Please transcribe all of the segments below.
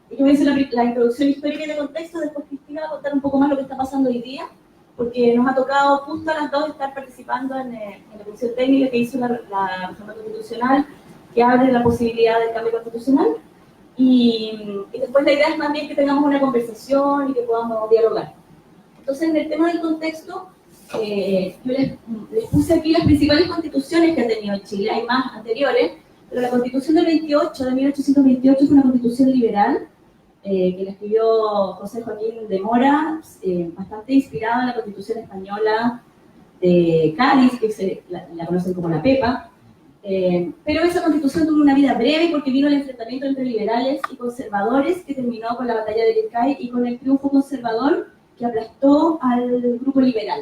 yo voy a hacer la introducción histórica y de contexto, después Cristina va a contar un poco más lo que está pasando hoy día, porque nos ha tocado justo a las dos estar participando en la comisión técnica que hizo la reforma constitucional, que abre la posibilidad del cambio constitucional, y después la idea es más bien que tengamos una conversación y que podamos dialogar. Entonces, en el tema del contexto, yo les puse aquí las principales constituciones que ha tenido Chile, hay más anteriores, pero la Constitución del 28, de 1828, es una constitución liberal, que la escribió José Joaquín de Mora, bastante inspirada en la Constitución española de Cádiz, que la conocen como la Pepa, pero esa Constitución tuvo una vida breve porque vino el enfrentamiento entre liberales y conservadores que terminó con la batalla de Quilcay y con el triunfo conservador que aplastó al grupo liberal.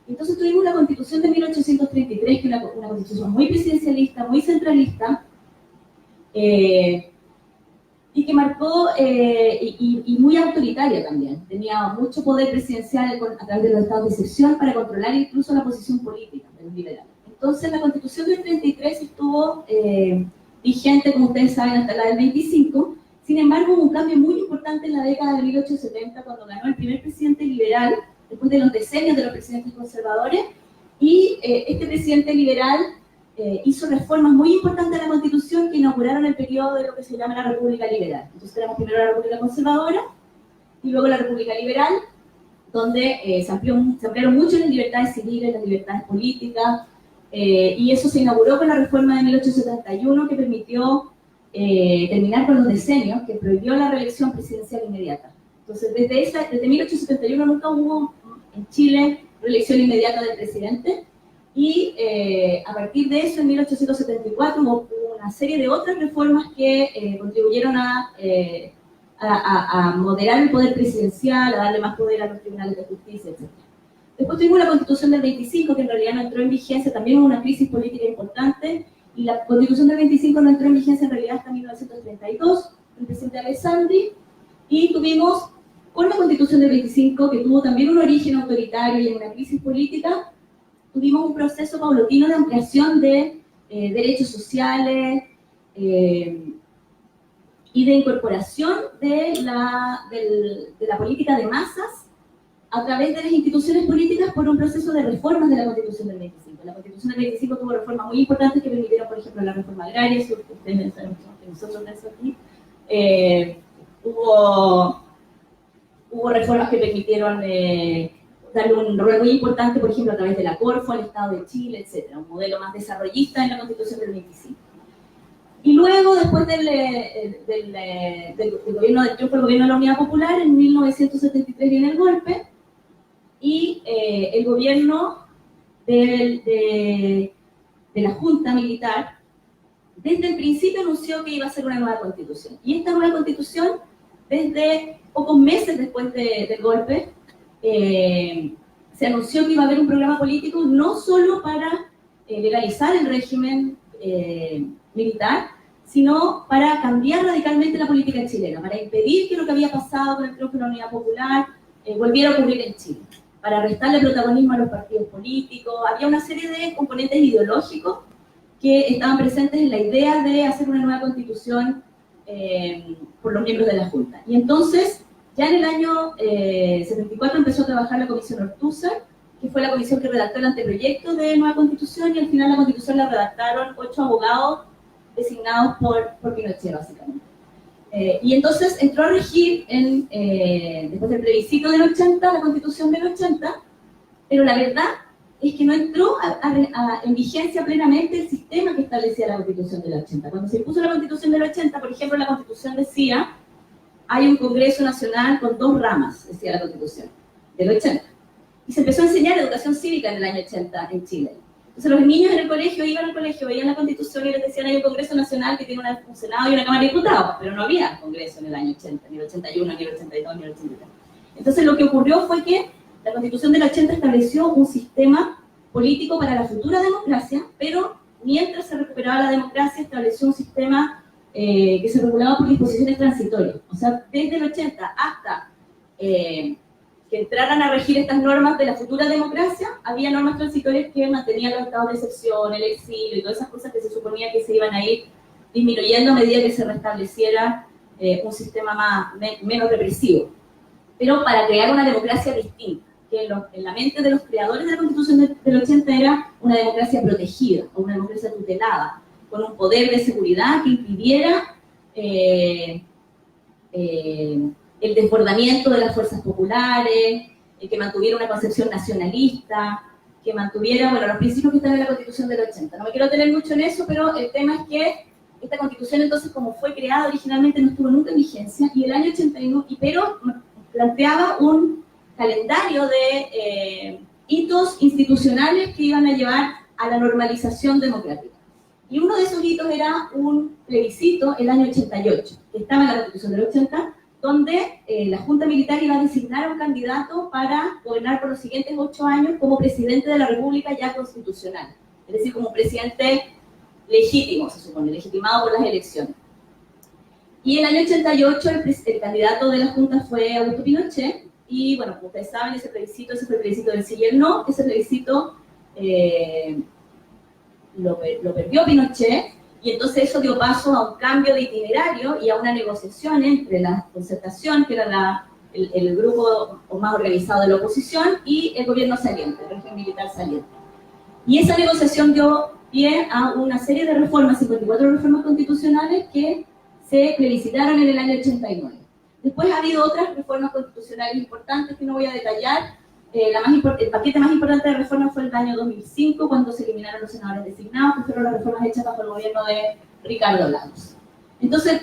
Entonces tuvimos la Constitución de 1833, que es una constitución muy presidencialista, muy centralista, y que marcó, y muy autoritaria también. Tenía mucho poder presidencial a través de los estados de excepción para controlar incluso la posición política de los liberales. Entonces la Constitución del 33 estuvo vigente, como ustedes saben, hasta la del 25. Sin embargo, hubo un cambio muy importante en la década de 1870, cuando ganó el primer presidente liberal, después de los decenios de los presidentes conservadores, y este presidente liberal hizo reformas muy importantes a la Constitución que inauguraron el periodo de lo que se llama la República Liberal. Entonces tenemos primero la República Conservadora y luego la República Liberal, donde se ampliaron mucho las libertades civiles, las libertades políticas, y eso se inauguró con la reforma de 1871 que permitió terminar con los decenios, que prohibió la reelección presidencial inmediata. Entonces desde 1871 nunca hubo en Chile reelección inmediata del presidente, y a partir de eso, en 1874, hubo una serie de otras reformas que contribuyeron a moderar el poder presidencial, a darle más poder a los tribunales de justicia, etc. Después tuvimos la Constitución del 25, que en realidad no entró en vigencia, también hubo una crisis política importante, y la Constitución del 25 no entró en vigencia en realidad hasta 1932, el presidente Alessandri, y tuvimos, con la Constitución del 25, que tuvo también un origen autoritario y una crisis política, tuvimos un proceso paulatino de ampliación de derechos sociales y de incorporación de la política de masas a través de las instituciones políticas por un proceso de reformas de la Constitución del 25. La Constitución del 25 tuvo reformas muy importantes que permitieron, por ejemplo, la reforma agraria, si ustedes saben que nosotros de eso aquí. Hubo reformas que permitieron darle un rol muy importante, por ejemplo, a través de la Corfo, al Estado de Chile, etc. Un modelo más desarrollista en la Constitución del 25. Y luego, después del gobierno del triunfo del gobierno de la Unidad Popular, en 1973 viene el golpe, y el gobierno de la Junta Militar, desde el principio anunció que iba a ser una nueva constitución. Y esta nueva constitución, desde pocos meses después del golpe, se anunció que iba a haber un programa político no solo para legalizar el régimen militar, sino para cambiar radicalmente la política chilena, para impedir que lo que había pasado con el triunfo de la Unidad Popular volviera a ocurrir en Chile, para restarle protagonismo a los partidos políticos. Había una serie de componentes ideológicos que estaban presentes en la idea de hacer una nueva constitución por los miembros de la Junta. Y entonces, ya en el año 74 empezó a trabajar la Comisión Ortúzar, que fue la comisión que redactó el anteproyecto de nueva constitución, y al final la constitución la redactaron 8 abogados designados por Pinochet, básicamente. Y entonces entró a regir, después del plebiscito del 80, la constitución del 80, pero la verdad es que no entró en vigencia plenamente el sistema que establecía la constitución del 80. Cuando se impuso la constitución del 80, por ejemplo, la constitución decía: hay un Congreso Nacional con 2 ramas, decía la Constitución, del 80. Y se empezó a enseñar educación cívica en el año 80 en Chile. Entonces los niños en el colegio iban al colegio, veían la Constitución y les decían: hay un Congreso Nacional que tiene un Senado y una Cámara de Diputados, pero no había Congreso en el año 80, ni el 81, ni el 82, ni el 83. Entonces lo que ocurrió fue que la Constitución del 80 estableció un sistema político para la futura democracia, pero mientras se recuperaba la democracia estableció un sistema que se regulaba por disposiciones transitorias. O sea, desde el 80 hasta que entraran a regir estas normas de la futura democracia, había normas transitorias que mantenían los estados de excepción, el exilio y todas esas cosas que se suponía que se iban a ir disminuyendo a medida que se restableciera un sistema menos represivo, pero para crear una democracia distinta, que en la mente de los creadores de la Constitución del 80 era una democracia protegida, o una democracia tutelada, con un poder de seguridad que impidiera el desbordamiento de las fuerzas populares, que mantuviera una concepción nacionalista, que mantuviera, bueno, los principios que están en la Constitución del 80. No me quiero tener mucho en eso, pero el tema es que esta Constitución, entonces, como fue creada originalmente, no estuvo nunca en vigencia, y el año 81, pero planteaba un calendario de hitos institucionales que iban a llevar a la normalización democrática. Y uno de esos hitos era un plebiscito el año 88, que estaba en la Constitución del 80, donde la Junta Militar iba a designar a un candidato para gobernar por los siguientes 8 años como presidente de la República ya constitucional. Es decir, como un presidente legítimo, se supone, legitimado por las elecciones. Y en el año 88 el candidato de la Junta fue Augusto Pinochet, y bueno, como ustedes saben, ese fue el plebiscito del sí y el no. Ese plebiscito lo perdió Pinochet, y entonces eso dio paso a un cambio de itinerario y a una negociación entre la Concertación, que era el grupo más organizado de la oposición, y el gobierno saliente, el régimen militar saliente. Y esa negociación dio pie a una serie de reformas, 54 reformas constitucionales, que se plebiscitaron en el año 89. Después ha habido otras reformas constitucionales importantes que no voy a detallar. El paquete más importante de reformas fue el año 2005, cuando se eliminaron los senadores designados, que fueron las reformas hechas bajo el gobierno de Ricardo Lagos. Entonces,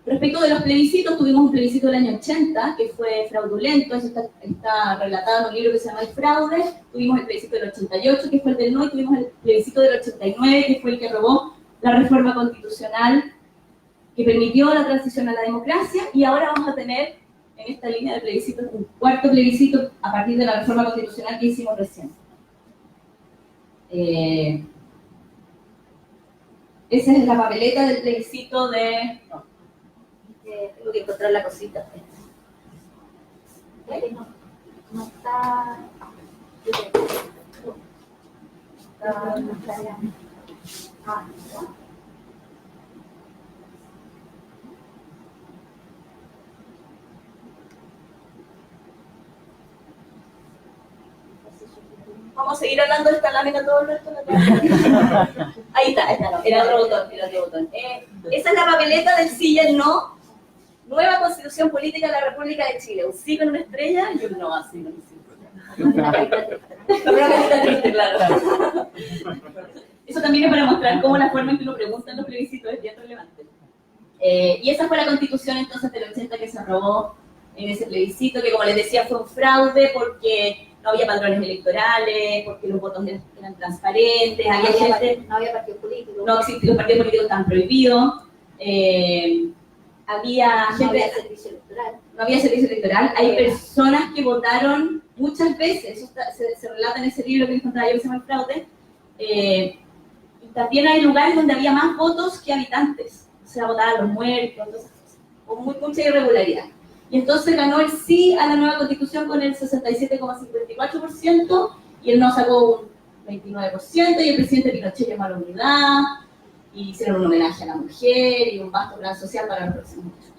respecto de los plebiscitos, tuvimos un plebiscito del año 80, que fue fraudulento, eso está relatado en un libro que se llama El Fraude. Tuvimos el plebiscito del 88, que fue el del no, y tuvimos el plebiscito del 89, que fue el que aprobó la reforma constitucional que permitió la transición a la democracia, y ahora vamos a tener en esta línea de plebiscitos un cuarto plebiscito a partir de la reforma constitucional que hicimos recién. Esa es la papeleta del plebiscito de... No, tengo que encontrar la cosita. No está... Vamos a seguir hablando de esta lámina todo el resto de la tarde. Ahí está, no, era otro botón. Esa es la papeleta del sí y el no. Nueva Constitución Política de la República de Chile. Un sí con una estrella y un no así con un sí. Una triste, claro. Eso también es para mostrar cómo la forma en que uno pregunta en los plebiscitos es bien relevante. Y esa fue la Constitución entonces del 80 que se aprobó en ese plebiscito, que como les decía fue un fraude porque no había padrones electorales, porque los votos eran transparentes, no había partidos políticos. No existían, los partidos políticos estaban prohibidos, había gente, no había servicio electoral. No había servicio electoral. Hay personas que votaron muchas veces, eso se relata en ese libro que les contaba yo que se llama El Fraude, y también hay lugares donde había más votos que habitantes, o sea, votaban los muertos, entonces, con mucha irregularidad. Y entonces ganó el sí a la nueva Constitución con el 67,54%, y el no sacó un 29%, y el presidente Pinochet llamó a la unidad, y hicieron un homenaje a la mujer, y un vasto plan social para los próximos años.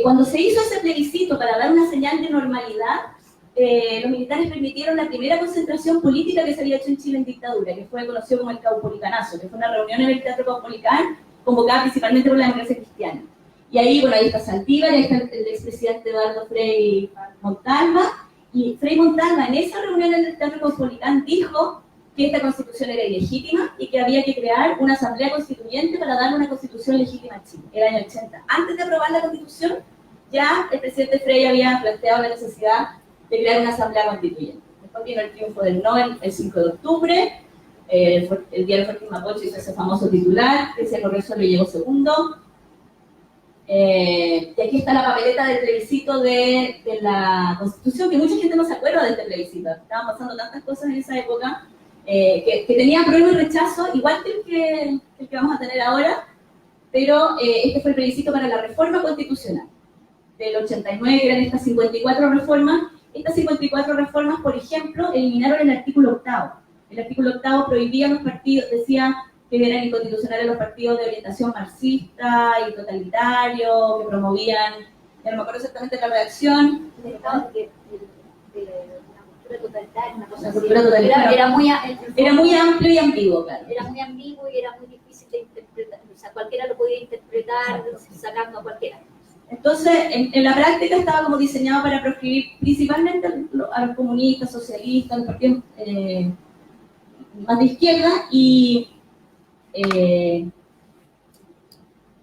Cuando se hizo ese plebiscito para dar una señal de normalidad, los militares permitieron la primera concentración política que se había hecho en Chile en dictadura, que fue conocido como el Caupolicanazo, que fue una reunión en el Teatro Caupolicán, convocada principalmente por la democracia cristiana. Y ahí, bueno, ahí está Saldívar, ahí está el expresidente Eduardo Frei Montalva, y Frei Montalva en esa reunión en el Teatro Caupolicán dijo que esta constitución era ilegítima y que había que crear una asamblea constituyente para darle una constitución legítima a Chile, el año 80. Antes de aprobar la constitución, ya el presidente Frei había planteado la necesidad de crear una asamblea constituyente. Después vino el triunfo del no el 5 de octubre, el diario Fortín Mapocho hizo ese famoso titular, que se corrió solo y llegó segundo. Y aquí está la papeleta del plebiscito de la Constitución, que mucha gente no se acuerda de este plebiscito. Estaban pasando tantas cosas en esa época, que tenía apruebo y rechazo, igual que el que vamos a tener ahora, pero este fue el plebiscito para la reforma constitucional del 89, que eran estas 54 reformas. Estas 54 reformas, por ejemplo, eliminaron el artículo 8. El artículo 8 prohibía a los partidos, decía que eran inconstitucionales los partidos de orientación marxista y totalitario, que promovían, ya no me acuerdo exactamente la redacción, de una cultura totalitaria, una cosa Una así. cultura totalitaria. Era Era muy amplio y ambiguo, claro. Era muy ambiguo y era muy difícil de interpretar. O sea, cualquiera lo podía interpretar sacando a cualquiera. Entonces, en la práctica estaba como diseñado para proscribir principalmente a los comunistas, socialistas, los partidos más de izquierda, y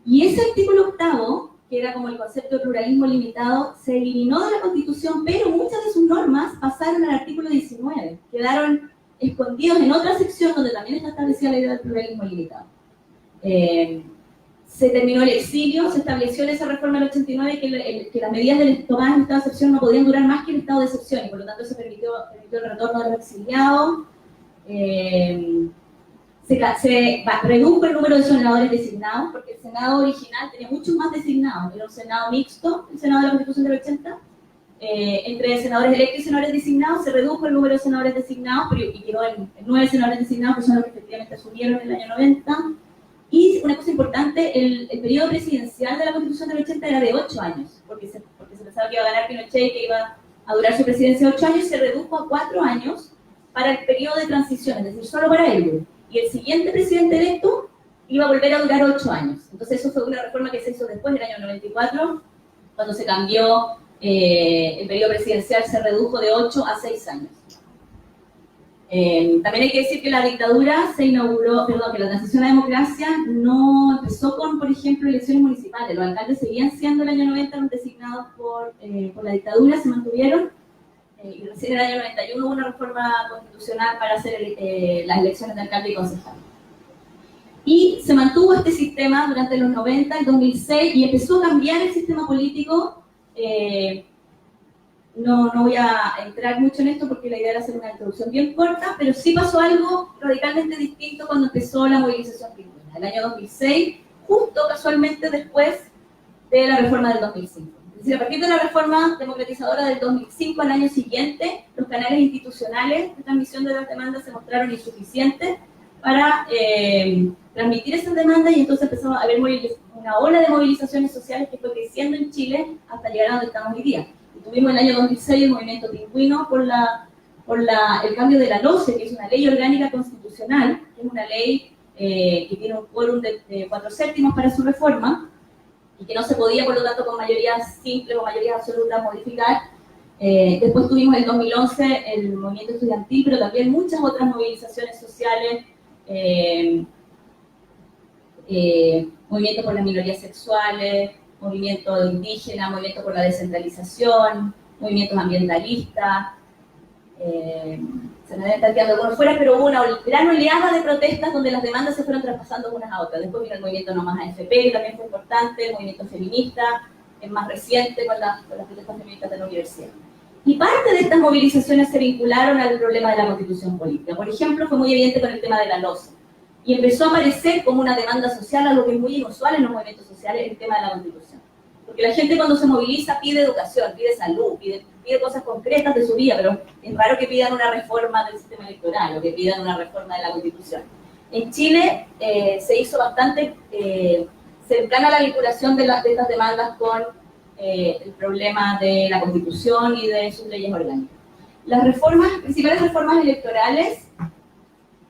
ese artículo octavo, que era como el concepto de pluralismo limitado, se eliminó de la Constitución, pero muchas de sus normas pasaron al artículo 19, quedaron escondidos en otra sección donde también está establecida la idea del pluralismo limitado. Se terminó el exilio, se estableció en esa reforma del 89 que las medidas tomadas en estado de excepción no podían durar más que el estado de excepción, y por lo tanto se permitió el retorno de los exiliados. Se redujo el número de senadores designados, porque el Senado original tenía muchos más designados, era un Senado mixto, el Senado de la Constitución del 80, entre senadores electos y senadores designados. Se redujo el número de senadores designados, y quedó en 9 senadores designados, que son los que efectivamente asumieron en el año 90. Y una cosa importante, el periodo presidencial de la Constitución del 80 era de 8 años, porque se pensaba que iba a ganar Pinochet y que iba a durar su presidencia 8 años, se redujo a 4 años para el periodo de transición, es decir, solo para él. Y el siguiente presidente electo iba a volver a durar 8 años. Entonces eso fue una reforma que se hizo después del año 94, cuando se cambió el periodo presidencial, se redujo de 8 a 6 años. También hay que decir que la dictadura se inauguró, que la transición a la democracia no empezó con, por ejemplo, elecciones municipales. Los alcaldes seguían siendo el año 90 los designados por la dictadura, se mantuvieron, y recién en el año 91 hubo una reforma constitucional para hacer las elecciones de alcalde y concejal. Y se mantuvo este sistema durante los 90, el 2006, y empezó a cambiar el sistema político. No voy a entrar mucho en esto porque la idea era hacer una introducción bien corta, pero sí pasó algo radicalmente distinto cuando empezó la movilización pingüina, el año 2006, justo casualmente después de la reforma del 2005. Es decir, a partir de la reforma democratizadora del 2005, al año siguiente, los canales institucionales de transmisión de las demandas se mostraron insuficientes para transmitir esas demandas, y entonces empezó a haber una ola de movilizaciones sociales que fue creciendo en Chile hasta llegar a donde estamos hoy día. Tuvimos en el año 2006 el movimiento pingüino por el cambio de la LOCE, que es una ley orgánica constitucional, que es una ley que tiene un quórum de 4/7 para su reforma, y que no se podía, por lo tanto, con mayorías simples o mayorías absolutas modificar. Después tuvimos en el 2011 el movimiento estudiantil, pero también muchas otras movilizaciones sociales, movimiento por las minorías sexuales, movimiento indígena, movimiento por la descentralización, movimientos ambientalistas. Se me deben estar quedando algunos fuera, pero hubo una gran oleada de protestas donde las demandas se fueron traspasando unas a otras. Después vino el movimiento No Más AFP, que también fue importante, el movimiento feminista, es más reciente con las protestas feministas de la universidad. Y parte de estas movilizaciones se vincularon al problema de la constitución política. Por ejemplo, fue muy evidente con el tema de la LOCE. Y empezó a aparecer como una demanda social, algo que es muy inusual en los movimientos sociales, el tema de la Constitución. Porque la gente cuando se moviliza pide educación, pide salud, pide cosas concretas de su vida, pero es raro que pidan una reforma del sistema electoral o que pidan una reforma de la Constitución. En Chile se hizo bastante cercana la vinculación de estas demandas con el problema de la Constitución y de sus leyes orgánicas. Las principales reformas electorales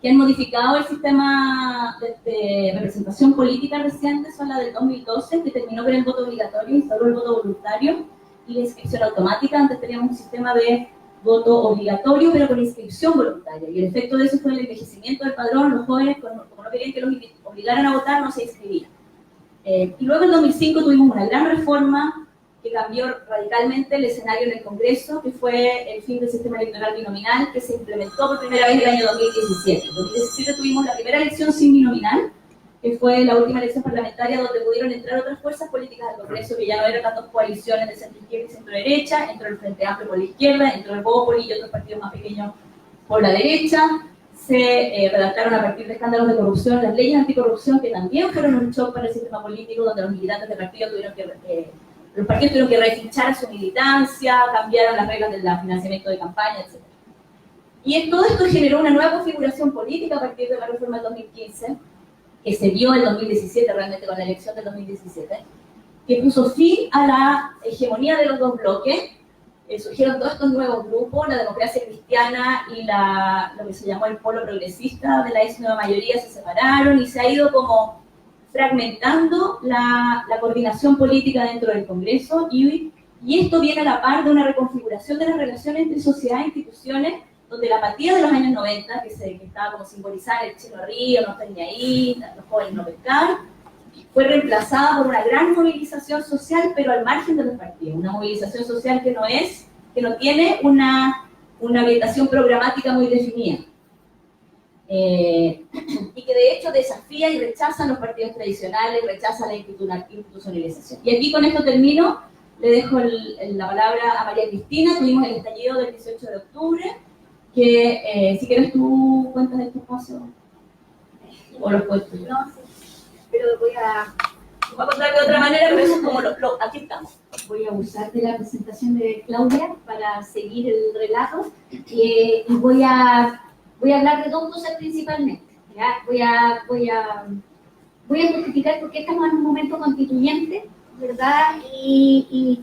que han modificado el sistema de representación política reciente son la del 2012, que terminó con el voto obligatorio, instaló el voto voluntario y la inscripción automática. Antes teníamos un sistema de voto obligatorio, pero con inscripción voluntaria. Y el efecto de eso fue el envejecimiento del padrón. Los jóvenes, como no querían que los obligaran a votar, no se inscribían. Y luego en 2005 tuvimos una gran reforma que cambió radicalmente el escenario en el Congreso, que fue el fin del sistema electoral binominal, que se implementó por primera vez en el año 2017. En 2017 tuvimos la primera elección sin binominal, que fue la última elección parlamentaria donde pudieron entrar otras fuerzas políticas al Congreso, que ya no eran tantas coaliciones de centro-izquierda y centro-derecha. Entró el Frente Amplio por la izquierda, entró el Bópoli y otros partidos más pequeños por la derecha. Se redactaron a partir de escándalos de corrupción las leyes anticorrupción, que también fueron un shock para el sistema político, donde los militantes del partido los partidos tuvieron que refichar su militancia, cambiaron las reglas del financiamiento de campaña, etc. Y todo esto generó una nueva configuración política a partir de la reforma del 2015, que se vio en 2017, realmente con la elección del 2017, que puso fin a la hegemonía de los dos bloques. Surgieron todos estos nuevos grupos, la democracia cristiana y lo que se llamó el polo progresista de la ex nueva mayoría se separaron y se ha ido como fragmentando la coordinación política dentro del Congreso y esto viene a la par de una reconfiguración de las relaciones entre sociedad e instituciones, donde la apatía de los años 90, que estaba como simbolizada el Chino Río, no están ni ahí, los jóvenes no pescaban, fue reemplazada por una gran movilización social, pero al margen de los partidos. Una movilización social que no tiene una orientación programática muy definida. Y que de hecho desafía y rechaza los partidos tradicionales, rechaza la institucionalización. Y aquí con esto termino, le dejo la palabra a María Cristina. Tuvimos el estallido del 18 de octubre, que si quieres tú cuentas de tu espacio, o los puestos. No, sí. Pero voy a contar de otra manera, pero eso es como aquí estamos. Voy a usar de la presentación de Claudia para seguir el relato y voy a hablar de dos cosas principalmente. ¿Ya? Voy a justificar por qué estamos en un momento constituyente, ¿verdad? Y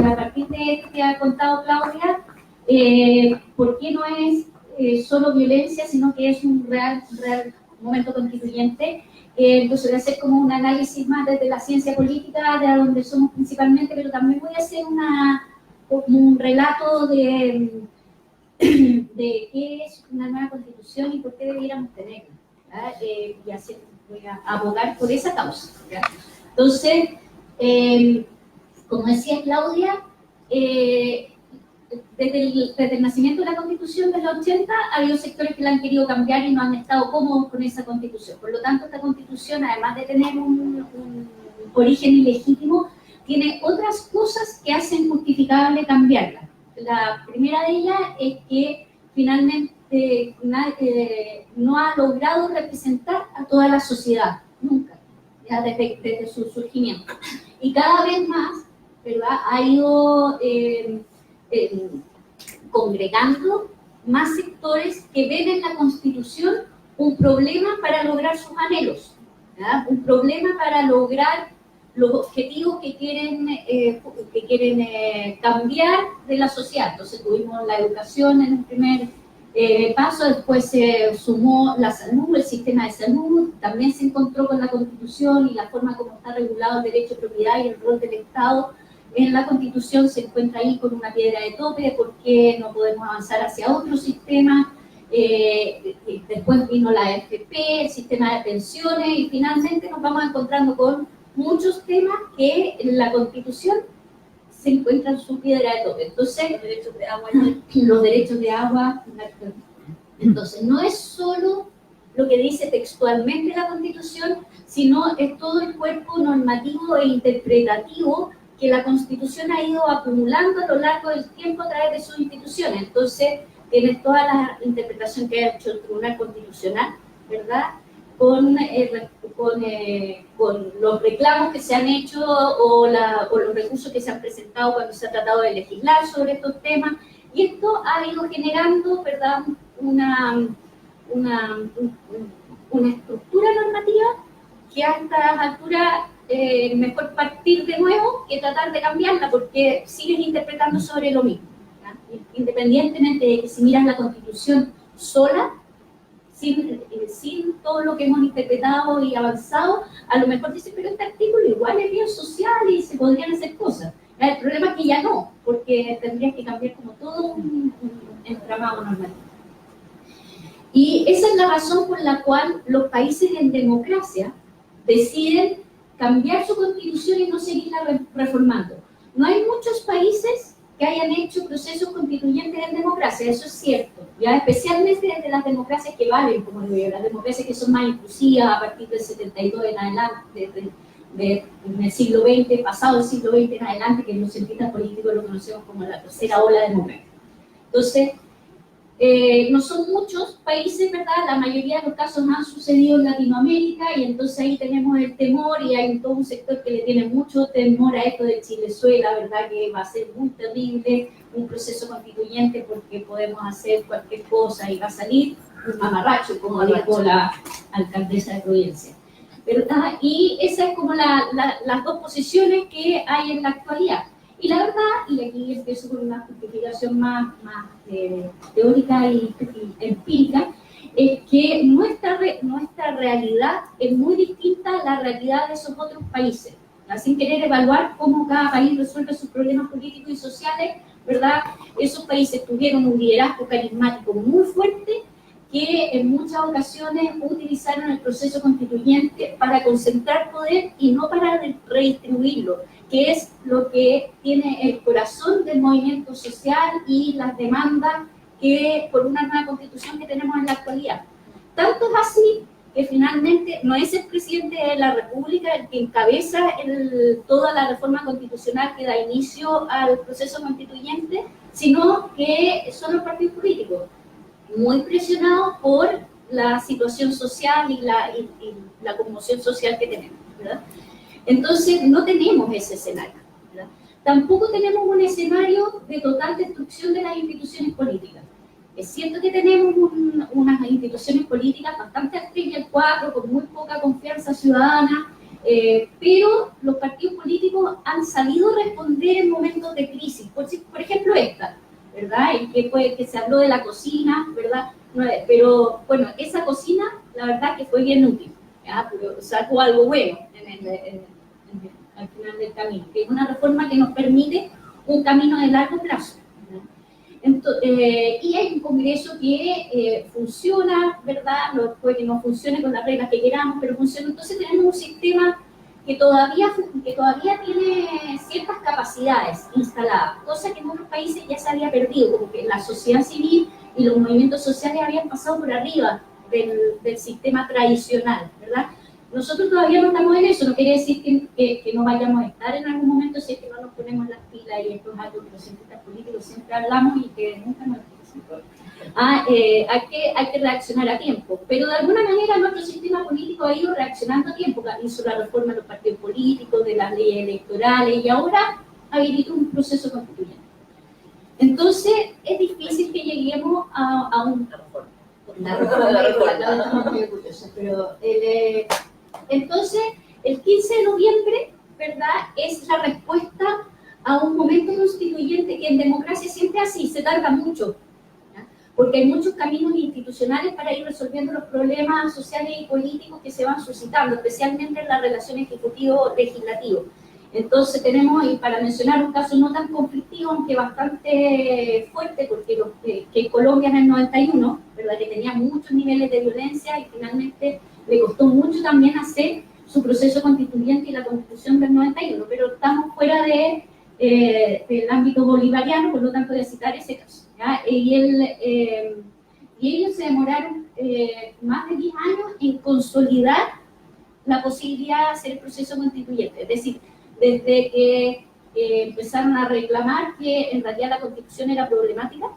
a partir de esto que ha contado Claudia, por qué no es solo violencia, sino que es un real momento constituyente. Entonces voy a hacer como un análisis más desde la ciencia política, de donde somos principalmente, pero también voy a hacer un relato de qué es una nueva constitución y por qué debiéramos tenerla. Y así voy a abogar por esa causa. ¿Ya? Entonces, como decía Claudia, desde el nacimiento de la Constitución de los 80 ha habido sectores que la han querido cambiar y no han estado cómodos con esa Constitución. Por lo tanto, esta Constitución, además de tener un origen ilegítimo, tiene otras cosas que hacen justificable cambiarla. La primera de ellas es que finalmente no ha logrado representar a toda la sociedad, nunca, ya desde su surgimiento. Y cada vez más, ¿verdad?, ha ido congregando más sectores que ven en la Constitución un problema para lograr sus anhelos, ¿ya? Un problema para lograr los objetivos que quieren cambiar de la sociedad. Entonces tuvimos la educación en un primer paso, después se sumó la salud, el sistema de salud, también se encontró con la Constitución y la forma como está regulado el derecho de propiedad y el rol del Estado. En la Constitución se encuentra ahí con una piedra de tope de por qué no podemos avanzar hacia otro sistema. Después vino la AFP, el sistema de pensiones, y finalmente nos vamos encontrando con muchos temas que en la Constitución se encuentran su piedra de tope. Entonces, los derechos de agua. Entonces, no es solo lo que dice textualmente la Constitución, sino es todo el cuerpo normativo e interpretativo que la Constitución ha ido acumulando a lo largo del tiempo a través de sus instituciones. Entonces, tienes toda la interpretación que ha hecho el Tribunal Constitucional, ¿verdad?, con los reclamos que se han hecho o los recursos que se han presentado cuando se ha tratado de legislar sobre estos temas. Y esto ha ido generando, ¿verdad?, una estructura normativa que a estas alturas mejor partir de nuevo que tratar de cambiarla, porque siguen interpretando sobre lo mismo, ¿ya? Independientemente de que si miras la Constitución sola, sin todo lo que hemos interpretado y avanzado, a lo mejor dicen, pero este artículo igual es bien social y se podrían hacer cosas. El problema es que ya no, porque tendrías que cambiar como todo un entramado normativo. Y esa es la razón por la cual los países en democracia deciden cambiar su constitución y no seguirla reformando. No hay muchos países que hayan hecho procesos constituyentes en democracia, eso es cierto, ya especialmente desde las democracias que valen, como digo yo, las democracias que son más inclusivas a partir del 72 en adelante, en el siglo XX, pasado el siglo XX en adelante, que los cientistas políticos lo conocemos como la tercera ola democrática. Entonces, no son muchos países, ¿verdad? La mayoría de los casos han sucedido en Latinoamérica y entonces ahí tenemos el temor y hay todo un sector que le tiene mucho temor a esto de Chilezuela, ¿verdad? Que va a ser muy terrible un proceso constituyente porque podemos hacer cualquier cosa y va a salir un mamarracho, como dijo la alcaldesa de Providencia, ¿verdad? Y esas es como las dos posiciones que hay en la actualidad. Y la verdad, y aquí empiezo con una justificación más teórica y empírica, es que nuestra realidad es muy distinta a la realidad de esos otros países, ¿verdad? Sin querer evaluar cómo cada país resuelve sus problemas políticos y sociales, ¿verdad? Esos países tuvieron un liderazgo carismático muy fuerte que en muchas ocasiones utilizaron el proceso constituyente para concentrar poder y no para redistribuirlo, que es lo que tiene el corazón del movimiento social y las demandas que por una nueva constitución que tenemos en la actualidad. Tanto es así que finalmente no es el presidente de la República el que encabeza toda la reforma constitucional que da inicio al proceso constituyente, sino que son los partidos políticos, muy presionados por la situación social y la conmoción social que tenemos, ¿verdad? Entonces, no tenemos ese escenario, ¿verdad? Tampoco tenemos un escenario de total destrucción de las instituciones políticas. Es cierto que tenemos unas instituciones políticas bastante al 3 y al 4, con muy poca confianza ciudadana, pero los partidos políticos han sabido responder en momentos de crisis. Por ejemplo, esta, ¿verdad? Y que se habló de la cocina, ¿verdad? Pero, bueno, esa cocina, la verdad que fue bien útil, ¿ya? Pero sacó algo bueno al final del camino, que es una reforma que nos permite un camino de largo plazo. Y hay un Congreso que funciona, ¿verdad? No, puede que no funcione con las reglas que queramos, pero funciona. Entonces tenemos un sistema que todavía tiene ciertas capacidades instaladas, cosa que en otros países ya se había perdido, como que la sociedad civil y los movimientos sociales habían pasado por arriba del sistema tradicional, ¿verdad? Nosotros todavía no estamos en eso, no quiere decir que no vayamos a estar en algún momento si es que no nos ponemos las pilas, y esto es algo que los cientistas políticos siempre hablamos y que nunca nos dicen. Hay que reaccionar a tiempo, pero de alguna manera nuestro sistema político ha ido reaccionando a tiempo, hizo la reforma de los partidos políticos, de las leyes electorales, y ahora habilitó un proceso constituyente. Entonces, es difícil que lleguemos a una reforma. Entonces, el 15 de noviembre, ¿verdad?, es la respuesta a un momento constituyente que en democracia siempre así, se tarda mucho, ¿ya? Porque hay muchos caminos institucionales para ir resolviendo los problemas sociales y políticos que se van suscitando, especialmente en la relación ejecutivo-legislativo. Entonces tenemos, y para mencionar un caso no tan conflictivo, aunque bastante fuerte, porque que Colombia en el 91, ¿verdad?, que tenía muchos niveles de violencia y finalmente le costó mucho también hacer su proceso constituyente y la Constitución del 91, pero estamos fuera del ámbito bolivariano, por lo tanto voy a citar ese caso, ¿ya? Y ellos se demoraron más de 10 años en consolidar la posibilidad de hacer el proceso constituyente, es decir, desde que empezaron a reclamar que en realidad la Constitución era problemática,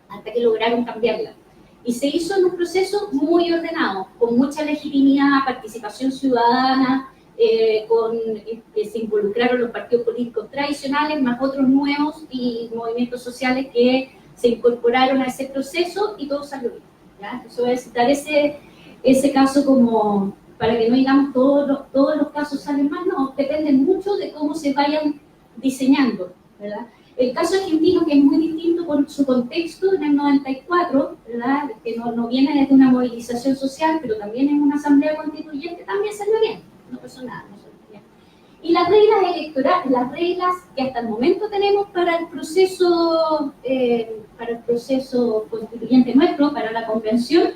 hasta que lograron cambiarla. Y se hizo en un proceso muy ordenado, con mucha legitimidad, participación ciudadana, que se involucraron los partidos políticos tradicionales, más otros nuevos y movimientos sociales que se incorporaron a ese proceso, y todo salió bien, ¿ya? Eso voy a citar ese caso como, para que no digamos todos los casos salen mal, no, depende mucho de cómo se vayan diseñando, ¿verdad? El caso argentino, que es muy distinto por su contexto, en el 94, ¿verdad?, que no viene desde una movilización social, pero también en una asamblea constituyente, también salió bien, no pasó nada. Y las reglas electorales, las reglas que hasta el momento tenemos para el proceso constituyente nuestro, para la convención,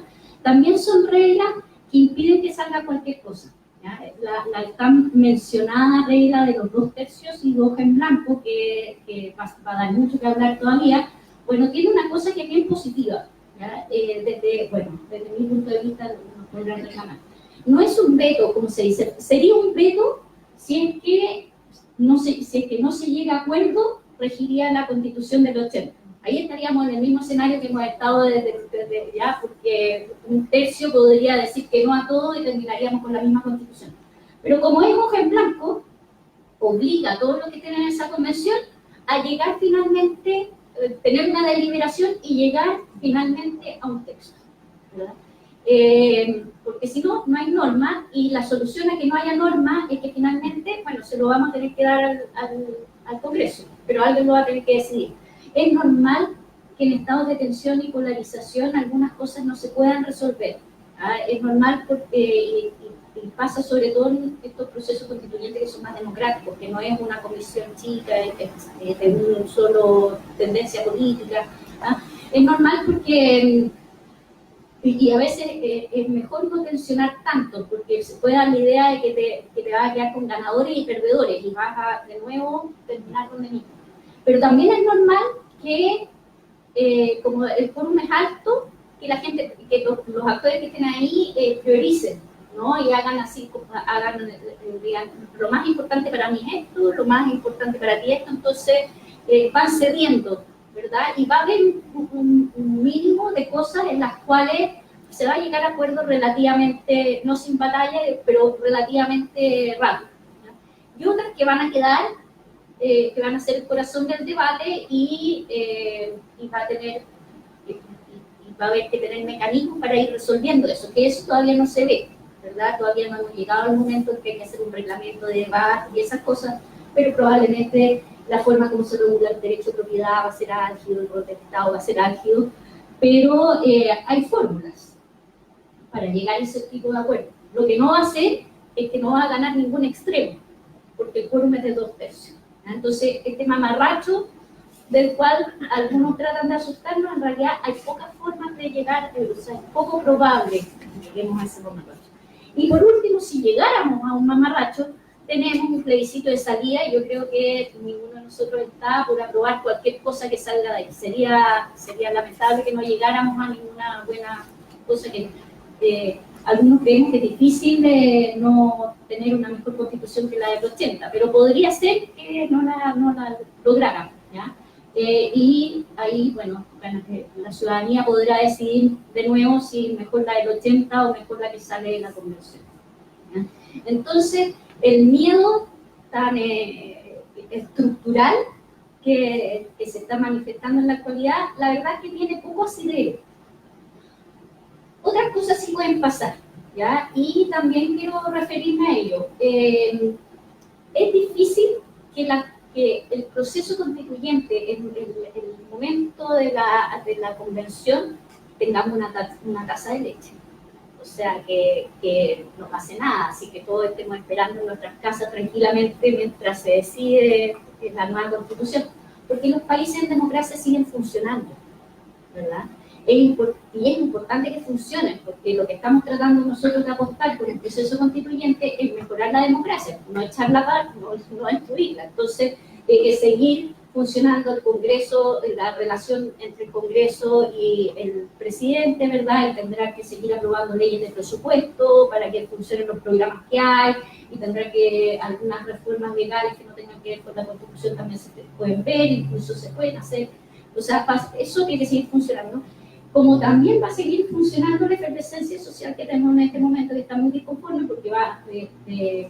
también son reglas que impiden que salga cualquier cosa. La tan mencionada regla de los 2/3 y 2 en blanco, que va a dar mucho que hablar todavía, bueno, tiene una cosa que es bien positiva, ¿ya? Desde mi punto de vista, no podrán reclamar. No es un veto, como se dice, sería un veto si es que no se llega a acuerdo, regiría la Constitución del 80. Ahí estaríamos en el mismo escenario que hemos estado desde ya, porque 1/3 podría decir que no a todo y terminaríamos con la misma Constitución. Pero como es hoja en blanco, obliga a todos los que tienen esa convención a llegar finalmente, tener una deliberación y llegar finalmente a un texto. ¿verdad? Porque si no, no hay norma, y la solución a que no haya norma es que finalmente, bueno, se lo vamos a tener que dar al Congreso, pero alguien lo va a tener que decidir. Es normal que en estados de tensión y polarización algunas cosas no se puedan resolver. ¿Ah? Es normal porque, y pasa sobre todo en estos procesos constituyentes que son más democráticos, que no es una comisión chica de un solo tendencia política. ¿Ah? Es normal porque, y a veces es mejor no tensionar tanto, porque se puede dar la idea de que te vas a quedar con ganadores y perdedores, y vas a de nuevo terminar donde mismo. Pero también es normal que, como el quórum es alto, que la gente, que los actores que estén ahí prioricen, ¿no? Y hagan así, digan, lo más importante para mí es esto, lo más importante para ti es esto, entonces van cediendo, ¿verdad? Y va a haber un mínimo de cosas en las cuales se va a llegar a acuerdos relativamente, no sin batalla, pero relativamente rápido, ¿ya? Y otras que van a quedar, que van a ser el corazón del debate y va a tener... va a haber que tener mecanismos para ir resolviendo eso, que eso todavía no se ve, ¿verdad? Todavía no hemos llegado al momento en que hay que hacer un reglamento de debate y esas cosas, pero probablemente la forma como se regula el derecho de propiedad va a ser álgido, el rol del Estado va a ser álgido, pero hay fórmulas para llegar a ese tipo de acuerdo. Lo que no va a hacer es que no va a ganar ningún extremo, porque el quórum es de 2/3. Entonces, este mamarracho del cual algunos tratan de asustarnos, en realidad hay pocas formas de llegar, o sea, es poco probable que lleguemos a ese mamarracho. Y por último, si llegáramos a un mamarracho, tenemos un plebiscito de salida, y yo creo que ninguno de nosotros está por aprobar cualquier cosa que salga de ahí. Sería lamentable que no llegáramos a ninguna buena cosa que algunos creemos que es difícil no tener una mejor constitución que la del 80, pero podría ser que no la lográramos, ¿ya? Y ahí, bueno, la ciudadanía podrá decidir de nuevo si mejor la del 80 o mejor la que sale de la convención, ¿ya? Entonces, el miedo tan estructural que se está manifestando en la actualidad, la verdad es que tiene poco asidero. Otras cosas sí pueden pasar, ¿ya? Y también quiero referirme a ello. Es difícil que el proceso constituyente, en el momento de la convención, tengamos una taza de leche. O sea, que no pase nada, así que todos estemos esperando en nuestras casas tranquilamente mientras se decide la nueva constitución. Porque los países en democracia siguen funcionando, ¿verdad? Y es importante que funcionen, porque lo que estamos tratando nosotros de apostar por el proceso constituyente es mejorar la democracia, no echarla para, no destruirla. Entonces, hay que seguir funcionando el Congreso, la relación entre el Congreso y el presidente, ¿verdad? Y tendrá que seguir aprobando leyes de presupuesto para que funcionen los programas que hay, y tendrá que algunas reformas legales que no tengan que ver con la Constitución también se pueden ver, incluso se pueden hacer. O sea, eso tiene que seguir funcionando. Como también va a seguir funcionando la efervescencia social que tenemos en este momento, que está muy disconforme, porque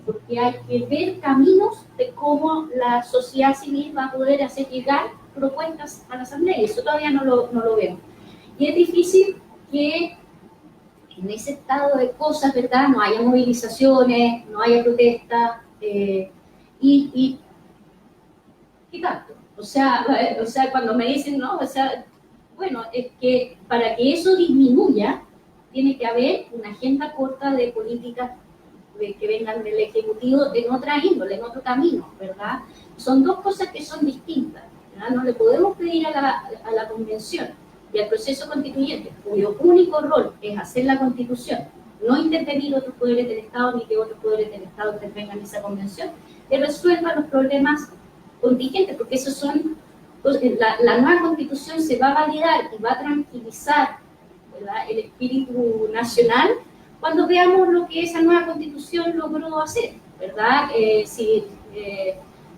porque hay que ver caminos de cómo la sociedad civil va a poder hacer llegar propuestas a la Asamblea, y eso todavía no lo vemos. Y es difícil que en ese estado de cosas, ¿verdad?, no haya movilizaciones, no haya protestas, y ¿qué tanto? O sea, cuando me dicen, no, o sea, bueno, es que para que eso disminuya, tiene que haber una agenda corta de políticas que vengan del Ejecutivo en otra índole, en otro camino, ¿verdad? Son dos cosas que son distintas, ¿verdad? No le podemos pedir a la Convención y al proceso constituyente, cuyo único rol es hacer la Constitución, no intervenir otros poderes del Estado, ni que otros poderes del Estado intervengan en esa Convención, que resuelvan los problemas contingentes, porque esos son... La nueva Constitución se va a validar y va a tranquilizar, ¿verdad?, el espíritu nacional cuando veamos lo que esa nueva Constitución logró hacer, ¿verdad?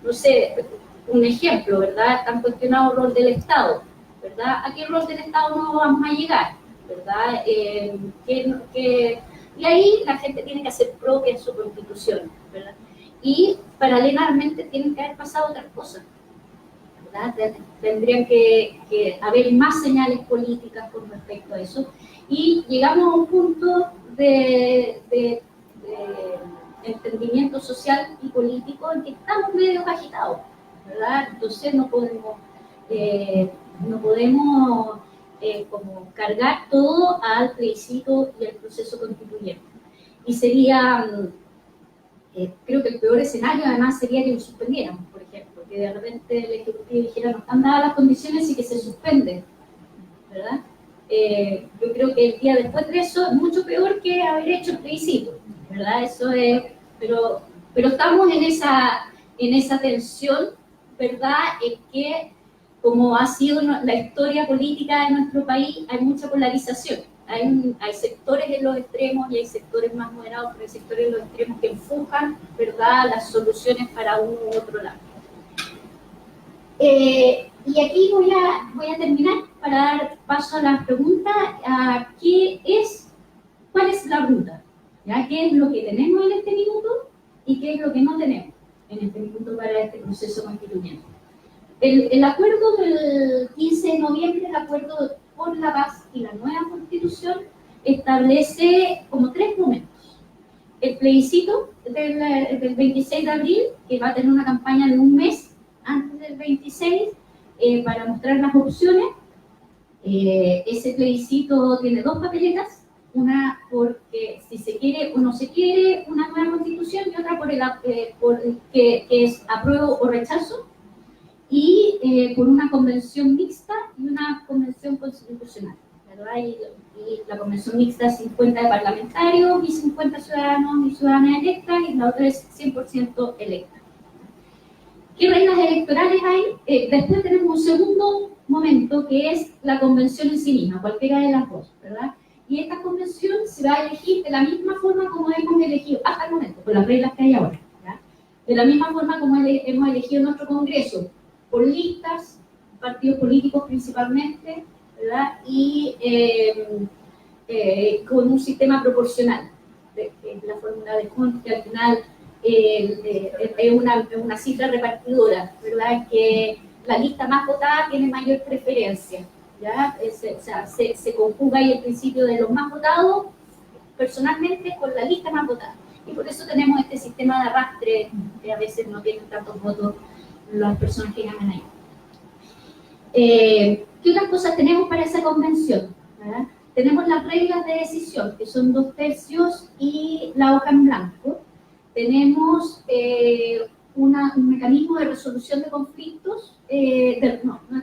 No sé, un ejemplo, ¿verdad? Tan cuestionado el rol del Estado, ¿verdad? ¿A qué rol del Estado no vamos a llegar, ¿verdad? Y ahí la gente tiene que hacer propia su Constitución, ¿verdad? Y paralelamente tienen que haber pasado otras cosas, ¿verdad? Tendrían que haber más señales políticas con respecto a eso. Y llegamos a un punto de entendimiento social y político en que estamos medio agitados, ¿verdad? Entonces no podemos como cargar todo al plebiscito y al proceso constituyente. Y sería, creo que el peor escenario además sería que lo suspendiéramos, por ejemplo, que de repente el Ejecutivo dijera no están dadas las condiciones y que se suspende, ¿verdad? Yo creo que el día después de eso es mucho peor que haber hecho el plebiscito, ¿verdad? Eso es, pero estamos en esa tensión, ¿verdad? En que, como ha sido la historia política de nuestro país, hay mucha polarización. Hay sectores en los extremos y hay sectores más moderados, pero hay sectores en los extremos que empujan, ¿verdad?, las soluciones para uno u otro lado. Y aquí voy a terminar para dar paso a la pregunta, ¿cuál es la ruta? ¿Ya? ¿Qué es lo que tenemos en este minuto y qué es lo que no tenemos en este minuto para este proceso constituyente? El acuerdo del 15 de noviembre, el acuerdo por la paz y la nueva constitución, establece como 3 momentos. El plebiscito del 26 de abril, que va a tener una campaña de 1 mes antes del 26, para mostrar las opciones. Ese plebiscito tiene 2 papeletas, una porque si se quiere o no se quiere una nueva constitución y otra que es apruebo o rechazo, y por una convención mixta y una convención constitucional, ¿verdad? Y la convención mixta es 50 de parlamentarios y 50 ciudadanos y ciudadanas electas, y la otra es 100% electa. ¿Qué reglas electorales hay? Después tenemos un segundo momento, que es la convención en sí misma, cualquiera de las dos, ¿verdad? Y esta convención se va a elegir de la misma forma como hemos elegido hasta el momento, con las reglas que hay ahora, ¿verdad? De la misma forma como hemos elegido nuestro Congreso, por listas, partidos políticos principalmente, ¿verdad? Y con un sistema proporcional, la fórmula de Hunt, que al final es una cifra repartidora, ¿verdad? Que la lista más votada tiene mayor preferencia, ¿ya? Se conjuga ahí el principio de los más votados personalmente con la lista más votada. Y por eso tenemos este sistema de arrastre, que a veces no tienen tantos votos las personas que ganan ahí. ¿Qué otras cosas tenemos para esa convención? ¿Verdad? Tenemos las reglas de decisión, que son 2/3 y la hoja en blanco. Tenemos un mecanismo de resolución de conflictos, no es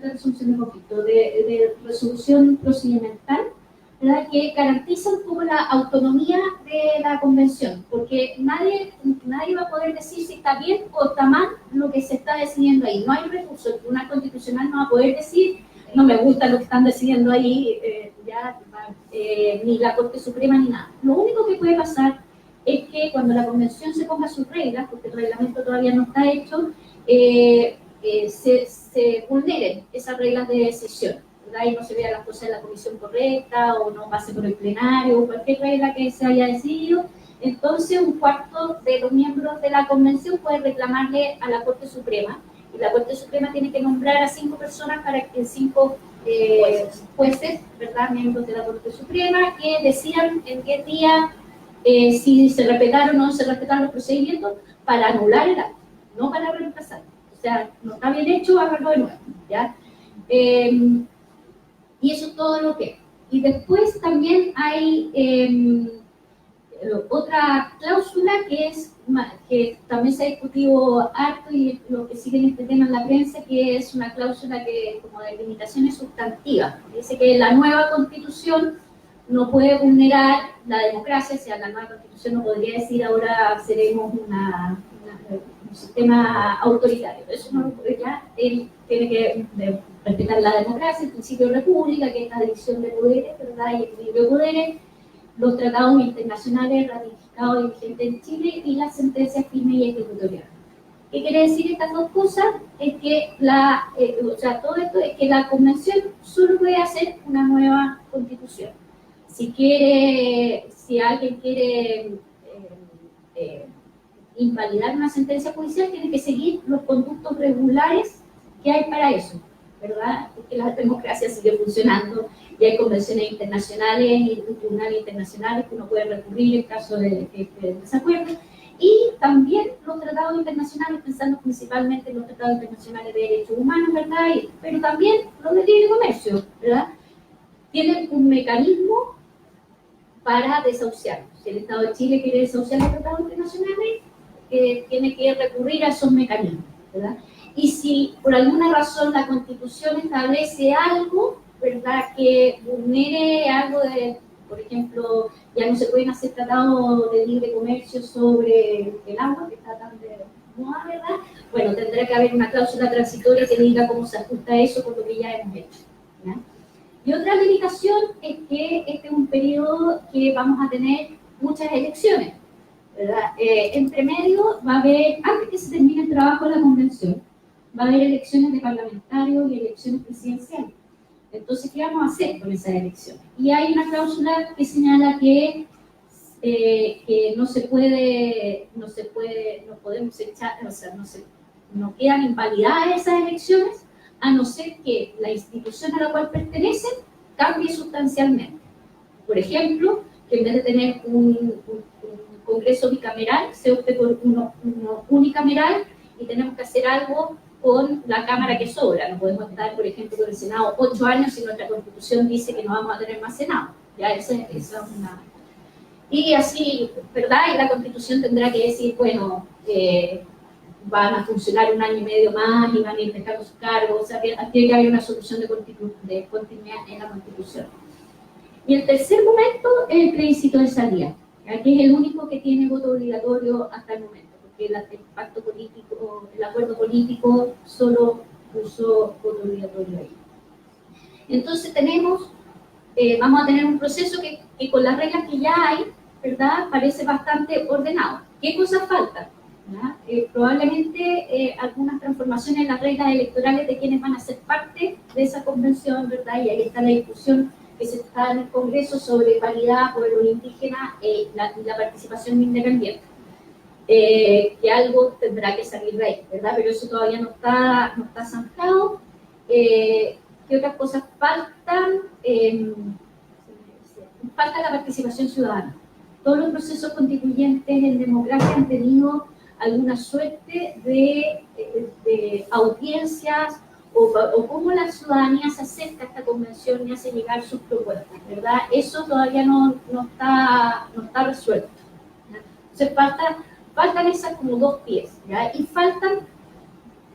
de resolución de conflictos, de resolución procedimental, ¿verdad? Que garantiza un poco la autonomía de la convención, porque nadie va a poder decir si está bien o está mal lo que se está decidiendo ahí. No hay recurso, el Tribunal Constitucional no va a poder decir no me gusta lo que están decidiendo ahí, ni la Corte Suprema ni nada. Lo único que puede pasar es que cuando la convención se ponga sus reglas, porque el reglamento todavía no está hecho, se vulneren esas reglas de decisión, ¿verdad? Y no se vean las cosas en la comisión correcta, o no pase por el plenario, o cualquier regla que se haya decidido. Entonces, 1/4 de los miembros de la convención puede reclamarle a la Corte Suprema, y la Corte Suprema tiene que nombrar a 5 personas para que 5 jueces, ¿verdad?, miembros de la Corte Suprema, que decidan en 10 días si se respetaron o no se respetaron los procedimientos para anular el acto, no para reemplazar. O sea, no está bien hecho, háganlo de nuevo, ¿ya? Y eso es todo lo que. Y después también hay otra cláusula que también se ha discutido harto, y lo que sigue en este tema en la prensa, que es una cláusula que como de limitaciones sustantivas. Dice que la nueva Constitución no puede vulnerar la democracia, o sea, la nueva Constitución no podría decir ahora seremos un sistema autoritario. Eso no, ya él tiene que respetar la democracia, el principio de república, que es la división de poderes, ¿verdad?, y equilibrio de poderes, los tratados internacionales ratificados y vigentes en Chile y las sentencias firmes y ejecutoriadas. ¿Qué quiere decir estas dos cosas? Es que todo esto es que la convención solo puede hacer una nueva constitución. Si alguien quiere invalidar una sentencia judicial, tiene que seguir los conductos regulares ¿Qué hay para eso? ¿Verdad? Porque la democracia sigue funcionando y hay convenciones internacionales y tribunales internacionales que uno puede recurrir en caso de que esté en desacuerdo. Y también los tratados internacionales, pensando principalmente en los tratados internacionales de derechos humanos, ¿verdad? Pero también los de libre comercio, ¿verdad? Tienen un mecanismo para desahuciarlos. Si el Estado de Chile quiere desahuciar los tratados internacionales, tiene que recurrir a esos mecanismos, ¿verdad? Y si por alguna razón la Constitución establece algo, ¿verdad?, que vulnere algo de, por ejemplo, ya no se pueden hacer tratados de libre comercio sobre el agua, que está tan de moda, ¿verdad? Bueno, tendrá que haber una cláusula transitoria que diga cómo se ajusta eso con lo que ya hemos hecho, ¿ya? Y otra limitación es que este es un periodo que vamos a tener muchas elecciones, ¿verdad? Entre medio va a haber, antes que se termine el trabajo de la convención, va a haber elecciones de parlamentarios y elecciones presidenciales. Entonces, ¿qué vamos a hacer con esas elecciones? Y hay una cláusula que señala que no podemos echar, o sea, no quedan invalidadas esas elecciones, a no ser que la institución a la cual pertenecen cambie sustancialmente. Por ejemplo, que en vez de tener un congreso bicameral, se opte por uno unicameral y tenemos que hacer algo con la Cámara que sobra. No podemos estar, por ejemplo, con el Senado 8 años si nuestra Constitución dice que no vamos a tener más Senado. Ya, esa es una... Y así, ¿verdad? Y la Constitución tendrá que decir, bueno, van a funcionar 1 año y medio más y van a ir dejando sus cargos. O sea, tiene que haber una solución de continuidad en la Constitución. Y el tercer momento es el plebiscito de salida, que es el único que tiene voto obligatorio hasta el momento, porque el pacto político, el acuerdo político solo puso voto obligatorio ahí. Entonces vamos a tener un proceso que con las reglas que ya hay, ¿verdad?, parece bastante ordenado. ¿Qué cosas faltan? Probablemente algunas transformaciones en las reglas electorales de quienes van a ser parte de esa convención, ¿verdad? Y ahí está la discusión que se está en el Congreso sobre paridad, pueblo indígena y la participación independiente. Que algo tendrá que salir de ahí, ¿verdad? Pero eso todavía no está zanjado. ¿Qué otras cosas faltan? Falta la participación ciudadana. Todos los procesos constituyentes en democracia han tenido alguna suerte de audiencias o cómo la ciudadanía se acerca a esta convención y hace llegar sus propuestas, ¿verdad? Eso todavía no está resuelto, ¿ya? Entonces faltan esas como 2 pies, ¿ya? Y faltan,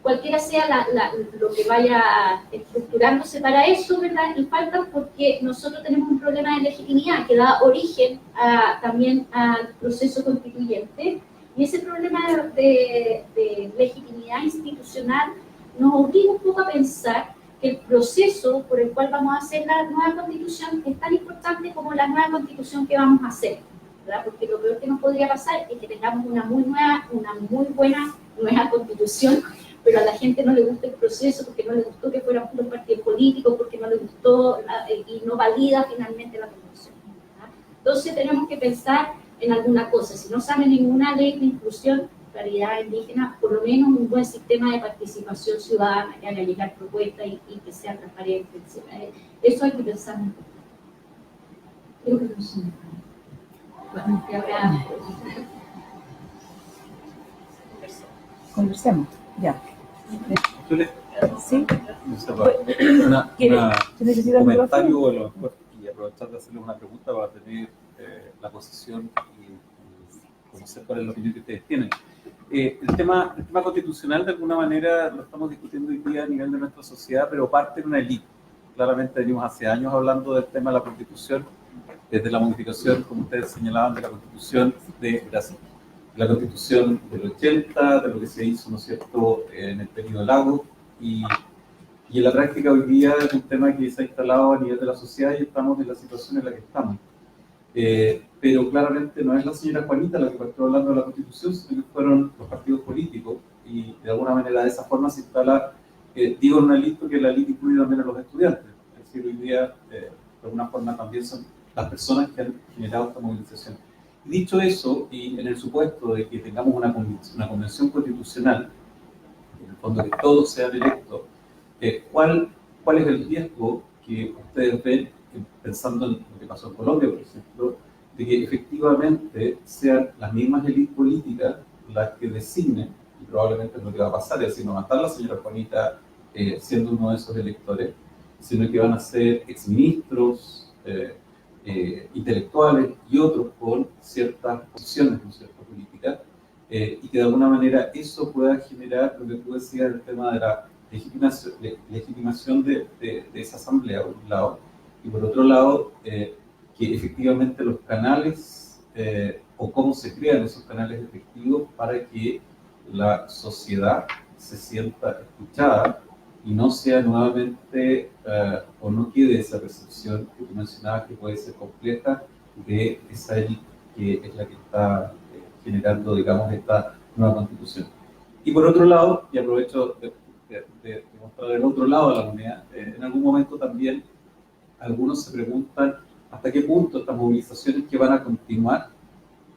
cualquiera sea lo que vaya estructurándose para eso, ¿verdad? Y faltan porque nosotros tenemos un problema de legitimidad que da origen también al proceso constituyente, y ese problema de legitimidad institucional nos obliga un poco a pensar que el proceso por el cual vamos a hacer la nueva constitución es tan importante como la nueva constitución que vamos a hacer, ¿verdad? Porque lo peor que nos podría pasar es que tengamos una muy buena nueva constitución, pero a la gente no le gusta el proceso porque no le gustó que fuera un partido político, porque no le gustó y no valida finalmente la constitución, ¿verdad? Entonces tenemos que pensar en alguna cosa. Si no sale ninguna ley de inclusión, paridad indígena, por lo menos un buen sistema de participación ciudadana que haga llegar propuestas y que sea transparente, etc. Eso hay que pensar un poco. Creo que no sé. Bueno, que habrá... Conversemos, ya. Sí. Un comentario, a lo mejor, y aprovechar de hacerles una pregunta para tener la posición y conocer cuál es la opinión que ustedes tienen. El tema constitucional, de alguna manera, lo estamos discutiendo hoy día a nivel de nuestra sociedad, pero parte de una élite. Claramente venimos hace años hablando del tema de la Constitución, desde la modificación, como ustedes señalaban, de la Constitución de Brasil, la Constitución del 80, de lo que se hizo, ¿no es cierto?, en el periodo Lago, y en la práctica hoy día es un tema que se ha instalado a nivel de la sociedad y estamos en la situación en la que estamos. Pero claramente no es la señora Juanita la que partió hablando de la Constitución, sino que fueron los partidos políticos, y de alguna manera de esa forma se instala, digo en una lista que la élite incluye también a los estudiantes, es decir, hoy día de alguna forma también son las personas que han generado esta movilización. Y dicho eso, y en el supuesto de que tengamos una convención constitucional, en el fondo que todos sean electos ¿Cuál es el riesgo que ustedes ven, pensando en lo que pasó en Colombia, por ejemplo, de que efectivamente sean las mismas élites políticas las que designen, y probablemente es lo que va a pasar, es decir, no va a estar la señora Juanita siendo uno de esos electores, sino que van a ser exministros, intelectuales y otros con ciertas posiciones, ¿no es cierto?, políticas, y que de alguna manera eso pueda generar lo que tú decías, el tema de la legitimación de esa asamblea, por un lado, y por otro lado, que efectivamente los canales o cómo se crean esos canales efectivos para que la sociedad se sienta escuchada y no sea nuevamente o no quede esa percepción que tú mencionabas que puede ser compleja de esa élite que es la que está generando, digamos, esta nueva constitución. Y por otro lado, y aprovecho de mostrar el otro lado de la moneda, en algún momento también algunos se preguntan hasta qué punto estas movilizaciones que van a continuar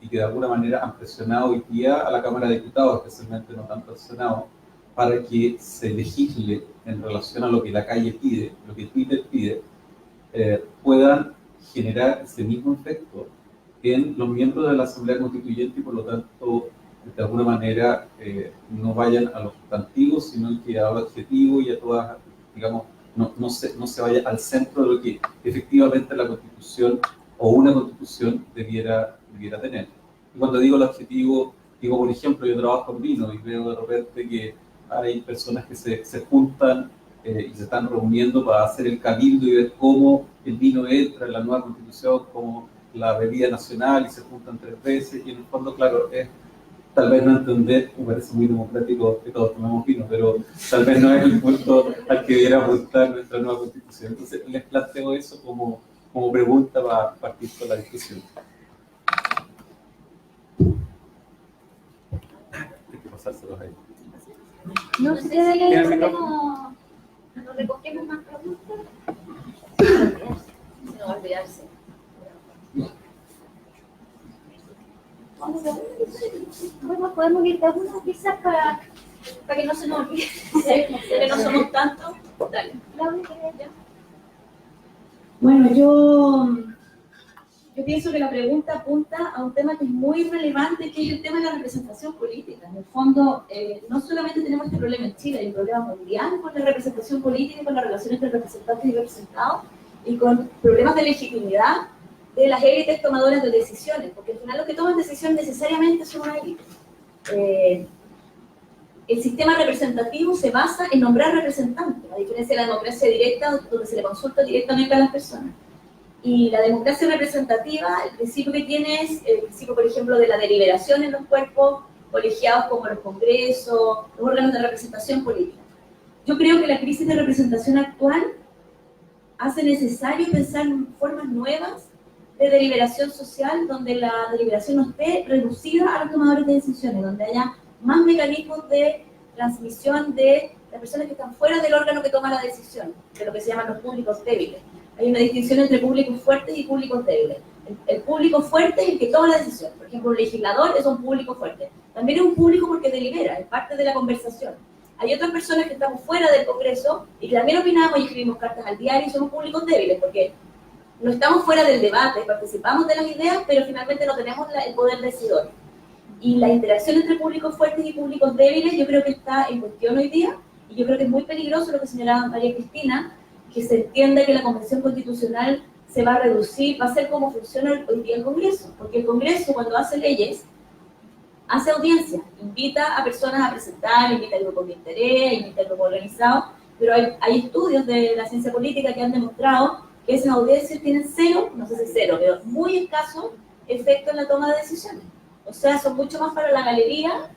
y que de alguna manera han presionado hoy día a la Cámara de Diputados, especialmente no tanto al Senado, para que se legisle en relación a lo que la calle pide, lo que Twitter pide, puedan generar ese mismo efecto en los miembros de la Asamblea Constituyente y por lo tanto, de alguna manera, no vayan a los sustantivos, sino que a lo adjetivo y a todas, digamos, no se vaya al centro de lo que efectivamente la Constitución o una Constitución debiera tener. Y cuando digo el adjetivo, digo, por ejemplo, yo trabajo en vino y veo de repente que hay personas que se juntan y se están reuniendo para hacer el cabildo y ver cómo el vino entra en la nueva Constitución como la bebida nacional y se juntan 3 veces y en el fondo, claro, es tal vez no entender, me parece muy democrático que todos tomemos vino, pero tal vez no es el punto al que debiera apuntar nuestra nueva Constitución. Entonces les planteo eso como pregunta para partir con la discusión. Hay que pasárselos ahí. No sé, no recogemos más preguntas. No va a olvidarse. Bueno, podemos ir de uno quizás para que no se nos olvide. Que no somos tantos. Dale. Bueno, yo pienso que la pregunta apunta a un tema que es muy relevante, que es el tema de la representación política. En el fondo, no solamente tenemos este problema en Chile, hay un problema mundial con la representación política y con la relación entre representantes y representados, y con problemas de legitimidad de las élites tomadoras de decisiones, porque al final los que toman decisiones necesariamente son una élite. El sistema representativo se basa en nombrar representantes, a diferencia de la democracia directa, donde se le consulta directamente a las personas. Y la democracia representativa, el principio que tiene es el principio, por ejemplo, de la deliberación en los cuerpos colegiados como los congresos, los órganos de representación política. Yo creo que la crisis de representación actual hace necesario pensar en formas nuevas de deliberación social, donde la deliberación no esté reducida a los tomadores de decisiones, donde haya más mecanismos de transmisión de las personas que están fuera del órgano que toma la decisión, de lo que se llaman los públicos débiles. Hay una distinción entre públicos fuertes y públicos débiles. El público fuerte es el que toma la decisión. Por ejemplo, un legislador es un público fuerte. También es un público porque delibera, es parte de la conversación. Hay otras personas que estamos fuera del Congreso y que también opinamos y escribimos cartas al diario y somos públicos débiles, porque no estamos fuera del debate, participamos de las ideas, pero finalmente no tenemos el poder decidor. Y la interacción entre públicos fuertes y públicos débiles yo creo que está en cuestión hoy día, y yo creo que es muy peligroso lo que señalaba María Cristina, que se entienda que la Convención Constitucional se va a reducir, va a ser como funciona hoy día el Congreso, porque el Congreso cuando hace leyes, hace audiencia, invita a personas a presentar, invita a grupos de interés, invita a grupos organizados, pero hay estudios de la ciencia política que han demostrado que esas audiencias tienen cero, no sé si cero, pero muy escaso efecto en la toma de decisiones. O sea, son mucho más para la galería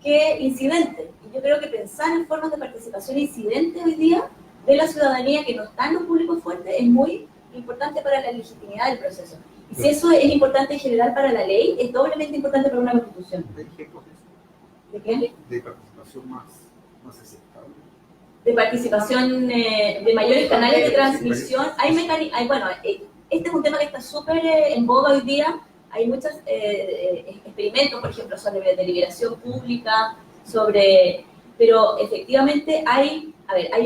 que incidentes. Y yo creo que pensar en formas de participación incidente hoy día de la ciudadanía que no está en los públicos fuertes es muy importante para la legitimidad del proceso. Y si eso es importante en general para la ley, es doblemente importante para una constitución. ¿De qué? De participación más aceptable. De participación de mayores canales de transmisión. Bueno, este es un tema que está súper en boga hoy día. Hay muchos experimentos, por ejemplo, sobre deliberación pública, sobre pero efectivamente hay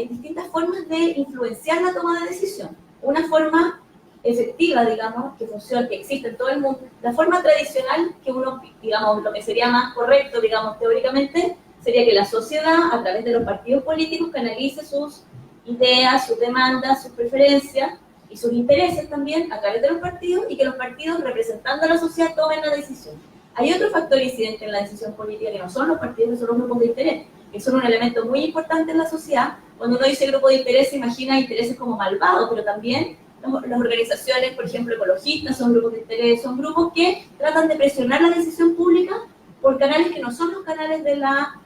distintas formas de influenciar la toma de decisión. Una forma efectiva, digamos, que funciona, que existe en todo el mundo, la forma tradicional que uno, digamos, lo que sería más correcto, digamos, teóricamente, sería que la sociedad, a través de los partidos políticos, canalice sus ideas, sus demandas, sus preferencias y sus intereses también a través de los partidos, y que los partidos, representando a la sociedad, tomen la decisión. Hay otro factor incidente en la decisión política que no son los partidos, que son los grupos de interés, que son un elemento muy importante en la sociedad. Cuando uno dice grupo de interés, se imagina intereses como malvados, pero también las organizaciones, por ejemplo, ecologistas, son grupos de interés, son grupos que tratan de presionar la decisión pública por canales que no son los canales de la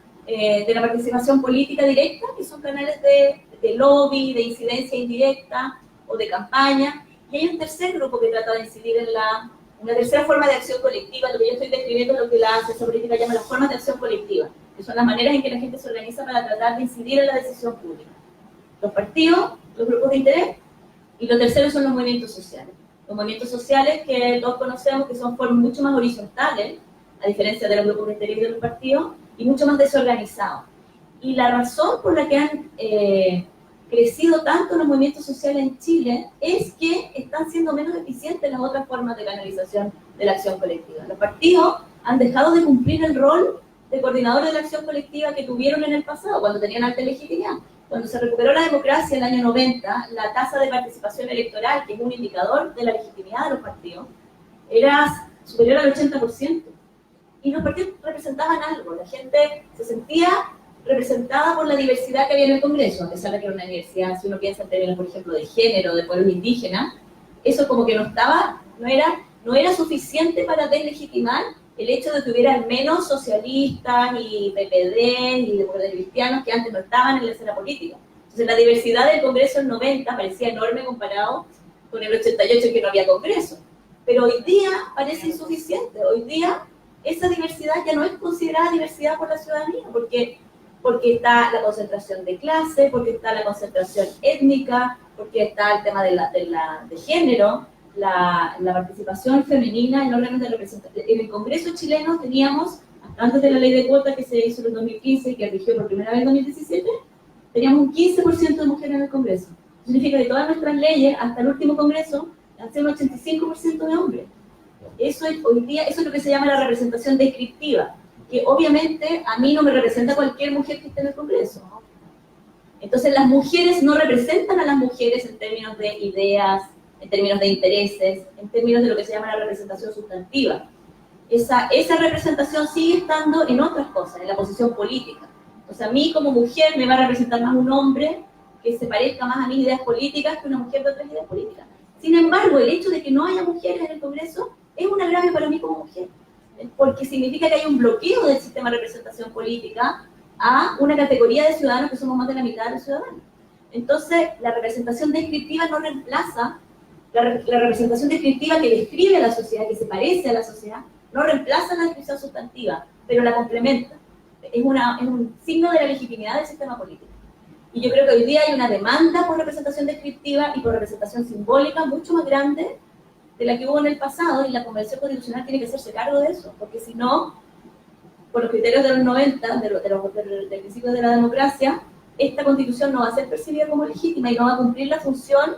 participación política directa, que son canales de lobby, de incidencia indirecta o de campaña. Y hay un tercer grupo que trata de incidir en una tercera forma de acción colectiva, lo que yo estoy describiendo, lo que la ciencia política llama las formas de acción colectiva, que son las maneras en que la gente se organiza para tratar de incidir en la decisión pública. Los partidos, los grupos de interés, y lo tercero son los movimientos sociales. Los movimientos sociales que todos conocemos, que son formas mucho más horizontales, a diferencia de los grupos de interés y de los partidos, y mucho más desorganizados. Y la razón por la que han crecido tanto los movimientos sociales en Chile es que están siendo menos eficientes las otras formas de canalización de la acción colectiva. Los partidos han dejado de cumplir el rol de coordinador de la acción colectiva que tuvieron en el pasado, cuando tenían alta legitimidad. Cuando se recuperó la democracia en el año 90, la tasa de participación electoral, que es un indicador de la legitimidad de los partidos, era superior al 80%. Y los partidos representaban algo, la gente se sentía representada por la diversidad que había en el Congreso, a pesar de que era una diversidad, si uno piensa en términos, por ejemplo, de género, de pueblos indígenas, eso como que no era suficiente para deslegitimar el hecho de que hubiera menos socialistas y PPD y de cristianos que antes no estaban en la escena política. Entonces la diversidad del Congreso en 90 parecía enorme comparado con el 88 que no había Congreso. Pero hoy día parece insuficiente. Hoy día esa diversidad ya no es considerada diversidad por la ciudadanía, porque está la concentración de clase, porque está la concentración étnica, porque está el tema de género, la participación femenina en órganos de representación. En el Congreso chileno teníamos, antes de la ley de cuotas que se hizo en el 2015 y que rigió por primera vez en 2017, teníamos un 15% de mujeres en el Congreso. Eso significa que todas nuestras leyes, hasta el último Congreso, han sido un 85% de hombres. Eso es lo que se llama la representación descriptiva, que obviamente a mí no me representa cualquier mujer que esté en el Congreso. Entonces las mujeres no representan a las mujeres en términos de ideas, en términos de intereses, en términos de lo que se llama la representación sustantiva. Esa representación sigue estando en otras cosas, en la posición política. O sea, a mí como mujer me va a representar más un hombre que se parezca más a mis ideas políticas que una mujer de otras ideas políticas. Sin embargo, el hecho de que no haya mujeres en el Congreso es un agravio para mí como mujer, porque significa que hay un bloqueo del sistema de representación política a una categoría de ciudadanos que somos más de la mitad de los ciudadanos. Entonces, la representación descriptiva no reemplaza, la representación descriptiva que describe a la sociedad, que se parece a la sociedad, no reemplaza la descripción sustantiva, pero la complementa. Es un signo de la legitimidad del sistema político. Y yo creo que hoy día hay una demanda por representación descriptiva y por representación simbólica mucho más grande de la que hubo en el pasado, y la Convención Constitucional tiene que hacerse cargo de eso, porque si no, por los criterios de los 90, del principio de la democracia, esta Constitución no va a ser percibida como legítima y no va a cumplir la función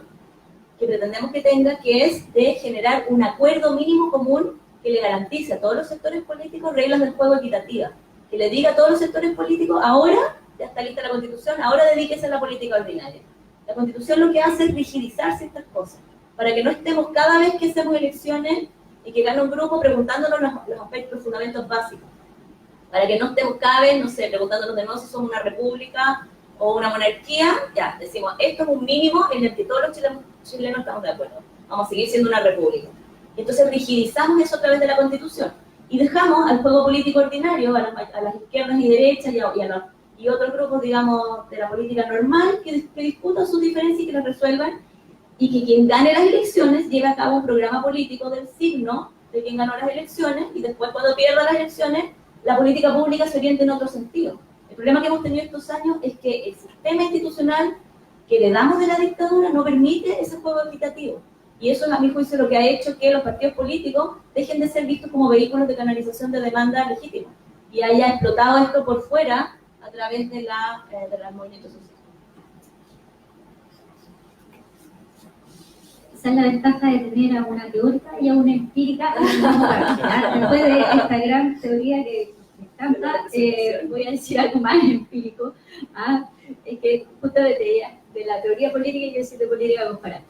que pretendemos que tenga, que es de generar un acuerdo mínimo común que le garantice a todos los sectores políticos reglas del juego equitativas, que le diga a todos los sectores políticos, ahora ya está lista la Constitución, ahora dedíquese a la política ordinaria. La Constitución lo que hace es rigidizar ciertas cosas, para que no estemos cada vez que hacemos elecciones y que gana un grupo preguntándonos los aspectos, los fundamentos básicos. Para que no estemos cada vez, no sé, preguntándonos de nuevo si somos una república o una monarquía, ya, decimos, esto es un mínimo en el que todos los chilenos estamos de acuerdo. Vamos a seguir siendo una república. Y entonces rigidizamos eso a través de la Constitución. Y dejamos al juego político ordinario, a las izquierdas y derechas y otros grupos, digamos, de la política normal, que discutan sus diferencias y que las resuelvan, y que quien gane las elecciones lleve a cabo un programa político del signo de quien ganó las elecciones, y después cuando pierda las elecciones, la política pública se oriente en otro sentido. El problema que hemos tenido estos años es que el sistema institucional que le damos de la dictadura no permite ese juego equitativo. Y eso es, a mi juicio, lo que ha hecho que los partidos políticos dejen de ser vistos como vehículos de canalización de demanda legítima. Y haya explotado esto por fuera, través de los movimientos sociales. Esa es la ventaja de tener a una teórica y a una empírica en el mismo lugar, ¿ya? Después de esta gran teoría que me encanta, voy a decir algo más empírico. Es que justamente de la teoría política y yo soy de política comparada.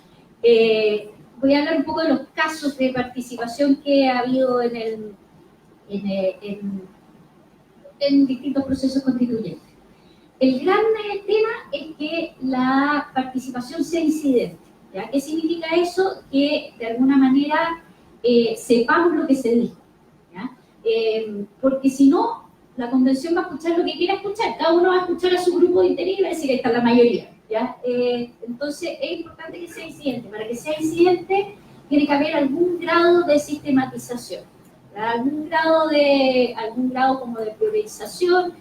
Voy a hablar un poco de los casos de participación que ha habido en distintos procesos constituyentes. El gran tema es que la participación sea incidente. ¿Ya? ¿Qué significa eso? Que de alguna manera sepamos lo que se dijo. ¿Ya? Porque si no, la convención va a escuchar lo que quiera escuchar. Cada uno va a escuchar a su grupo de interés y va a decir que está la mayoría. ¿Ya? Entonces es importante que sea incidente. Para que sea incidente tiene que haber algún grado de sistematización, ¿ya? Algún grado como de priorización.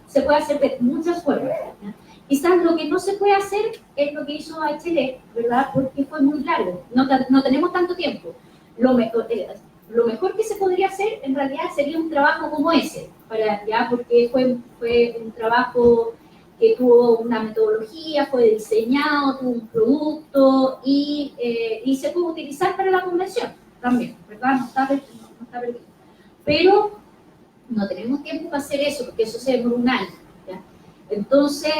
Se puede hacer de muchas formas, ¿ya? Quizás lo que no se puede hacer es lo que hizo Bachelet, ¿verdad? Porque fue muy largo, no tenemos tanto tiempo. Lo mejor que se podría hacer en realidad sería un trabajo como ese, ¿ya? Porque fue un trabajo que tuvo una metodología, fue diseñado, tuvo un producto y se puede utilizar para la convención también, ¿verdad? No está perdido. Pero no tenemos tiempo para hacer eso, porque eso se demora un año, ¿ya? Entonces,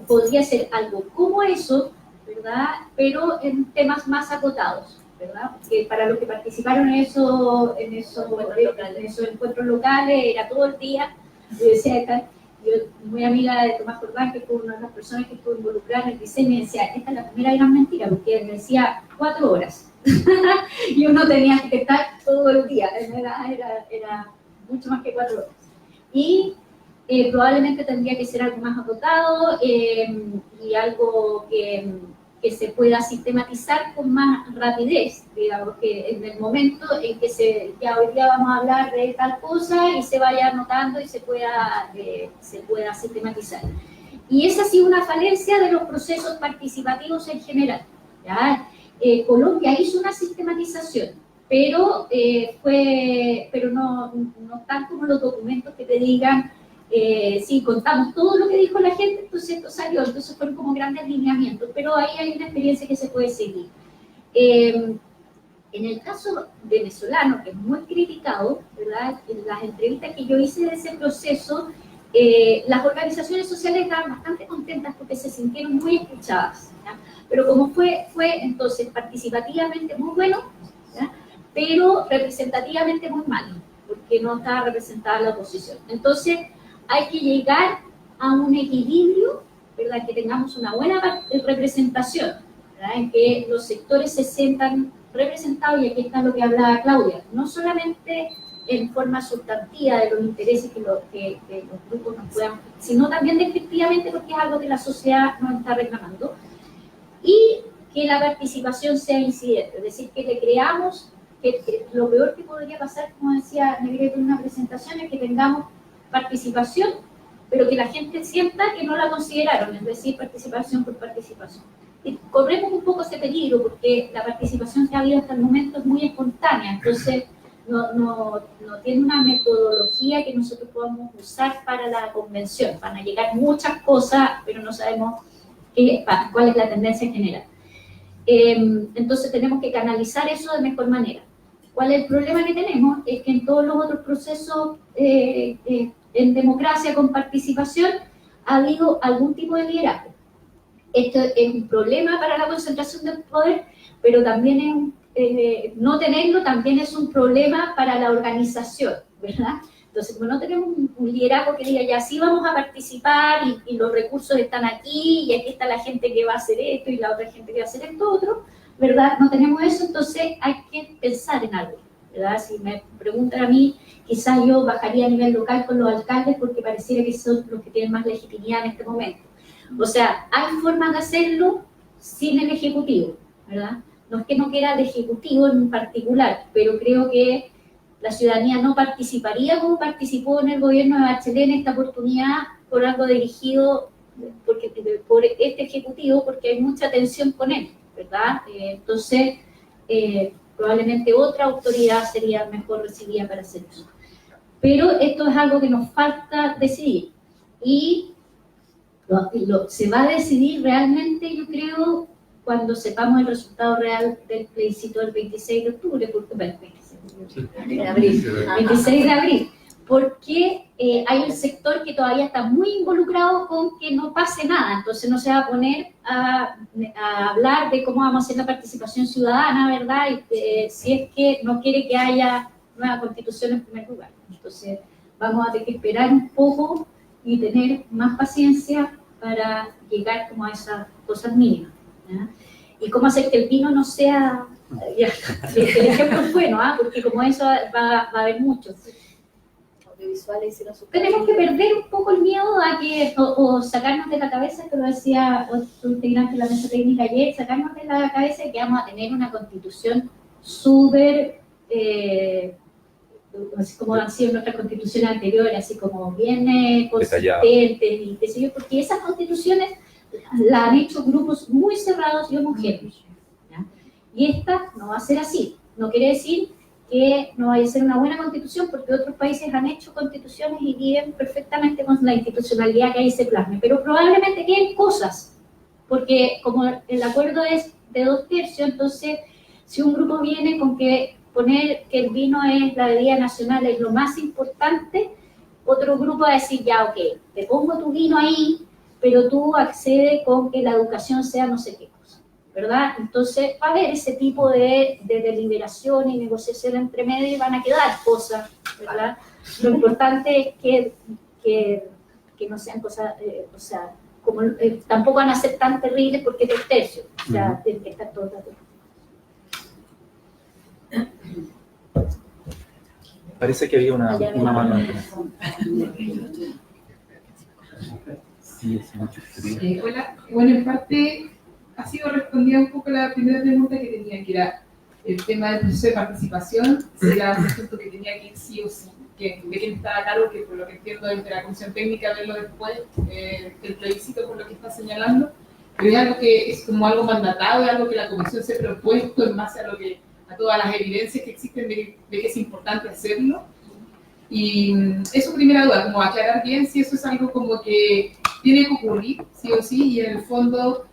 podría ser algo como eso, ¿verdad? Pero en temas más acotados, ¿verdad? Que para los que participaron en esos encuentros locales, era todo el día. Yo decía acá, yo muy amiga de Tomás Jordán, que fue una de las personas que estuvo involucrada en el diseño, y decía, esta es la primera gran mentira, porque él decía 4 horas. Y uno tenía que estar todo el día, era mucho más que 4 horas. Y probablemente tendría que ser algo más acotado y algo que se pueda sistematizar con más rapidez, digamos, que en el momento en que ya hoy día vamos a hablar de tal cosa y se vaya anotando y se pueda sistematizar. Y esa ha sido una falencia de los procesos participativos en general, ¿ya? Colombia hizo una sistematización, pero no están como los documentos que te digan si contamos todo lo que dijo la gente, entonces esto salió, entonces fueron como grandes lineamientos, pero ahí hay una experiencia que se puede seguir. En el caso venezolano, que es muy criticado, ¿verdad? En las entrevistas que yo hice de ese proceso, las organizaciones sociales estaban bastante contentas porque se sintieron muy escuchadas, ¿ya? Pero como fue entonces participativamente muy bueno, ¿ya? Pero representativamente muy malo, porque no estaba representada la oposición. Entonces, hay que llegar a un equilibrio, ¿verdad? Que tengamos una buena representación, ¿verdad? En que los sectores se sientan representados, y aquí está lo que hablaba Claudia, no solamente en forma sustantiva de los intereses que los grupos nos puedan, sino también descriptivamente, porque es algo que la sociedad nos está reclamando, y que la participación sea incidente, es decir, que le creamos que lo peor que podría pasar, como decía Negrete en una presentación, es que tengamos participación, pero que la gente sienta que no la consideraron, es decir, participación por participación. Y corremos un poco ese peligro, porque la participación que ha habido hasta el momento es muy espontánea, entonces no tiene una metodología que nosotros podamos usar para la convención. Van a llegar muchas cosas, pero no sabemos cuál es la tendencia general. Entonces tenemos que canalizar eso de mejor manera. ¿Cuál es el problema que tenemos? Es que en todos los otros procesos en democracia con participación ha habido algún tipo de liderazgo. Esto es un problema para la concentración del poder, pero también no tenerlo también es un problema para la organización, ¿verdad? Entonces, como no tenemos un liderazgo que diga, ya sí vamos a participar y los recursos están aquí y aquí está la gente que va a hacer esto y la otra gente que va a hacer esto otro, ¿verdad? No tenemos eso, entonces hay que pensar en algo, ¿verdad? Si me preguntan a mí, quizás yo bajaría a nivel local con los alcaldes porque pareciera que son los que tienen más legitimidad en este momento. O sea, hay formas de hacerlo sin el Ejecutivo, ¿verdad? No es que no quiera el Ejecutivo en particular, pero creo que la ciudadanía no participaría como participó en el gobierno de Bachelet en esta oportunidad por algo dirigido por este Ejecutivo, porque hay mucha tensión con él, ¿verdad? Entonces, probablemente otra autoridad sería mejor recibida para hacer eso. Pero esto es algo que nos falta decidir. Y se va a decidir realmente, yo creo, cuando sepamos el resultado real del plebiscito del 26 de octubre, porque, bueno, 26 de abril, porque hay un sector que todavía está muy involucrado con que no pase nada, entonces no se va a poner a hablar de cómo vamos a hacer la participación ciudadana, ¿verdad? Y, si es que no quiere que haya nueva constitución en primer lugar. Entonces vamos a tener que esperar un poco y tener más paciencia para llegar como a esas cosas mínimas, ¿ya? Y cómo hacer que el vino no sea... Ya, el ejemplo es bueno, porque como eso va a haber mucho. Tenemos que perder un poco el miedo a que, o sacarnos de la cabeza, que lo decía otro integrante de la mesa técnica ayer, sacarnos de la cabeza que vamos a tener una constitución súper, así como han sido nuestras constituciones anteriores, así como bien consistentes, y qué sé yo, porque esas constituciones la han hecho grupos muy cerrados y homogéneos, ¿ya? Y esta no va a ser así. No quiere decir que no vaya a ser una buena constitución, porque otros países han hecho constituciones y viven perfectamente con la institucionalidad que ahí se plasme, pero probablemente queden cosas, porque como el acuerdo es de 2/3, entonces si un grupo viene con que poner que el vino es la bebida nacional es lo más importante, otro grupo va a decir, ya, ok, te pongo tu vino ahí, pero tú accedes con que la educación sea no sé qué cosa, ¿verdad? Entonces va a haber ese tipo de deliberación y negociación entre medio y van a quedar cosas, ¿verdad? Lo importante es que no sean cosas, o sea, como, tampoco van a ser tan terribles porque es 2/3, o sea, tienen que estar todos de acuerdo. Parece que había una mano ahí. Hola, bueno, en parte ha sido respondida un poco la primera pregunta que tenía, que era el tema del proceso de participación, si era un asunto que tenía que ir sí o sí, de quién estaba a cargo, que por lo que entiendo desde la comisión técnica verlo después del plebiscito, por lo que está señalando, pero es algo que es como algo mandatado, es algo que la comisión se ha propuesto en base a todas las evidencias que existen de que es importante hacerlo. Y eso, primera duda, como aclarar bien si eso es algo como que tiene que ocurrir, sí o sí, y en el fondo,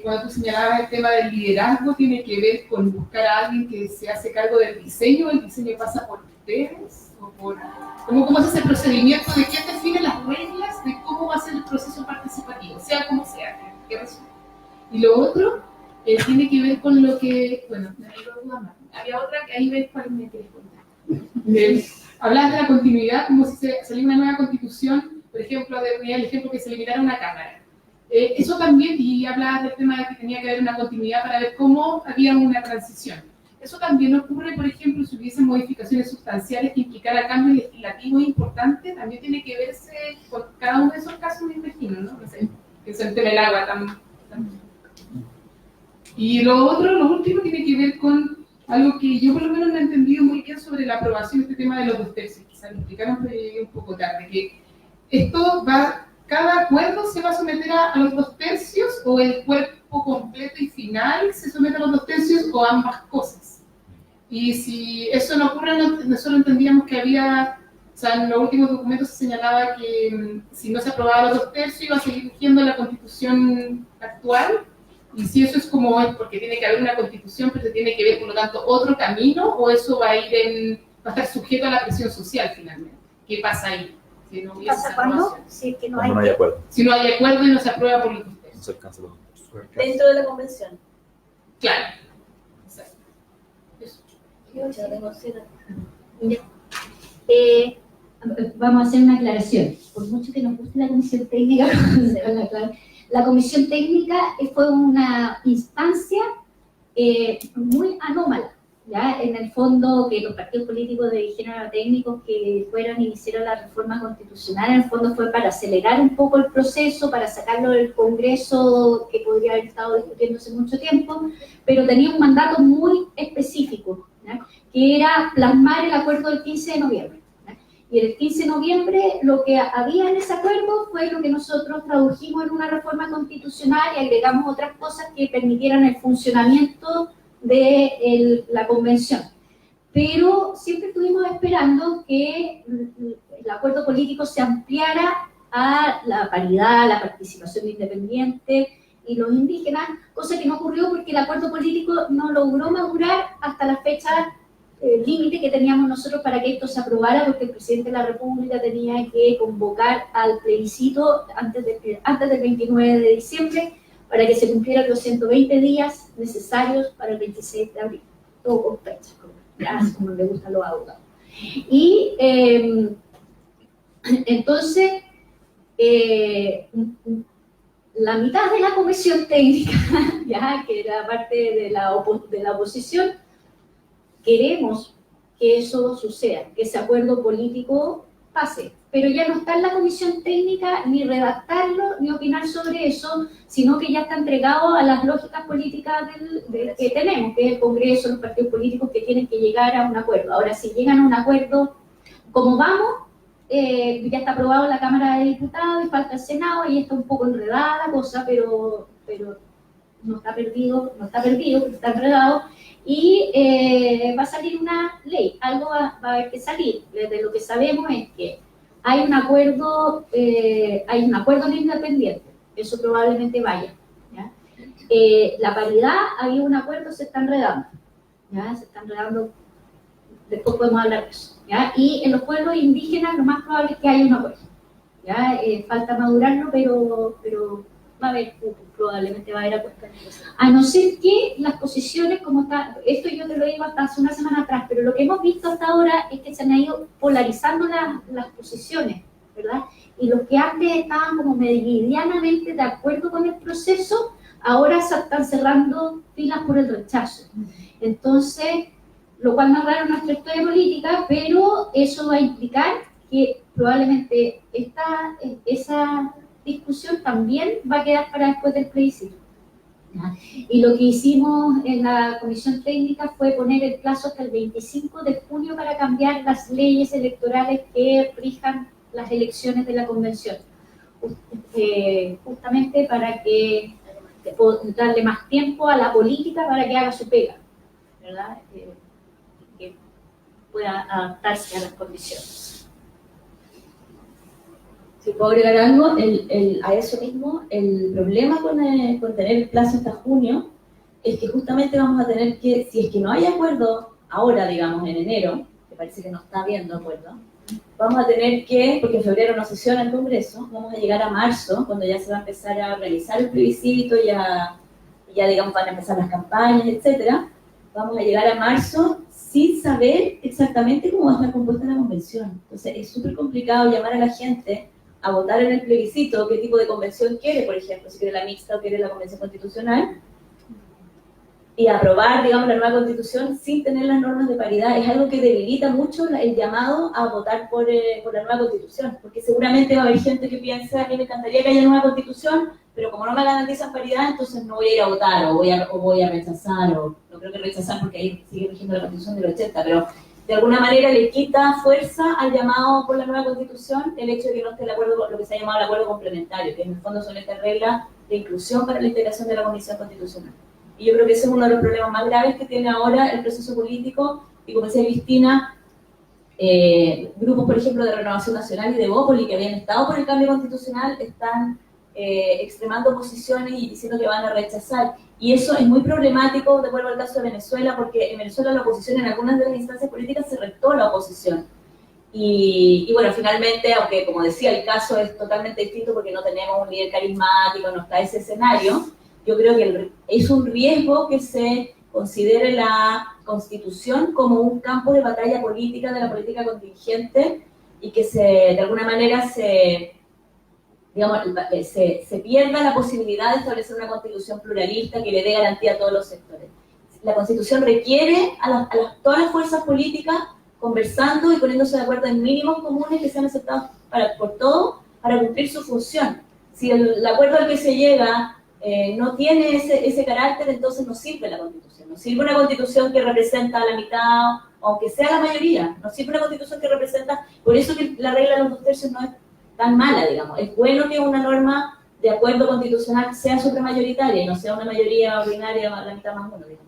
cuando tú señalabas el tema del liderazgo, tiene que ver con buscar a alguien que se hace cargo del diseño, el diseño pasa por ustedes, o por... ¿Cómo es ese procedimiento de quién define las reglas de cómo va a ser el proceso participativo, sea como sea, qué resulta? Y lo otro tiene que ver con lo que, bueno, me digo duda más. Había otra que ahí ves cuál me quieres contar. Hablas de la continuidad, como si saliera una nueva constitución, por ejemplo, el ejemplo que se eliminara una cámara. Eso también, y hablabas del tema de que tenía que haber una continuidad para ver cómo había una transición. Eso también ocurre, por ejemplo, si hubiesen modificaciones sustanciales que implicaran cambios legislativos importantes, también tiene que verse con cada uno de esos casos, me imagino, ¿no? No sé, que se entere el agua tan... Y lo último tiene que ver con algo que yo por lo menos no he entendido muy bien sobre la aprobación de este tema de los 2/3. Quizás lo explicaron, pero llegué un poco tarde, que esto cada acuerdo se va a someter a los 2/3 o el cuerpo completo y final se somete a los 2/3 o ambas cosas. Y si eso no ocurre, nosotros entendíamos que había, o sea, en los últimos documentos se señalaba que si no se aprobaba los 2/3 iba a seguir rigiendo la constitución actual. Y si eso es como es, porque tiene que haber una constitución, pero se tiene que ver, por lo tanto, otro camino, o eso va a estar sujeto a la presión social finalmente. ¿Qué pasa ahí? Si no hubiese ¿Pasa cuándo? Si es que no hay acuerdo. Si no hay acuerdo y no se aprueba por los 2/3. No se alcanza los 2/3. Dentro de la convención. Claro. Exacto. Eso. Vamos a hacer una aclaración. Por mucho que nos guste la comisión técnica, la comisión técnica fue una instancia muy anómala, ¿ya? En el fondo, que los partidos políticos dijeron a técnicos que fueran y hicieran la reforma constitucional, en el fondo fue para acelerar un poco el proceso, para sacarlo del Congreso, que podría haber estado discutiéndose mucho tiempo, pero tenía un mandato muy específico, ¿ya? Que era plasmar el acuerdo del 15 de noviembre. Y el 15 de noviembre lo que había en ese acuerdo fue lo que nosotros tradujimos en una reforma constitucional y agregamos otras cosas que permitieran el funcionamiento de la convención. pero siempre estuvimos esperando que el acuerdo político se ampliara a la paridad, la participación independiente y los indígenas, cosa que no ocurrió porque el acuerdo político no logró madurar hasta la fecha límite que teníamos nosotros para que esto se aprobara, porque el presidente de la República tenía que convocar al plebiscito antes del 29 de diciembre para que se cumplieran los 120 días necesarios para el 26 de abril. Todo con fecha, como le gustan los abogados. Y entonces, la mitad de la comisión técnica, ya que era parte de la oposición, queremos que eso suceda, que ese acuerdo político pase, pero ya no está en la comisión técnica ni redactarlo ni opinar sobre eso, sino que ya está entregado a las lógicas políticas que tenemos, que es el Congreso, los partidos políticos que tienen que llegar a un acuerdo. Ahora, si llegan a un acuerdo, como vamos, ya está aprobado en la Cámara de Diputados y falta el Senado y está un poco enredada la cosa, pero no está perdido, está enredado. Y va a salir una ley, algo va a haber que salir. Desde lo que sabemos es que hay un acuerdo no independiente, eso probablemente vaya, ¿ya? La paridad, hay un acuerdo, se está enredando, ¿ya? Se está enredando, después podemos hablar de eso, ¿ya? Y en los pueblos indígenas lo más probable es que haya un acuerdo, ¿ya? Falta madurarlo, pero va a haber, probablemente va a haber acuerdo. A no ser que las posiciones, como está, esto yo te lo digo hasta hace una semana atrás, pero lo que hemos visto hasta ahora es que se han ido polarizando las posiciones, ¿verdad? Y los que antes estaban como meridianamente de acuerdo con el proceso, ahora se están cerrando filas por el rechazo. Entonces, lo cual no es raro en nuestra historia política, pero eso va a implicar que probablemente esa discusión también va a quedar para después del plebiscito. Y lo que hicimos en la comisión técnica fue poner el plazo hasta el 25 de junio para cambiar las leyes electorales que rijan las elecciones de la convención, justamente para que darle más tiempo a la política para que haga su pega, ¿verdad? Que pueda adaptarse a las condiciones. Si puedo agregar algo, a eso mismo, el problema con tener el plazo hasta junio es que justamente vamos a tener que, si es que no hay acuerdo ahora, digamos, en enero, que parece que no está habiendo acuerdo, vamos a tener que, porque en febrero no sesiona el Congreso, vamos a llegar a marzo, cuando ya se va a empezar a realizar el plebiscito, ya digamos, van a empezar las campañas, etcétera. Vamos a llegar a marzo sin saber exactamente cómo va a estar compuesta la convención. Entonces, es súper complicado llamar a la gente a votar en el plebiscito qué tipo de convención quiere, por ejemplo, si quiere la mixta o quiere la convención constitucional, y aprobar, digamos, la nueva constitución sin tener las normas de paridad. Es algo que debilita mucho el llamado a votar por la nueva constitución, porque seguramente va a haber gente que piensa, a mí me encantaría que haya nueva constitución, pero como no me garantizan paridad, entonces no voy a ir a votar, o voy a rechazar, o no creo que rechazar porque ahí sigue rigiendo la constitución del 80, pero de alguna manera le quita fuerza al llamado por la nueva constitución el hecho de que no esté de acuerdo con lo que se ha llamado el acuerdo complementario, que en el fondo son estas reglas de inclusión para la integración de la Comisión Constitucional. Y yo creo que ese es uno de los problemas más graves que tiene ahora el proceso político, y como decía Cristina, grupos, por ejemplo, de Renovación Nacional y de Bópoli, que habían estado por el cambio constitucional, están extremando posiciones y diciendo que van a rechazar. Y eso es muy problemático, de acuerdo al caso de Venezuela, porque en Venezuela la oposición, en algunas de las instancias políticas, se retó la oposición. Y bueno, finalmente, aunque como decía, el caso es totalmente distinto porque no tenemos un líder carismático, no está ese escenario, yo creo que es un riesgo que se considere la Constitución como un campo de batalla política de la política contingente y que de alguna manera se pierda la posibilidad de establecer una Constitución pluralista que le dé garantía a todos los sectores. La Constitución requiere a todas las fuerzas políticas conversando y poniéndose de acuerdo en mínimos comunes que sean aceptados por todos para cumplir su función. Si el acuerdo al que se llega no tiene ese carácter, entonces no sirve la Constitución. No sirve una Constitución que representa a la mitad, aunque sea la mayoría. No sirve una Constitución que representa... Por eso que la regla de los 2/3 no es tan mala, digamos. Es bueno que una norma de acuerdo constitucional sea supramayoritaria y no sea una mayoría ordinaria a la mitad más uno, digamos.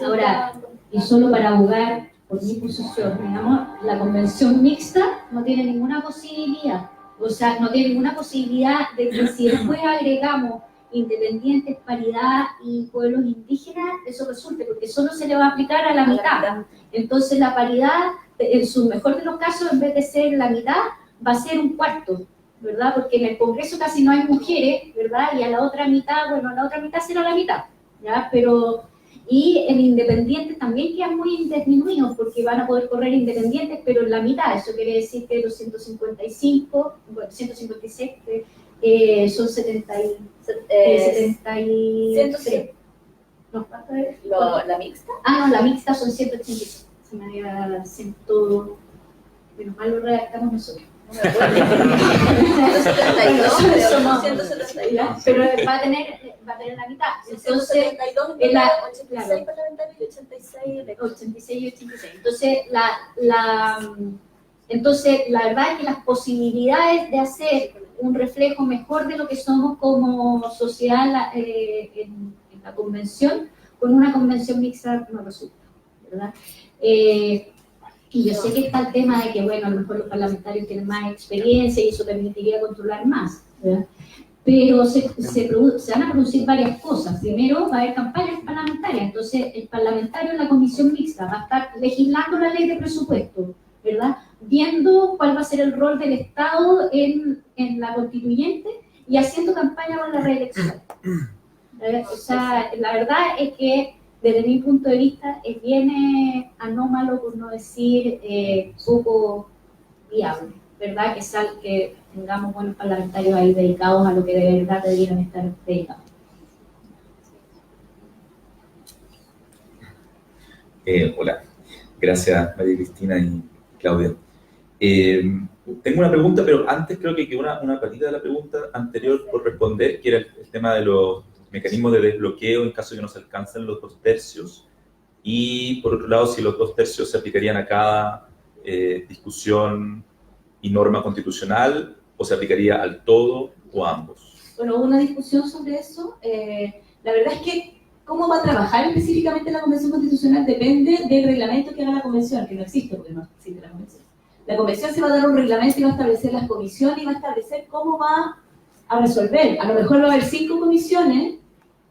Ahora, y solo para abogar por mi posición, digamos, la convención mixta no tiene ninguna posibilidad. O sea, no tiene ninguna posibilidad de que si después agregamos independientes, paridad y pueblos indígenas, eso resulte, porque solo se le va a aplicar a la mitad. Entonces la paridad, en su mejor de los casos, en vez de ser la mitad, va a ser un cuarto, ¿verdad? Porque en el Congreso casi no hay mujeres, ¿verdad? Y a la otra mitad, bueno, a la otra mitad será la mitad, ¿ya? Pero, y en independientes también quedan muy disminuidos, porque van a poder correr independientes, pero en la mitad, eso quiere decir que los 155, bueno, 156, son 73. No, ¿cuánto es? ¿La mixta? Ah, no, la mixta son 186. Se me había 100. Menos mal lo redactamos nosotros. No me acuerdo. 172, somos 172. Pero va a tener la mitad. Entonces, 172 en la 86 parlamentarios y 86 86 y 86. Entonces, la verdad es que las posibilidades de hacer un reflejo mejor de lo que somos como sociedad en la convención, con una convención mixta no resulta, ¿verdad? Y yo sé que está el tema de que, bueno, a lo mejor los parlamentarios tienen más experiencia y eso permitiría controlar más, ¿verdad? Pero se van a producir varias cosas. Primero, va a haber campañas parlamentarias, entonces el parlamentario en la comisión mixta va a estar legislando la ley de presupuesto, ¿verdad? Viendo cuál va a ser el rol del Estado en la constituyente y haciendo campaña con la reelección. O sea, la verdad es que desde mi punto de vista es bien anómalo, por no decir poco viable, ¿verdad? Que tengamos buenos parlamentarios ahí dedicados a lo que de verdad debieran estar dedicados. Hola, gracias María Cristina y Claudia. Tengo una pregunta, pero antes creo que quedó una patita de la pregunta anterior por responder, que era el tema de los mecanismos de desbloqueo en caso de que no se alcancen los 2/3, y por otro lado, si los 2/3 se aplicarían a cada discusión y norma constitucional, o se aplicaría al todo o a ambos. Bueno, hubo una discusión sobre eso. La verdad es que cómo va a trabajar específicamente la Convención Constitucional depende del reglamento que haga la Convención, que no existe porque no existe la Convención. La Convención se va a dar un reglamento y va a establecer las comisiones y va a establecer cómo va a resolver. A lo mejor va a haber 5 comisiones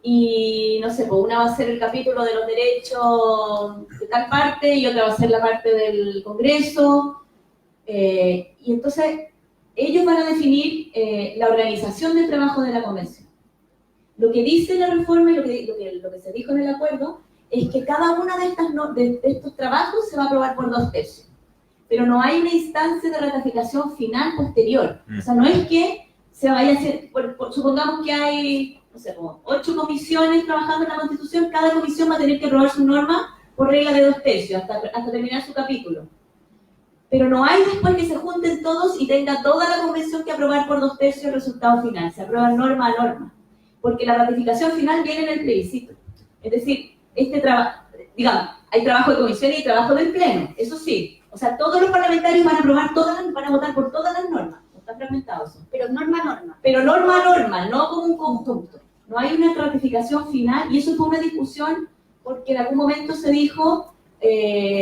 y, no sé, pues una va a ser el capítulo de los derechos de tal parte y otra va a ser la parte del Congreso. Y entonces ellos van a definir la organización del trabajo de la Convención. Lo que dice la reforma y lo que se dijo en el acuerdo es que cada una de estos trabajos se va a aprobar por 2/3. Pero no hay una instancia de ratificación final posterior. O sea, no es que se vaya a hacer, supongamos que hay, no sé, 8 comisiones trabajando en la Constitución, cada comisión va a tener que aprobar su norma por regla de 2/3 hasta terminar su capítulo. Pero no hay después que se junten todos y tenga toda la convención que aprobar por 2/3 el resultado final. Se aprueba norma a norma. Porque la ratificación final viene en el plebiscito. Es decir, digamos, hay trabajo de comisión y trabajo del pleno, eso sí. O sea, todos los parlamentarios van a votar por todas las normas. No está fragmentado eso. Pero norma a norma. Pero norma a norma, no como un conjunto. No hay una ratificación final y eso fue una discusión porque en algún momento se dijo,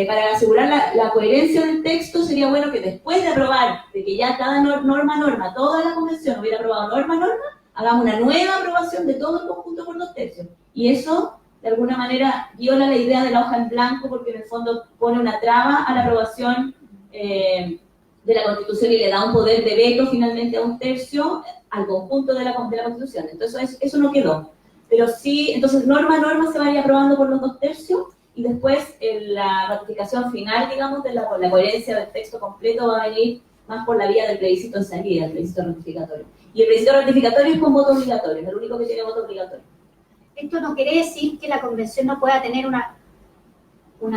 para asegurar la coherencia del texto, sería bueno que después de aprobar, de que ya cada norma a norma, toda la convención hubiera aprobado norma a norma, hagamos una nueva aprobación de todo el conjunto por 2/3. Y eso, de alguna manera, viola la idea de la hoja en blanco porque en el fondo pone una traba a la aprobación de la Constitución y le da un poder de veto finalmente a 1/3 al conjunto de la Constitución. Entonces eso no quedó. Pero sí, entonces norma a norma se va a ir aprobando por los 2/3 y después la ratificación final, digamos, por la coherencia del texto completo va a venir más por la vía del plebiscito en salida, el plebiscito ratificatorio. Y el plebiscito ratificatorio es con voto obligatorio, es el único que tiene voto obligatorio. Esto no quiere decir que la convención no pueda tener una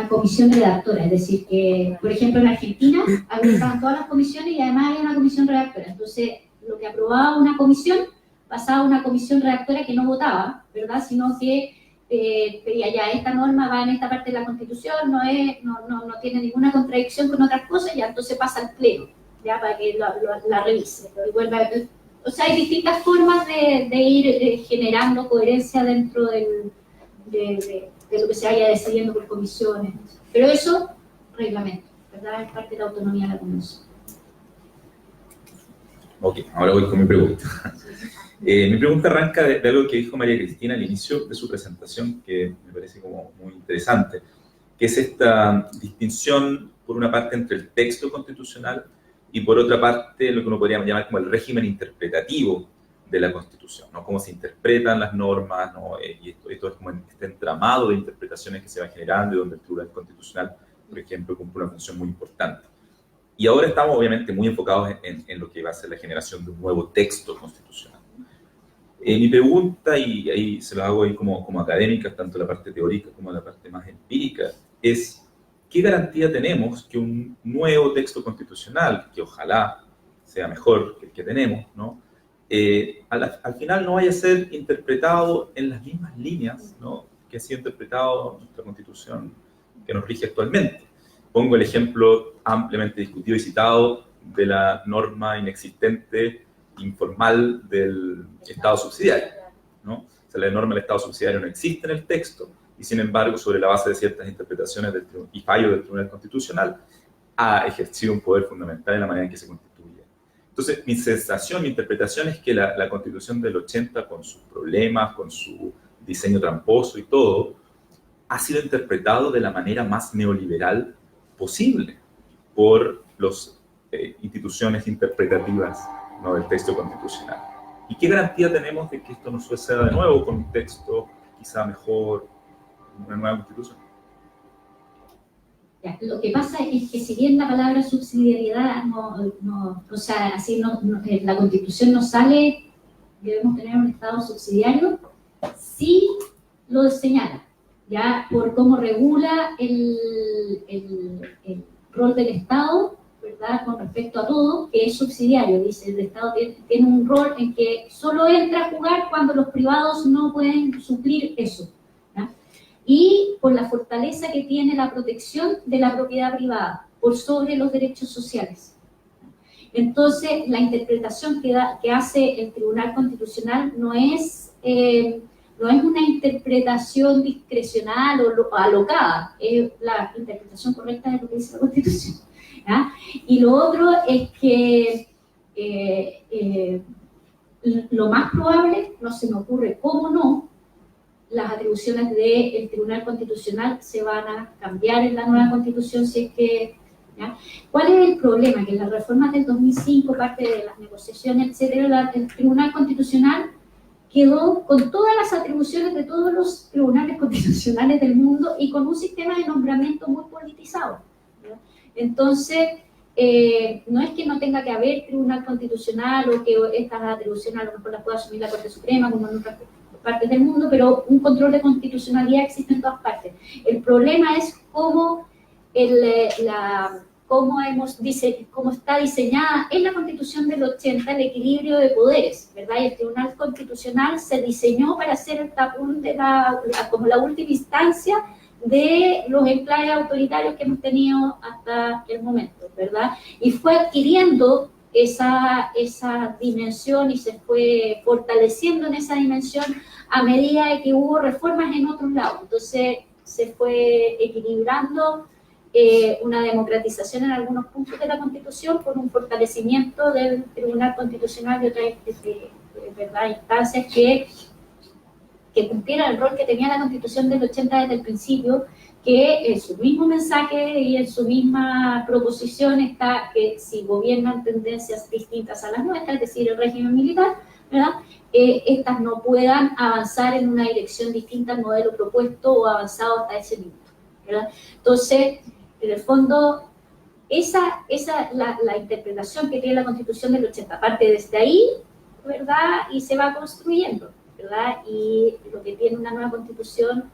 comisión redactora, es decir, que, por ejemplo, en Argentina estaban todas las comisiones y además hay una comisión redactora. Entonces, lo que aprobaba una comisión pasaba a una comisión redactora que no votaba, ¿verdad? Sino que pedía ya, esta norma va en esta parte de la Constitución, no tiene ninguna contradicción con otras cosas, ya entonces pasa al pleno, ya para que la revise. O sea, hay distintas formas de ir generando coherencia dentro de de lo que se vaya decidiendo por comisiones. Pero eso, reglamento, ¿verdad? Es parte de la autonomía de la convención. Ok, ahora voy con mi pregunta. Mi pregunta arranca de algo que dijo María Cristina al inicio de su presentación, que me parece como muy interesante, que es esta distinción, por una parte, entre el texto constitucional y, por otra parte, lo que uno podría llamar como el régimen interpretativo de la Constitución, ¿no? Cómo se interpretan las normas, ¿no? Y esto es como este entramado de interpretaciones que se van generando y donde el Tribunal Constitucional, por ejemplo, cumple una función muy importante. Y ahora estamos, obviamente, muy enfocados en lo que va a ser la generación de un nuevo texto constitucional. Mi pregunta, y ahí se lo hago ahí como académica, tanto la parte teórica como la parte más empírica, es ¿qué garantía tenemos que un nuevo texto constitucional, que ojalá sea mejor que el que tenemos, ¿no? Al final no vaya a ser interpretado en las mismas líneas, ¿no?, que ha sido interpretado nuestra Constitución que nos rige actualmente? Pongo el ejemplo ampliamente discutido y citado de la norma inexistente, informal del Estado subsidiario, ¿no? O sea, la norma del Estado subsidiario no existe en el texto y, sin embargo, sobre la base de ciertas interpretaciones y fallos del Tribunal Constitucional, ha ejercido un poder fundamental en la manera en que se constituye. Entonces, mi sensación, mi interpretación es que la Constitución del 80, con sus problemas, con su diseño tramposo y todo, ha sido interpretado de la manera más neoliberal posible por las instituciones interpretativas, ¿no?, del texto constitucional. ¿Y qué garantía tenemos de que esto no suceda de nuevo con un texto quizá mejor, una nueva Constitución? Ya, lo que pasa es que si bien la palabra subsidiariedad o sea, así la Constitución no sale, debemos tener un Estado subsidiario, sí lo señala, ya por cómo regula el rol del Estado, ¿verdad?, con respecto a todo, que es subsidiario. Dice, el Estado tiene un rol en que solo entra a jugar cuando los privados no pueden suplir eso, ¿ya? Y por la fortaleza que tiene la protección de la propiedad privada por sobre los derechos sociales. Entonces, la interpretación que hace el Tribunal Constitucional no es una interpretación discrecional o alocada, es la interpretación correcta de lo que dice la Constitución, ¿ya? Y lo otro es que lo más probable, no se me ocurre cómo no, las atribuciones del Tribunal Constitucional se van a cambiar en la nueva Constitución si es que... ¿ya? ¿Cuál es el problema? Que en las reformas del 2005, parte de las negociaciones, etcétera, el Tribunal Constitucional quedó con todas las atribuciones de todos los tribunales constitucionales del mundo y con un sistema de nombramiento muy politizado, ¿ya? Entonces, no es que no tenga que haber Tribunal Constitucional o que estas atribuciones a lo mejor las pueda asumir la Corte Suprema como en otras partes del mundo, pero un control de constitucionalidad existe en todas partes. El problema es cómo cómo está diseñada en la Constitución del 80 el equilibrio de poderes, ¿verdad? Y el Tribunal Constitucional se diseñó para ser el tapón de como la última instancia de los enclaves autoritarios que hemos tenido hasta el momento, ¿verdad? Y fue adquiriendo esa dimensión y se fue fortaleciendo en esa dimensión a medida de que hubo reformas en otros lados. Entonces se fue equilibrando una democratización en algunos puntos de la Constitución por un fortalecimiento del Tribunal Constitucional y otras instancias que cumplieran el rol que tenía la Constitución del 80 desde el principio, que en su mismo mensaje y en su misma proposición está que si gobiernan tendencias distintas a las nuestras, es decir, el régimen militar, ¿verdad?, estas no puedan avanzar en una dirección distinta al modelo propuesto o avanzado hasta ese minuto, ¿verdad? Entonces, en el fondo, la interpretación que tiene la Constitución del 80 parte desde ahí, ¿verdad?, y se va construyendo, ¿verdad? Y lo que tiene una nueva Constitución,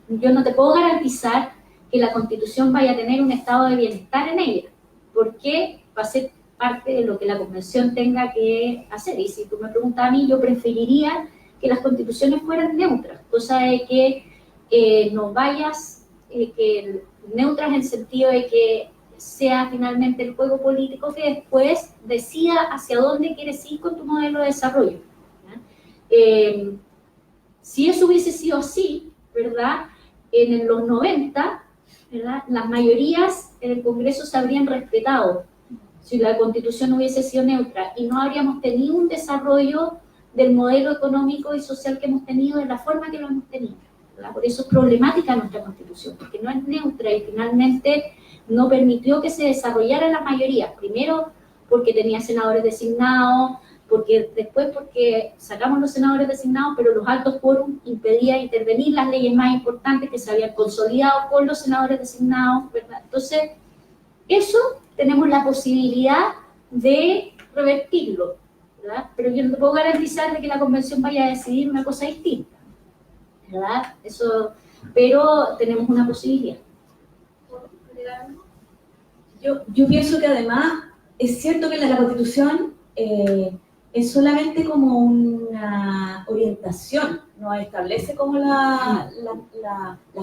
yo no te puedo garantizar que la Constitución vaya a tener un estado de bienestar en ella, porque va a ser parte de lo que la Convención tenga que hacer. Y si tú me preguntas a mí, yo preferiría que las constituciones fueran neutras, cosa de que no vayas, que neutras en el sentido de que sea finalmente el juego político que después decida hacia dónde quieres ir con tu modelo de desarrollo, ¿ya? Si eso hubiese sido así, ¿verdad?, en los 90, ¿verdad?, las mayorías en el Congreso se habrían respetado si la Constitución hubiese sido neutra y no habríamos tenido un desarrollo del modelo económico y social que hemos tenido de la forma que lo hemos tenido, ¿verdad? Por eso es problemática nuestra Constitución, porque no es neutra y finalmente no permitió que se desarrollara la mayoría. Primero, porque tenía senadores designados, después porque sacamos los senadores designados, pero los altos quórum impedían intervenir las leyes más importantes que se habían consolidado con los senadores designados, ¿verdad? Entonces, eso tenemos la posibilidad de revertirlo, ¿verdad? Pero yo no te puedo garantizar de que la convención vaya a decidir una cosa distinta, ¿verdad? Eso, pero tenemos una posibilidad. Yo pienso que además es cierto que la Constitución es solamente como una orientación, no establece como la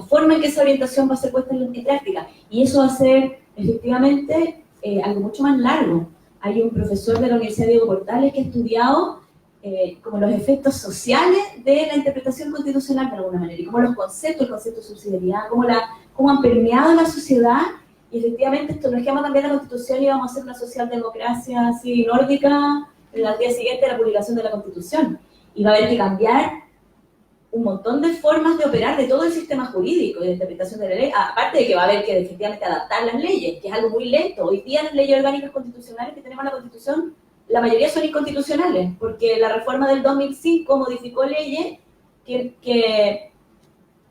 forma en que esa orientación va a ser puesta en práctica, y eso va a ser efectivamente algo mucho más largo. Hay un profesor de la Universidad Diego Portales que ha estudiado como los efectos sociales de la interpretación constitucional de alguna manera, y como los conceptos, el concepto de subsidiariedad, cómo han permeado la sociedad. Y efectivamente, esto no es que vamos a cambiar la Constitución y vamos a hacer una socialdemocracia así nórdica al día siguiente de la publicación de la Constitución. Y va a haber que cambiar un montón de formas de operar de todo el sistema jurídico y de interpretación de la ley, aparte de que va a haber que efectivamente adaptar las leyes, que es algo muy lento. Hoy día las leyes orgánicas constitucionales que tenemos en la Constitución, la mayoría son inconstitucionales, porque la reforma del 2005 modificó leyes que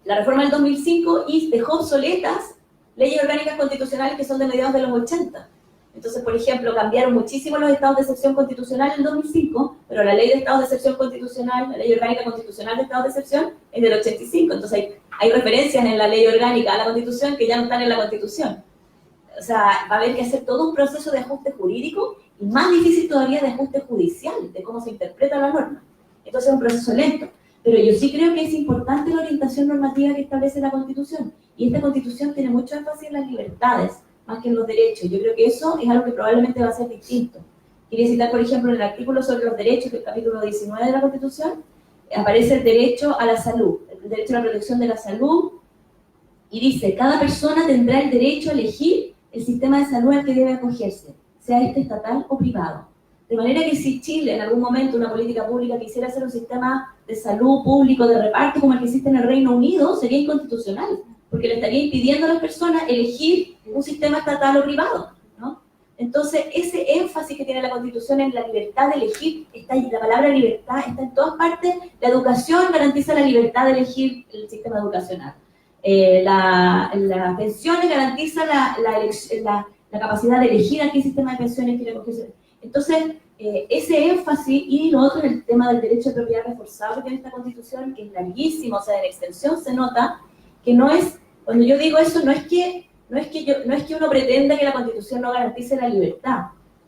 la reforma del 2005 y dejó obsoletas leyes orgánicas constitucionales que son de mediados de los 80. Entonces, por ejemplo, cambiaron muchísimo los estados de excepción constitucional en el 2005, pero la ley de estados de excepción constitucional, la ley orgánica constitucional de estados de excepción, es del 85. Entonces, hay referencias en la ley orgánica a la Constitución que ya no están en la Constitución. O sea, va a haber que hacer todo un proceso de ajuste jurídico y más difícil todavía de ajuste judicial, de cómo se interpreta la norma. Entonces, es un proceso lento. Pero yo sí creo que es importante la orientación normativa que establece la Constitución. Y esta Constitución tiene mucho énfasis en las libertades, más que en los derechos. Yo creo que eso es algo que probablemente va a ser distinto. Quería citar, por ejemplo, en el artículo sobre los derechos, que es el capítulo 19 de la Constitución, aparece el derecho a la salud, el derecho a la protección de la salud, y dice, cada persona tendrá el derecho a elegir el sistema de salud al que debe acogerse, sea este estatal o privado. De manera que si Chile en algún momento, una política pública, quisiera hacer un sistema de salud público de reparto como el que existe en el Reino Unido, sería inconstitucional, porque le estaría impidiendo a las personas elegir un sistema estatal o privado, ¿no? Entonces, ese énfasis que tiene la Constitución en la libertad de elegir, la palabra libertad está en todas partes. La educación garantiza la libertad de elegir el sistema educacional. Las pensiones garantiza la capacidad de elegir a qué sistema de pensiones quiere acogerse. Entonces, ese énfasis, y lo otro es el tema del derecho de propiedad reforzado que tiene esta Constitución, que es larguísimo, o sea, en extensión se nota que no es, cuando yo digo eso, no es que uno pretenda que la Constitución no garantice la libertad,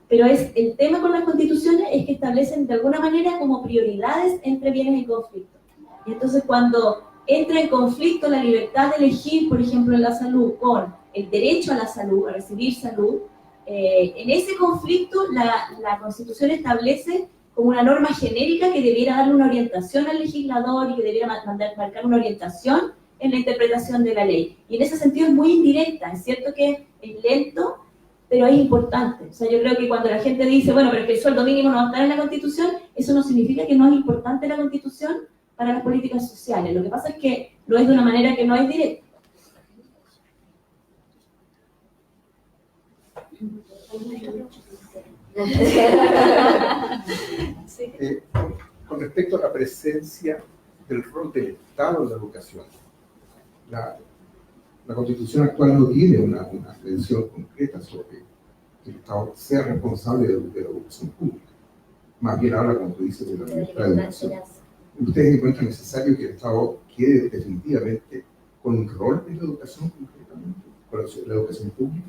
pero el tema con las constituciones es que establecen de alguna manera como prioridades entre bienes y conflictos. Y entonces cuando entra en conflicto la libertad de elegir, por ejemplo, en la salud, con el derecho a la salud, a recibir salud, en ese conflicto la Constitución establece como una norma genérica que debiera darle una orientación al legislador y que debiera marcar una orientación en la interpretación de la ley. Y en ese sentido es muy indirecta. Es cierto que es lento, pero es importante. O sea, yo creo que cuando la gente dice, bueno, pero es que el sueldo mínimo no va a estar en la Constitución, eso no significa que no es importante la Constitución para las políticas sociales. Lo que pasa es que lo es de una manera que no es directa. Con respecto a la presencia del rol del Estado en la educación, la Constitución actual no tiene una prevención concreta sobre que el Estado sea responsable de la educación pública. Más bien habla, como tú dices, de la libertad de educación. ¿Ustedes encuentran necesario que el Estado quede definitivamente con un rol en la educación concretamente, con la educación pública?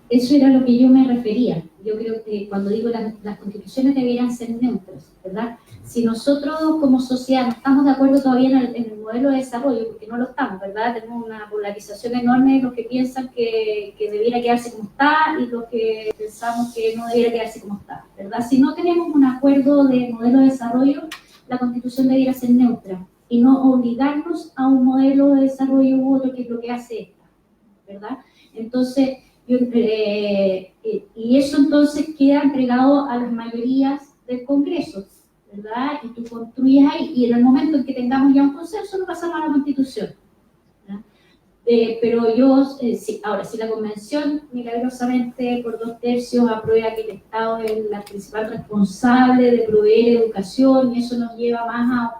Eso era lo que yo me refería. Yo creo que cuando digo las constituciones deberían ser neutras, ¿verdad? Si nosotros como sociedad no estamos de acuerdo todavía en el modelo de desarrollo, porque no lo estamos, ¿verdad? Tenemos una polarización enorme de los que piensan que debiera quedarse como está y los que pensamos que no debiera quedarse como está, ¿verdad? Si no tenemos un acuerdo de modelo de desarrollo, la constitución debiera ser neutra. y no obligarnos a un modelo de desarrollo u otro, que es lo que hace esta, ¿verdad? Entonces, y eso entonces queda entregado a las mayorías del Congreso, ¿verdad? Y tú construyes ahí, y en el momento en que tengamos ya un consenso, nos pasamos a la Constitución, ¿verdad? Pero yo, ahora, si la Convención milagrosamente por 2/3 aprueba que el Estado es la principal responsable de proveer educación, y eso nos lleva más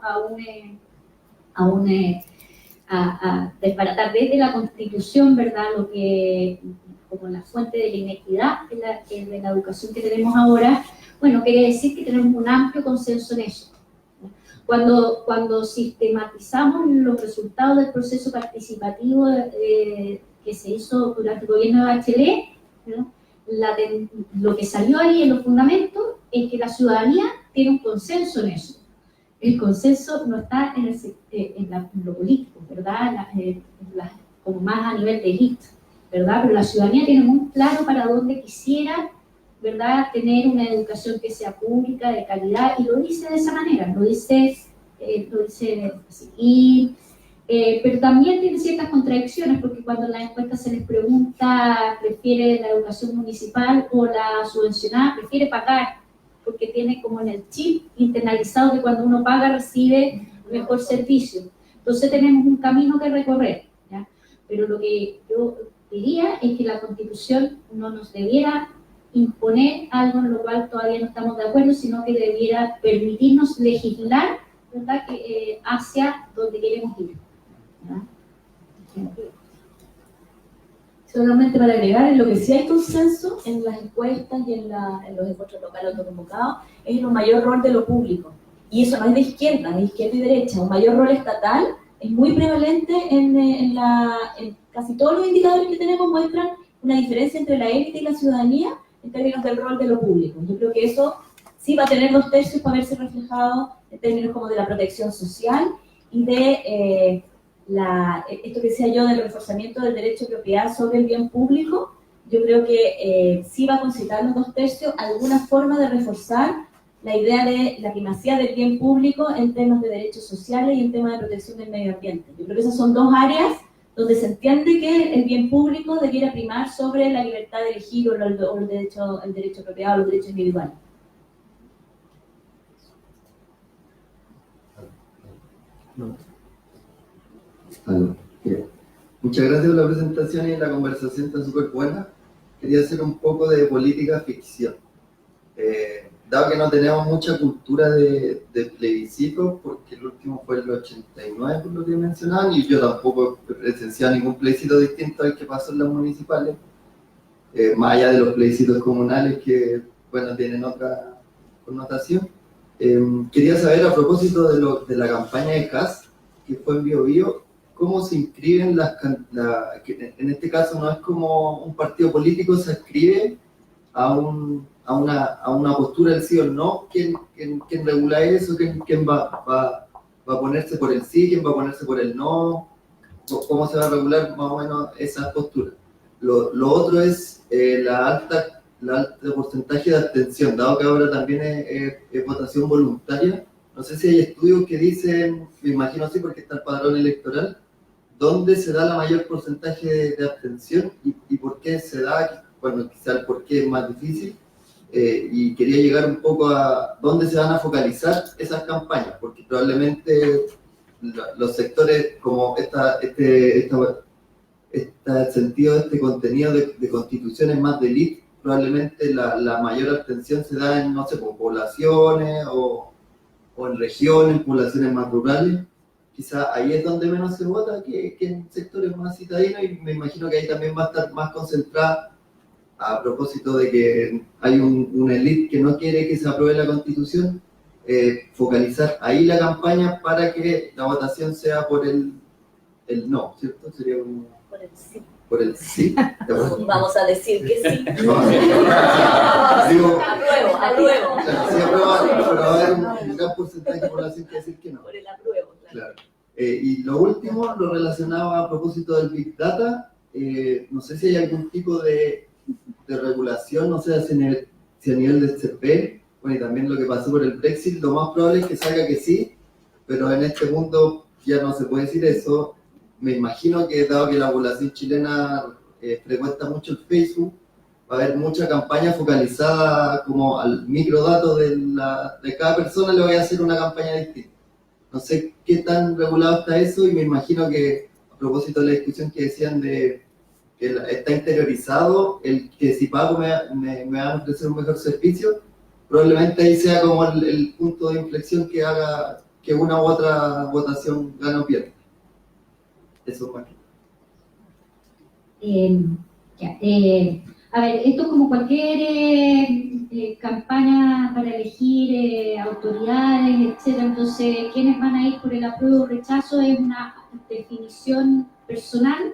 a desbaratar desde la Constitución, ¿verdad?, lo que, como la fuente de la inequidad de la educación que tenemos ahora, bueno, quiere decir que tenemos un amplio consenso en eso. Cuando sistematizamos los resultados del proceso participativo que se hizo durante el gobierno de Bachelet, ¿no?, lo que salió ahí en los fundamentos es que la ciudadanía tiene un consenso en eso. El consenso no está en lo político, ¿verdad? Como más a nivel de élite, ¿verdad? Pero la ciudadanía tiene muy claro para dónde quisiera, ¿verdad?, tener una educación que sea pública, de calidad, y lo dice de esa manera, lo dice así. Pero también tiene ciertas contradicciones, porque cuando en las encuestas se les pregunta, ¿prefiere la educación municipal o la subvencionada? Prefiere pagar, porque tiene como en el chip internalizado que cuando uno paga recibe mejor servicio. Entonces tenemos un camino que recorrer, ¿ya? Pero lo que yo diría es que la Constitución no nos debiera imponer algo en lo cual todavía no estamos de acuerdo, sino que debiera permitirnos legislar, ¿verdad?, hacia donde queremos ir, ¿verdad? Solamente para agregar, en lo que sí hay consenso en las encuestas y en los encuentros locales autoconvocados es en un mayor rol de lo público. Y eso no es de izquierda y derecha. Un mayor rol estatal es muy prevalente en casi todos los indicadores que tenemos muestran una diferencia entre la élite y la ciudadanía en términos del rol de lo público. Yo creo que eso sí va a tener 2/3 para verse reflejado en términos como de la protección social y de esto que decía yo del reforzamiento del derecho de propiedad sobre el bien público. Yo creo que sí va a concitar los 2/3 alguna forma de reforzar la idea de la primacía del bien público en temas de derechos sociales y en temas de protección del medio ambiente. Yo creo que esas son dos áreas donde se entiende que el bien público debiera primar sobre la libertad de elegir o el derecho de propiedad o los derechos individuales. Muchas gracias por la presentación y la conversación está súper buena. Quería hacer un poco de política ficción. Dado que no tenemos mucha cultura de plebiscito, porque el último fue el 89, por lo que mencionaban, y yo tampoco he presenciado ningún plebiscito distinto al que pasó en las municipales, más allá de los plebiscitos comunales que, bueno, tienen otra connotación. Quería saber, a propósito de la campaña de CAS, que fue en Bío Bío, cómo se inscriben que en este caso no es como un partido político se inscribe a una postura del sí o el no. ¿Quién regula eso? ¿Quién va a ponerse por el sí? ¿Quién va a ponerse por el no? ¿Cómo se va a regular más o menos esa postura? Lo otro es el alto porcentaje de abstención, dado que ahora también es votación voluntaria. No sé si hay estudios que dicen, me imagino así porque está el padrón electoral, dónde se da la mayor porcentaje de abstención y por qué se da, bueno, quizá el por qué es más difícil, y quería llegar un poco a dónde se van a focalizar esas campañas, porque probablemente los sectores como este sentido de este contenido de constituciones más de élite, probablemente la mayor abstención se da en, no sé, por poblaciones o en regiones, poblaciones más rurales. Quizá ahí es donde menos se vota que en sectores más citadinos, y me imagino que ahí también va a estar más concentrada, a propósito de que hay una élite que no quiere que se apruebe la Constitución, focalizar ahí la campaña para que la votación sea por el no, ¿cierto? Sería un... Por el sí. Por el sí. Vamos a decir que sí. Digo, Apruebo. Claro, sí aprueba, pero va a haber un gran porcentaje de población que decir que no. Por el apruebo, Claro. Y lo último, lo relacionaba a propósito del Big Data. No sé si hay algún tipo de regulación, no sé si a nivel del CP, bueno, y también lo que pasó por el Brexit, lo más probable es que salga que sí, pero en este mundo ya no se puede decir eso. Me imagino que dado que la población chilena frecuenta mucho el Facebook, va a haber mucha campaña focalizada como al microdato de cada persona, le voy a hacer una campaña distinta. No sé qué tan regulado está eso, y me imagino que, a propósito de la discusión que decían de que está interiorizado, el que si pago me van a ofrecer un mejor servicio, probablemente ahí sea como el punto de inflexión que haga que una u otra votación gane o pierda. Eso, bueno. A ver, esto es como cualquier campaña para elegir autoridades, etcétera. Entonces, ¿quiénes van a ir por el apruebo o rechazo? Es una definición personal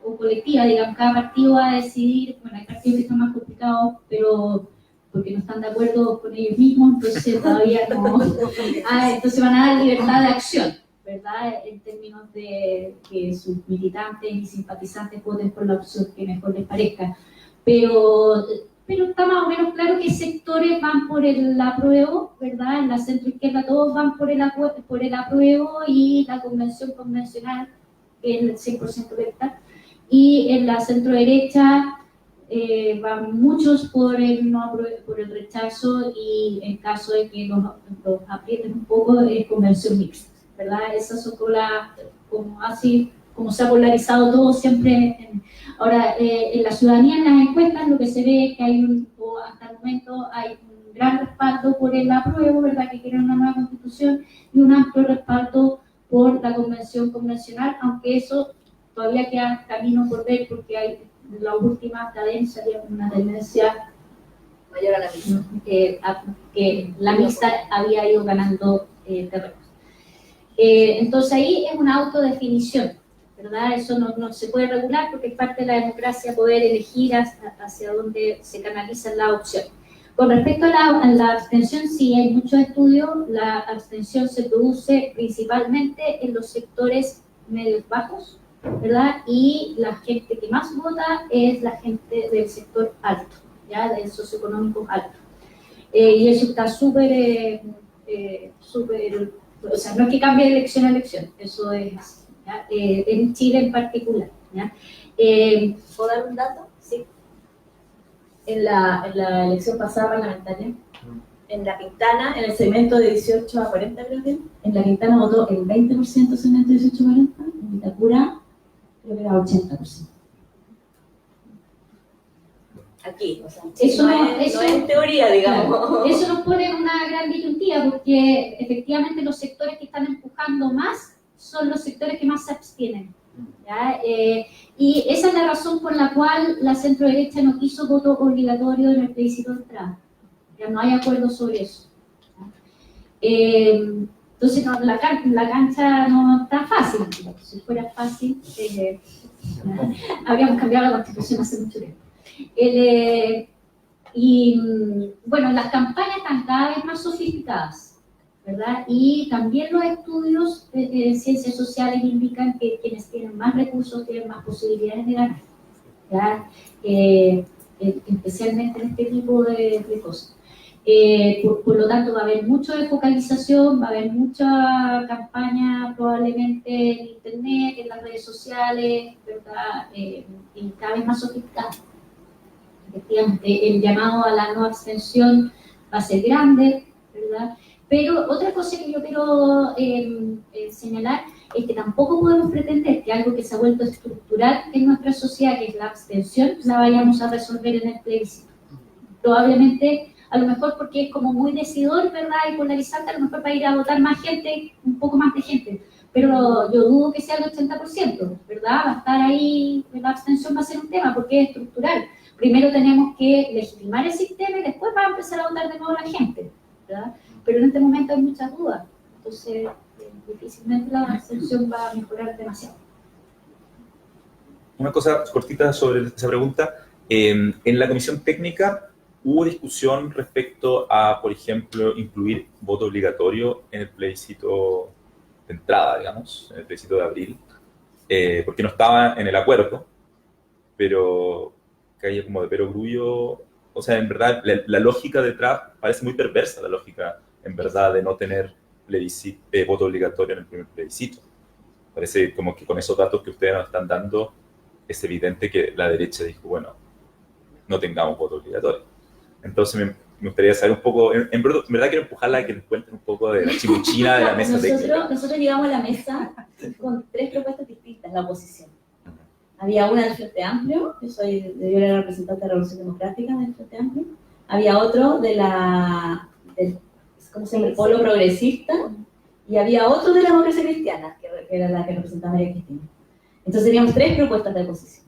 o colectiva, digamos. Cada partido va a decidir, bueno, hay partidos que son más complicados, pero porque no están de acuerdo con ellos mismos, entonces todavía no. Entonces van a dar libertad de acción, ¿verdad? En términos de que sus militantes y simpatizantes voten por la opción que mejor les parezca. Pero está más o menos claro que sectores van por el apruebo, ¿verdad? En la centroizquierda todos van por el apruebo, y la convención convencional es el 100% electa. Y en la centroderecha van muchos por el no apruebo, por el rechazo, y en caso de que los aprieten un poco, es convención mixta, ¿verdad? Esas son como se ha polarizado todo siempre. Ahora, en la ciudadanía, en las encuestas, lo que se ve es que hasta el momento hay un gran respaldo por el apruebo, ¿verdad? Que quieren una nueva constitución, y un amplio respaldo por la convención convencional, aunque eso todavía queda camino por ver, porque hay las últimas cadencias, una tendencia mayor a la misma. Que la mixta había ido ganando terreno. Entonces ahí es una autodefinición, ¿verdad? Eso no se puede regular, porque es parte de la democracia poder elegir hacia dónde se canalizan las opciones. Con respecto a la abstención, sí, hay muchos estudios. La abstención se produce principalmente en los sectores medios bajos, ¿verdad? Y la gente que más vota es la gente del sector alto, ¿ya? Del socioeconómico alto. Y eso está súper, o sea, no es que cambie de elección a elección, eso es así, ¿ya? En Chile en particular, ¿ya? ¿Puedo dar un dato? Sí. En la elección pasada parlamentaria, en La Pintana, en el segmento de 18 a 40, creo que, en La Pintana votó el 20% del segmento de 18 a 40, en Vitacura creo que era 80%. Aquí, o sea, eso no es en teoría, digamos. Claro, eso nos pone en una gran disyuntiva, porque efectivamente los sectores que están empujando más son los sectores que más se abstienen, ¿ya? Y esa es la razón por la cual la centroderecha no quiso voto obligatorio en el plebiscito de entrada. Ya no hay acuerdo sobre eso, ¿ya? Entonces la cancha no está fácil. Si fuera fácil, habríamos cambiado la constitución hace mucho tiempo. Y bueno, las campañas están cada vez más sofisticadas, ¿verdad? Y también los estudios de ciencias sociales indican que quienes tienen más recursos tienen más posibilidades de ganar, ¿ya? Especialmente en este tipo de cosas. Por lo tanto, va a haber mucho de focalización, va a haber mucha campaña probablemente en internet, en las redes sociales, ¿verdad? Y cada vez más sofisticada. Efectivamente, el llamado a la no abstención va a ser grande, ¿verdad? Pero otra cosa que yo quiero señalar es que tampoco podemos pretender que algo que se ha vuelto estructural en nuestra sociedad, que es la abstención, la vayamos a resolver en el plebiscito. Probablemente, a lo mejor porque es como muy decidor, ¿verdad? Y polarizante, a lo mejor va a ir a votar más gente, un poco más de gente. Pero yo dudo que sea el 80%, ¿verdad? Va a estar ahí, la abstención va a ser un tema porque es estructural. Primero tenemos que legitimar el sistema y después va a empezar a votar de nuevo la gente, ¿verdad? Pero en este momento hay muchas dudas, entonces difícilmente la abstención va a mejorar demasiado. Una cosa cortita sobre esa pregunta. En la comisión técnica hubo discusión respecto a, por ejemplo, incluir voto obligatorio en el plebiscito de entrada, digamos, en el plebiscito de abril, porque no estaba en el acuerdo, pero caía como de perogrullo. O sea, en verdad, la lógica detrás parece muy perversa, la lógica, en verdad, de no tener voto obligatorio en el primer plebiscito. Parece como que con esos datos que ustedes nos están dando, es evidente que la derecha dijo, bueno, no tengamos voto obligatorio. Entonces me gustaría saber un poco, en verdad quiero empujarla a que nos cuenten un poco de la chimuchina de la mesa técnica. Nosotros llegamos a la mesa con 3 propuestas distintas, la oposición. Había una del Frente Amplio, yo soy la representante de la Revolución Democrática del Frente Amplio. Había otro del ¿cómo se llama? El Polo Progresista. Y había otro de la Democracia Cristiana, que era la que representaba María Cristina. Entonces teníamos 3 propuestas de oposición.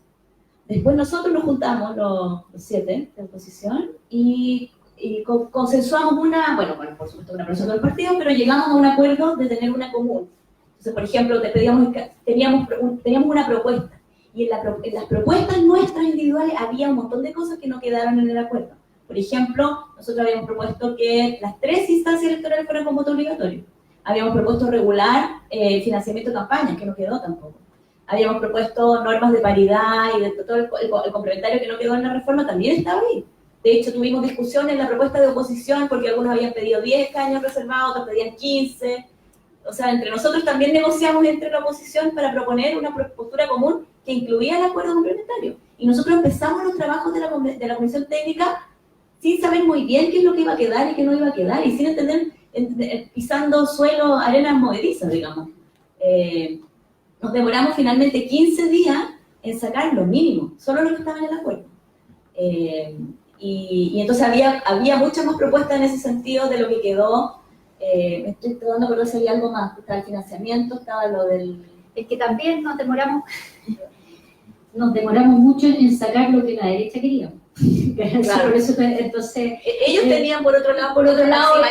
Después nosotros nos juntamos, los 7 de oposición, y consensuamos una, bueno, por supuesto una persona del partido, pero llegamos a un acuerdo de tener una común. Entonces, por ejemplo, teníamos una propuesta, y en las propuestas nuestras individuales había un montón de cosas que no quedaron en el acuerdo. Por ejemplo, nosotros habíamos propuesto que las 3 instancias electorales fueran con voto obligatorio. Habíamos propuesto regular el financiamiento de campañas, que no quedó tampoco. Habíamos propuesto normas de paridad y de todo el complementario que no quedó en la reforma, también estaba ahí. De hecho, tuvimos discusión en la propuesta de oposición porque algunos habían pedido 10 escaños reservados, otros pedían 15. O sea, entre nosotros también negociamos entre la oposición para proponer una postura común que incluía el acuerdo complementario. Y nosotros empezamos los trabajos de la comisión técnica sin saber muy bien qué es lo que iba a quedar y qué no iba a quedar, y sin entender, pisando suelo, arenas movedizas, digamos. Nos demoramos finalmente 15 días en sacar lo mínimo, solo lo que estaba en el acuerdo. Y entonces había muchas más propuestas en ese sentido de lo que quedó. Me estoy tratando de acordar si había algo más. Estaba el financiamiento, estaba lo del... Es que también nos demoramos mucho en sacar lo que la derecha quería. Claro. Por eso, entonces, ellos tenían, por otro lado,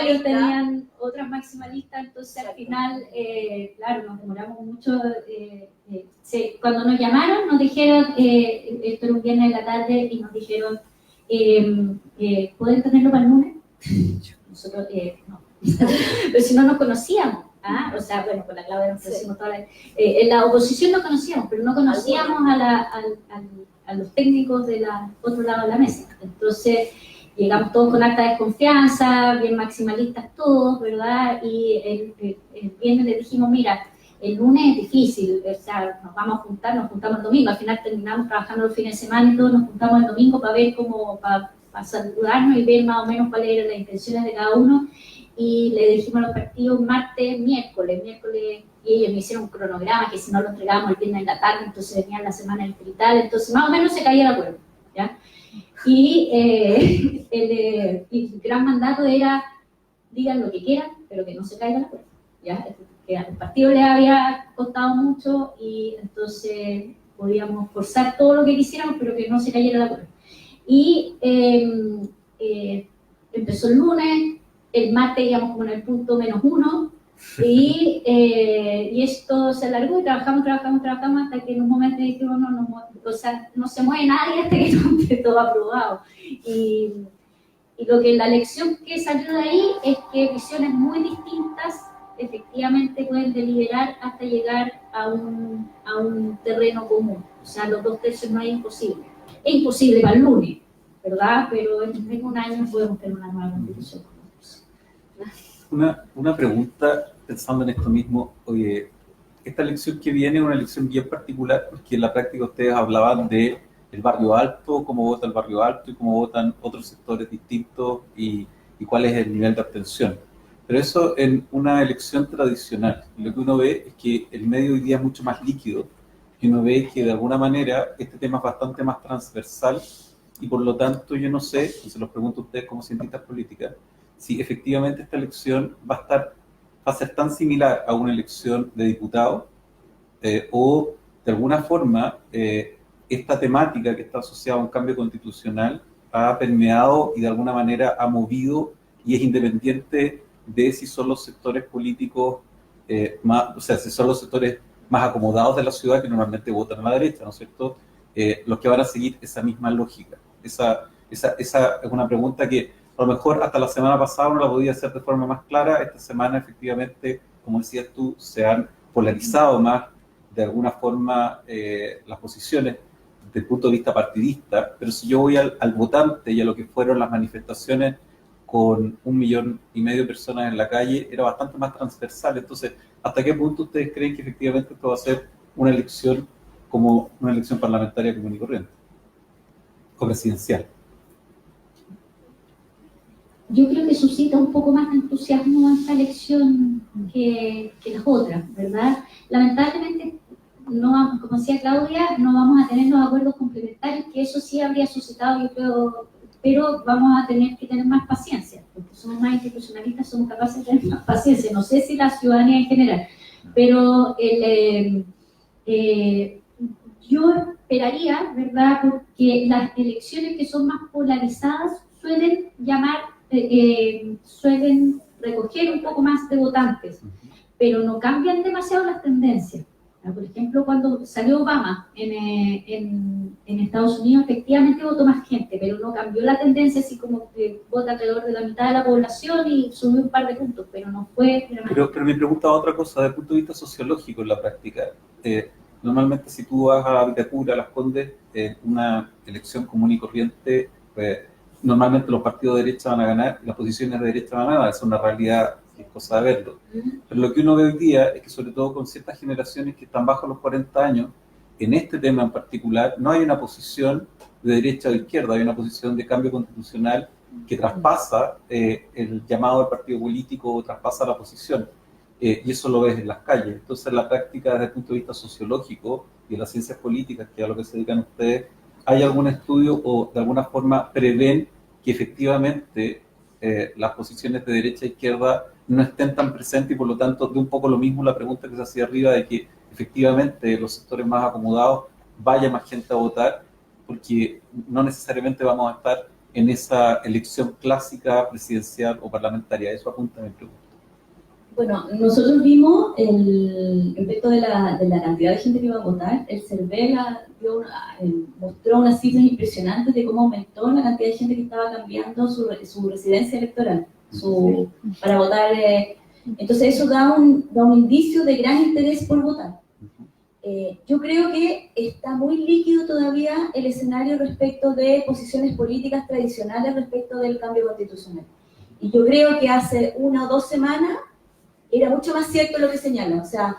ellos tenían otras maximalistas, entonces al final, claro, nos demoramos mucho. Cuando nos llamaron, nos dijeron, esto era un viernes de la tarde, y nos dijeron, ¿pueden tenerlo para el lunes? Nosotros, no. Pero si no nos conocíamos, o sea, bueno, con la Claudia nos conocimos toda en la oposición nos conocíamos, pero no conocíamos a los técnicos del otro lado de la mesa. Entonces, llegamos todos con alta desconfianza, bien maximalistas todos, ¿verdad? Y el viernes le dijimos, mira, el lunes es difícil, o sea, nos vamos a juntar, nos juntamos el domingo, al final terminamos trabajando los fines de semana y todos nos juntamos el domingo para ver cómo, para saludarnos y ver más o menos cuáles eran las intenciones de cada uno. Y le dijimos a los partidos martes, miércoles, y ellos me hicieron un cronograma que si no lo entregábamos el viernes en la tarde, entonces venían la semana distrital, entonces más o menos se caía el acuerdo, ¿ya? Y el gran mandato era, digan lo que quieran, pero que no se caiga el acuerdo, ¿ya? Que al partido le había costado mucho y entonces podíamos forzar todo lo que quisiéramos, pero que no se cayera el acuerdo. Y empezó el lunes, el martes íbamos como en el punto -1, y esto se alargó y trabajamos hasta que en un momento dijimos, no se mueve nadie hasta que no esté todo aprobado. Y la lección que salió de ahí es que visiones muy distintas efectivamente pueden deliberar hasta llegar a un terreno común. O sea, los 2 tercios no es imposible. Es imposible para el lunes, ¿verdad? Pero en un año podemos tener una nueva constitución. Una pregunta, pensando en esto mismo. Oye, esta elección que viene es una elección bien particular, porque en la práctica ustedes hablaban de el barrio alto, cómo vota el barrio alto y cómo votan otros sectores distintos y cuál es el nivel de abstención. Pero eso en una elección tradicional, lo que uno ve es que el medio hoy día es mucho más líquido, y uno ve que de alguna manera este tema es bastante más transversal, y por lo tanto yo no sé, y se los pregunto a ustedes como cientistas políticas, si efectivamente esta elección va a ser tan similar a una elección de diputados, o de alguna forma esta temática que está asociada a un cambio constitucional ha permeado y de alguna manera ha movido y es independiente de si son los sectores políticos si son los sectores más acomodados de la ciudad que normalmente votan a la derecha, ¿no es cierto? Los que van a seguir esa misma lógica. Esa es una pregunta que a lo mejor hasta la semana pasada no la podía hacer de forma más clara. Esta semana efectivamente, como decías tú, se han polarizado más de alguna forma las posiciones desde el punto de vista partidista, pero si yo voy al votante y a lo que fueron las manifestaciones con 1,5 millones de personas en la calle, era bastante más transversal. Entonces, ¿hasta qué punto ustedes creen que efectivamente esto va a ser una elección como una elección parlamentaria común y corriente? O presidencial. Yo creo que suscita un poco más de entusiasmo esta elección que las otras, ¿verdad? Lamentablemente, no, como decía Claudia, no vamos a tener los acuerdos complementarios, que eso sí habría suscitado, yo creo, pero vamos a tener que tener más paciencia, porque somos más institucionalistas, somos capaces de tener más paciencia. No sé si la ciudadanía en general, pero yo esperaría, ¿verdad?, porque las elecciones que son más polarizadas suelen suelen recoger un poco más de votantes, pero no cambian demasiado las tendencias. Por ejemplo, cuando salió Obama en Estados Unidos, efectivamente votó más gente, pero no cambió la tendencia, así como que vota alrededor de la mitad de la población y subió un par de puntos, pero no fue dramático. Pero me preguntaba otra cosa, desde el punto de vista sociológico en la práctica. Normalmente si tú vas a Vitacura, a Las Condes, en una elección común y corriente, normalmente los partidos de derecha van a ganar y las posiciones de derecha van a ganar, es una realidad, es cosa de verlo. Pero lo que uno ve hoy día es que sobre todo con ciertas generaciones que están bajo los 40 años, en este tema en particular, no hay una posición de derecha o izquierda, hay una posición de cambio constitucional que traspasa el llamado del partido político o traspasa la posición. Y eso lo ves en las calles. Entonces, la práctica desde el punto de vista sociológico y de las ciencias políticas, que es a lo que se dedican ustedes, ¿hay algún estudio o de alguna forma prevén que efectivamente las posiciones de derecha e izquierda no estén tan presentes y por lo tanto de un poco lo mismo la pregunta que se hacía arriba de que efectivamente los sectores más acomodados vaya más gente a votar, porque no necesariamente vamos a estar en esa elección clásica presidencial o parlamentaria? Eso apunta a mi pregunta. Bueno, nosotros vimos respecto de la cantidad de gente que iba a votar, el CERVEL mostró unas cifras impresionantes de cómo aumentó la cantidad de gente que estaba cambiando su residencia electoral para votar. Entonces eso da un indicio de gran interés por votar. Yo creo que está muy líquido todavía el escenario respecto de posiciones políticas tradicionales respecto del cambio constitucional. Y yo creo que hace 1 o 2 semanas era mucho más cierto lo que señalan. O sea,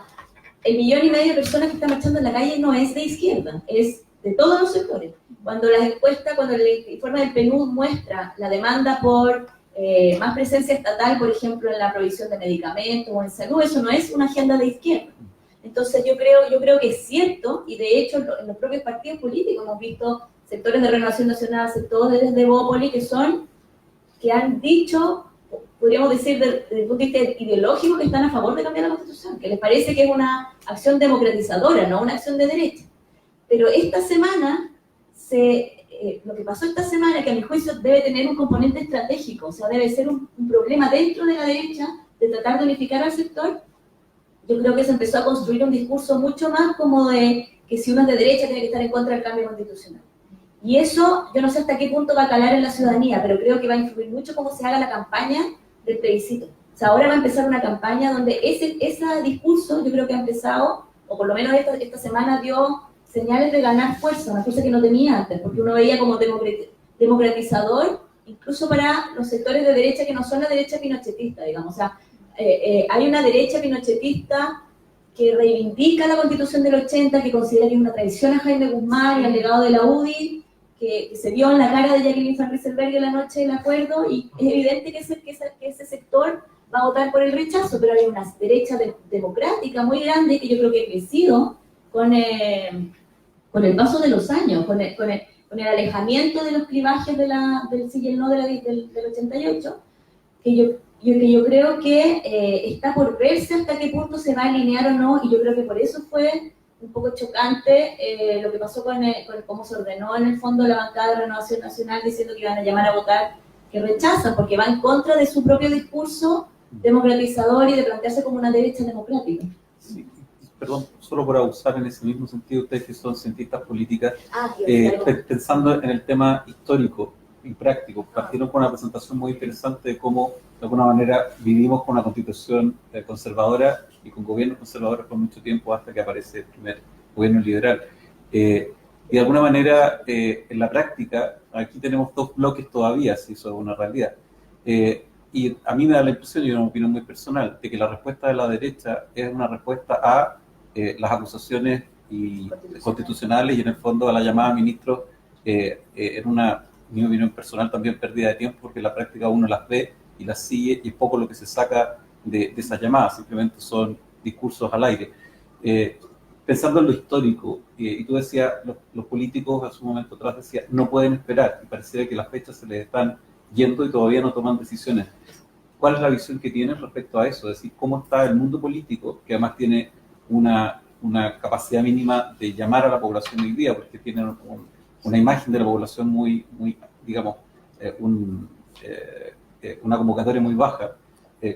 1,5 millones de personas que están marchando en la calle no es de izquierda, es de todos los sectores. Cuando las encuestas, cuando el informe del PNUD muestra la demanda por más presencia estatal, por ejemplo, en la provisión de medicamentos o en salud, eso no es una agenda de izquierda. Entonces yo creo que es cierto, y de hecho en los propios partidos políticos hemos visto sectores de Renovación Nacional, sectores de Bópoli, que han dicho, podríamos decir desde el punto de vista ideológico, que están a favor de cambiar la Constitución, que les parece que es una acción democratizadora, no una acción de derecha. Pero esta semana, lo que pasó esta semana, que a mi juicio debe tener un componente estratégico, o sea, debe ser un problema dentro de la derecha, de tratar de unificar al sector. Yo creo que se empezó a construir un discurso mucho más como de que si uno es de derecha tiene que estar en contra del cambio constitucional. Y eso, yo no sé hasta qué punto va a calar en la ciudadanía, pero creo que va a influir mucho cómo se haga la campaña del plebiscito. O sea, ahora va a empezar una campaña donde ese discurso, yo creo que ha empezado, o por lo menos esta semana dio señales de ganar fuerza, una cosa que no tenía antes, porque uno veía como democratizador, incluso para los sectores de derecha que no son la derecha pinochetista, digamos. O sea, hay una derecha pinochetista que reivindica la Constitución del 80, que considera que es una traición a Jaime Guzmán y al legado de la UDI, que se vio en la cara de Jacqueline Van Rieselberghe la noche del acuerdo, y es evidente que ese sector va a votar por el rechazo, pero hay una derecha democrática muy grande que yo creo que ha crecido con el paso de los años, con el alejamiento de los clivajes del sí y el no del 88, que yo creo que está por verse hasta qué punto se va a alinear o no, y yo creo que por eso fue un poco chocante lo que pasó con cómo se ordenó en el fondo la bancada de Renovación Nacional diciendo que iban a llamar a votar que rechazan, porque va en contra de su propio discurso democratizador y de plantearse como una derecha democrática. Sí, perdón, solo por abusar en ese mismo sentido, ustedes que son cientistas políticas, pensando en el tema histórico y práctico, partieron con una presentación muy interesante de cómo de alguna manera vivimos con una constitución conservadora y con gobiernos conservadores por mucho tiempo hasta que aparece el primer gobierno liberal. Y de alguna manera, en la práctica, aquí tenemos 2 bloques todavía, si eso es una realidad. Y a mí me da la impresión, y una opinión muy personal, de que la respuesta de la derecha es una respuesta a las acusaciones constitucionales y en el fondo a la llamada a ministros en una, mi opinión personal, también pérdida de tiempo, porque en la práctica uno las ve y las sigue y es poco lo que se saca de esas llamadas, simplemente son discursos al aire. Pensando en lo histórico, y tú decías, los políticos a su momento atrás decían, no pueden esperar, y pareciera que las fechas se les están yendo y todavía no toman decisiones. ¿Cuál es la visión que tienes respecto a eso? Es decir, ¿cómo está el mundo político, que además tiene una capacidad mínima de llamar a la población hoy día, porque tiene una imagen de la población muy digamos, una convocatoria muy baja?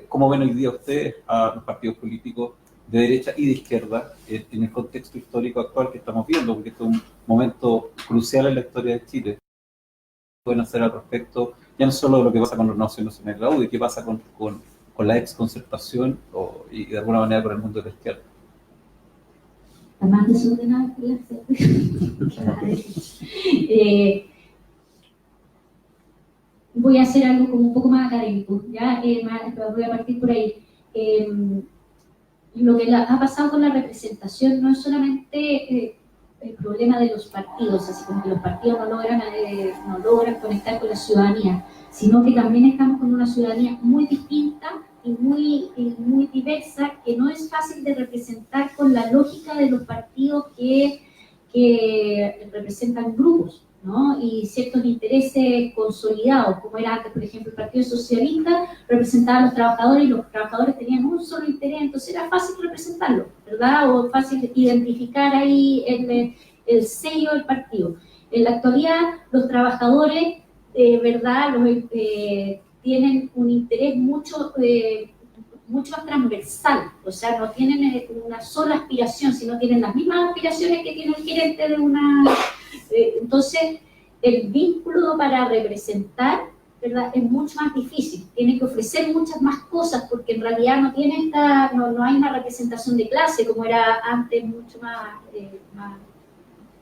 ¿Cómo ven hoy día ustedes a los partidos políticos de derecha y de izquierda en el contexto histórico actual que estamos viendo? Porque este es un momento crucial en la historia de Chile. ¿Qué pueden hacer al respecto? Ya no solo de lo que pasa con la Renovación Nacional de la UDI, qué pasa con la exconcertación y de alguna manera con el mundo de la izquierda. La más desordenada que voy a hacer algo como un poco más académico, ¿ya? Voy a partir por ahí. Lo que ha pasado con la representación no es solamente el problema de los partidos, así como que los partidos no logran conectar con la ciudadanía, sino que también estamos con una ciudadanía muy distinta y muy diversa, que no es fácil de representar con la lógica de los partidos que representan grupos, ¿no? Y ciertos intereses consolidados, como era antes, por ejemplo, el Partido Socialista representaba a los trabajadores y los trabajadores tenían un solo interés, entonces era fácil representarlo, ¿verdad? O fácil identificar ahí el sello del partido. En la actualidad, los trabajadores, ¿verdad?, tienen un interés mucho más transversal, o sea, no tienen una sola aspiración, sino tienen las mismas aspiraciones que tiene el gerente de una... entonces, el vínculo para representar, ¿verdad?, es mucho más difícil, tiene que ofrecer muchas más cosas, porque en realidad no hay una representación de clase, como era antes, mucho más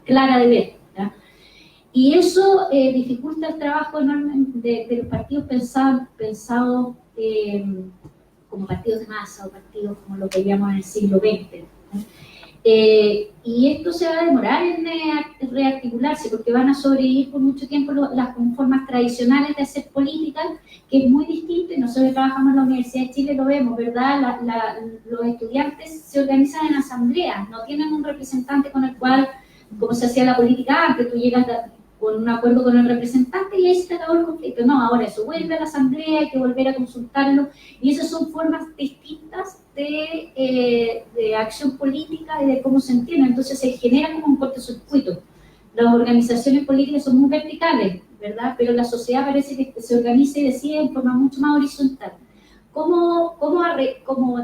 clara de ver, ¿verdad? Y eso dificulta el trabajo enormemente de los partidos pensados como partidos de masa o partidos como lo que veíamos en el siglo XX, ¿no? Y esto se va a demorar en rearticularse porque van a sobrevivir por mucho tiempo las formas tradicionales de hacer política, que es muy distinto, y nosotros trabajamos en la Universidad de Chile, lo vemos, ¿verdad? Los estudiantes se organizan en asambleas, no tienen un representante con el cual, como se hacía la política antes, tú llegas con un acuerdo con el representante y ahí se te acabó el conflicto. No, ahora eso vuelve a la asamblea, hay que volver a consultarlo, y esas son formas distintas de acción política y de cómo se entiende. Entonces se genera como un cortocircuito. Las organizaciones políticas son muy verticales, ¿verdad? Pero la sociedad parece que se organiza y decide en forma mucho más horizontal. ¿Cómo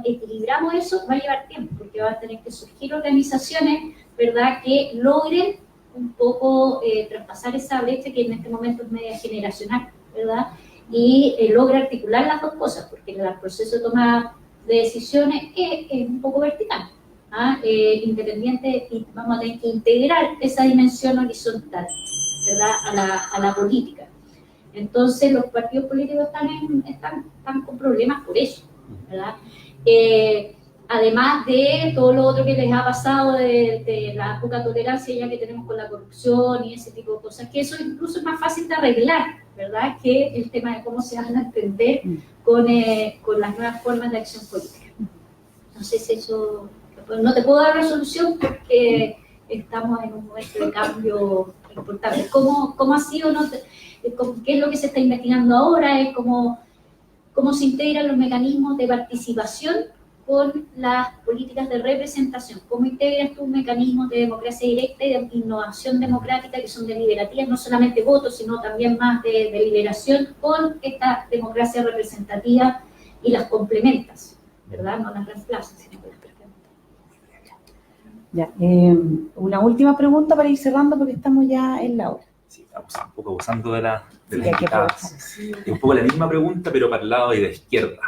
equilibramos eso? Va a llevar tiempo, porque van a tener que surgir organizaciones, ¿verdad?, que logren un poco traspasar esa brecha que en este momento es media generacional, ¿verdad? Y logra articular las dos cosas, porque el proceso de toma de decisiones es un poco vertical, independiente, y vamos a tener que integrar esa dimensión horizontal, ¿verdad?, a la política. Entonces los partidos políticos están con problemas por eso, ¿verdad? Además de todo lo otro que les ha pasado de la poca tolerancia ya que tenemos con la corrupción y ese tipo de cosas, que eso incluso es más fácil de arreglar, ¿verdad?, que el tema de cómo se van a entender con las nuevas formas de acción política. No sé si eso... No te puedo dar resolución porque estamos en un momento de cambio importante. ¿Cómo ha sido? ¿Qué es lo que se está investigando ahora? Es cómo se integran los mecanismos de participación con las políticas de representación. ¿Cómo integras tus mecanismos de democracia directa y de innovación democrática, que son deliberativas, no solamente votos, sino también más de deliberación, con esta democracia representativa y las complementas, ¿verdad? No las reemplazas, sino que las complementas. Ya, una última pregunta para ir cerrando porque estamos ya en la hora. Sí, estamos un poco abusando de las invitadas. Es un poco la misma pregunta, pero para el lado de la izquierda.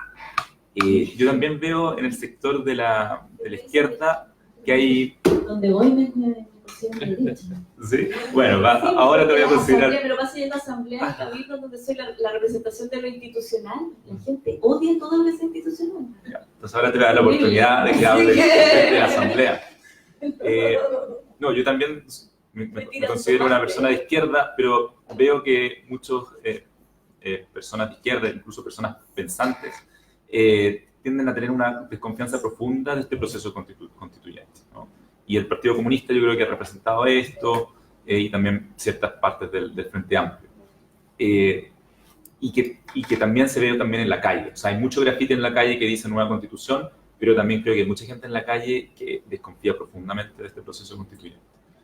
Yo también veo en el sector de la izquierda que hay... Donde voy me soy de derecha. ¿Sí? Bueno, ahora te voy a considerar. Pero pasa yendo a asamblea de cabildo donde soy la representación de lo institucional. La gente odia todo lo que es institucional. Ya, entonces ahora te voy a dar la oportunidad de que hables de la asamblea. No, yo también me considero una persona de izquierda, pero veo que muchas personas de izquierda, incluso personas pensantes, tienden a tener una desconfianza profunda de este proceso constituyente, ¿no? Y el Partido Comunista yo creo que ha representado esto, y también ciertas partes del Frente Amplio. Y que también se ve también en la calle. O sea, hay mucho grafiti en la calle que dice nueva constitución, pero también creo que hay mucha gente en la calle que desconfía profundamente de este proceso constituyente.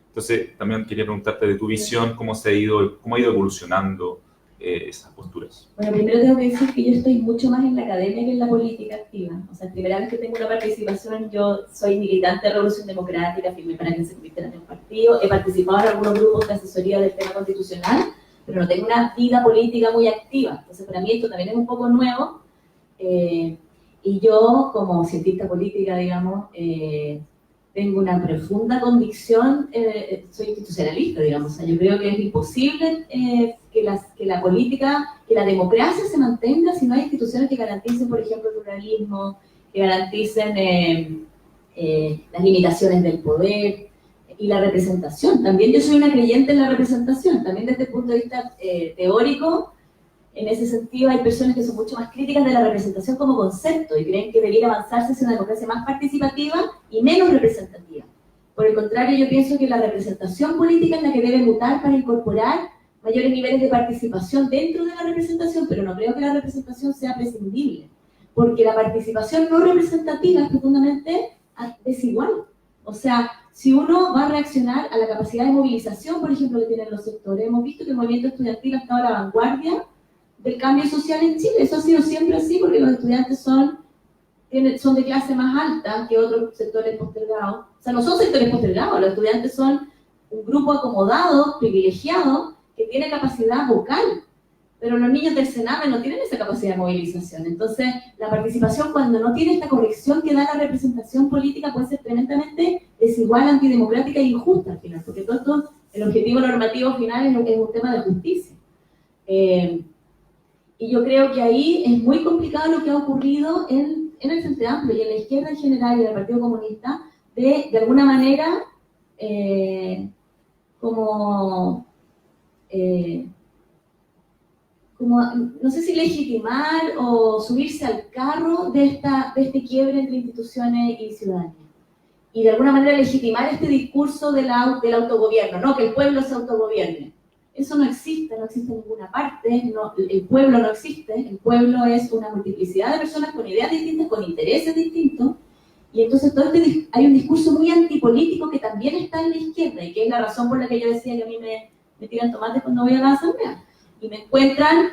Entonces, también quería preguntarte de tu visión, cómo ha ido evolucionando esas posturas. Bueno, primero tengo que decir que yo estoy mucho más en la academia que en la política activa. O sea, la primera vez que tengo una participación, yo soy militante de Revolución Democrática, firmé para que se convirtiera en un partido, he participado en algunos grupos de asesoría del tema constitucional, pero no tengo una vida política muy activa. Entonces, para mí esto también es un poco nuevo. Y yo, como cientista política, digamos, tengo una profunda convicción, soy institucionalista, digamos. O sea, yo creo que es imposible que la política, que la democracia se mantenga si no hay instituciones que garanticen, por ejemplo, el pluralismo, que garanticen las limitaciones del poder y la representación. También yo soy una creyente en la representación, también desde el punto de vista teórico. En ese sentido, hay personas que son mucho más críticas de la representación como concepto y creen que debiera avanzarse hacia una democracia más participativa y menos representativa. Por el contrario, yo pienso que la representación política es la que debe mutar para incorporar mayores niveles de participación dentro de la representación, pero no creo que la representación sea prescindible, porque la participación no representativa es profundamente desigual. O sea, si uno va a reaccionar a la capacidad de movilización, por ejemplo, que tienen los sectores, hemos visto que el movimiento estudiantil ha estado a la vanguardia del cambio social en Chile. Eso ha sido siempre así porque los estudiantes son de clase más alta que otros sectores postergados. O sea, no son sectores postergados, los estudiantes son un grupo acomodado, privilegiado, que tiene capacidad vocal, pero los niños del Sename no tienen esa capacidad de movilización. Entonces, la participación, cuando no tiene esta corrección que da la representación política, puede ser tremendamente desigual, antidemocrática e injusta al final, porque todo esto, el objetivo normativo final es un tema de justicia. Y yo creo que ahí es muy complicado lo que ha ocurrido en el Frente Amplio y en la izquierda en general y en el Partido Comunista, de alguna manera, como, no sé si legitimar o subirse al carro de este quiebre entre instituciones y ciudadanía. Y de alguna manera legitimar este discurso del autogobierno, no que el pueblo se autogobierne. Eso no existe en ninguna parte, no, el pueblo no existe, el pueblo es una multiplicidad de personas con ideas distintas, con intereses distintos, y entonces hay un discurso muy antipolítico que también está en la izquierda, y que es la razón por la que yo decía que a mí me tiran tomates cuando voy a la asamblea, y me encuentran,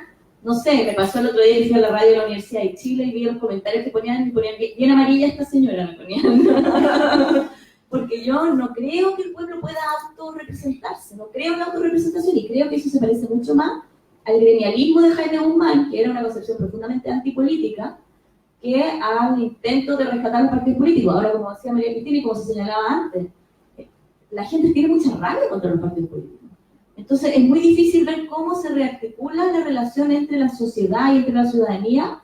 no sé, me pasó el otro día que fui a la radio de la Universidad de Chile y vi los comentarios que ponían bien amarilla esta señora, me ponían. Porque yo no creo que el pueblo pueda autorrepresentarse, no creo en la autorrepresentación y creo que eso se parece mucho más al gremialismo de Jaime Guzmán, que era una concepción profundamente antipolítica, que a un intento de rescatar los partidos políticos. Ahora, como decía María Cristina y como se señalaba antes, la gente tiene mucha rabia contra los partidos políticos. Entonces es muy difícil ver cómo se rearticula la relación entre la sociedad y entre la ciudadanía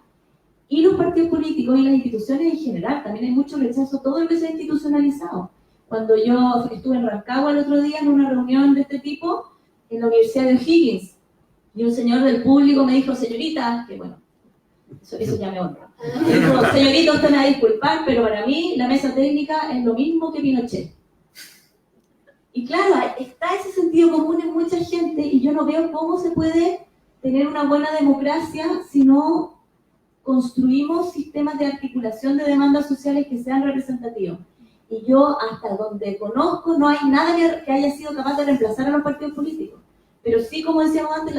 y los partidos políticos y las instituciones en general. También hay mucho rechazo, todo lo que se ha institucionalizado. Cuando yo estuve en Rancagua el otro día en una reunión de este tipo, en la Universidad de O'Higgins, y un señor del público me dijo, señorita, que bueno, eso ya me honra. Me dijo, señorita, usted me va a disculpar, pero para mí la mesa técnica es lo mismo que Pinochet. Y claro, está ese sentido común en mucha gente, y yo no veo cómo se puede tener una buena democracia si no construimos sistemas de articulación de demandas sociales que sean representativos. Y yo, hasta donde conozco, no hay nada que haya sido capaz de reemplazar a los partidos políticos. Pero sí, como decíamos antes,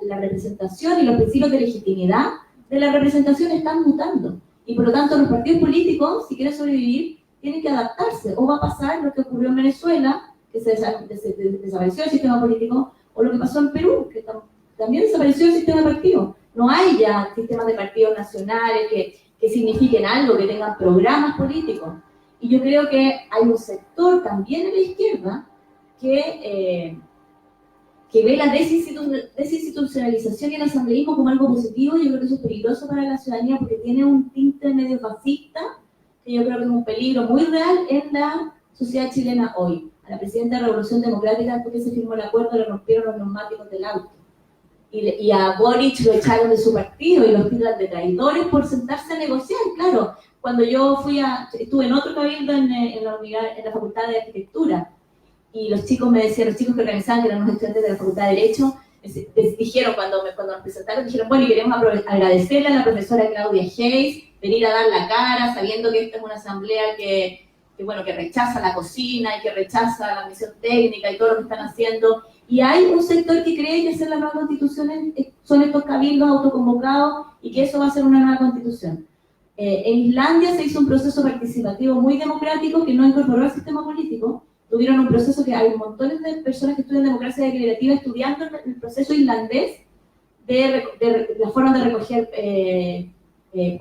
la representación y los principios de legitimidad de la representación están mutando. Y por lo tanto, los partidos políticos, si quieren sobrevivir, tienen que adaptarse. O va a pasar lo que ocurrió en Venezuela, que se desapareció el sistema político, o lo que pasó en Perú, que también desapareció el sistema de partidos. No hay ya sistemas de partidos nacionales que signifiquen algo, que tengan programas políticos. Y yo creo que hay un sector también en la izquierda que ve la desinstitucionalización y el asambleísmo como algo positivo. Yo creo que eso es peligroso para la ciudadanía porque tiene un tinte medio fascista, que yo creo que es un peligro muy real en la sociedad chilena hoy. A la presidenta de la Revolución Democrática, después que se firmó el acuerdo, le rompieron los neumáticos del auto. Y a Boric lo echaron de su partido y los tildan de traidores por sentarse a negociar. Claro, cuando yo estuve en otro cabildo en la Facultad de Arquitectura, y los chicos me decían, los chicos que organizaban, que eran los estudiantes de la Facultad de Derecho, dijeron, cuando nos presentaron, dijeron, bueno, y queremos agradecerle a la profesora Claudia Hayes, venir a dar la cara, sabiendo que esta es una asamblea que rechaza la cocina y que rechaza la misión técnica y todo lo que están haciendo. Y hay un sector que cree que hacer la nueva constitución son estos cabildos autoconvocados y que eso va a ser una nueva constitución. En Islandia se hizo un proceso participativo muy democrático que no incorporó al sistema político. Tuvieron un proceso que hay montones de personas que estudian democracia deliberativa estudiando el proceso islandés de las formas de recoger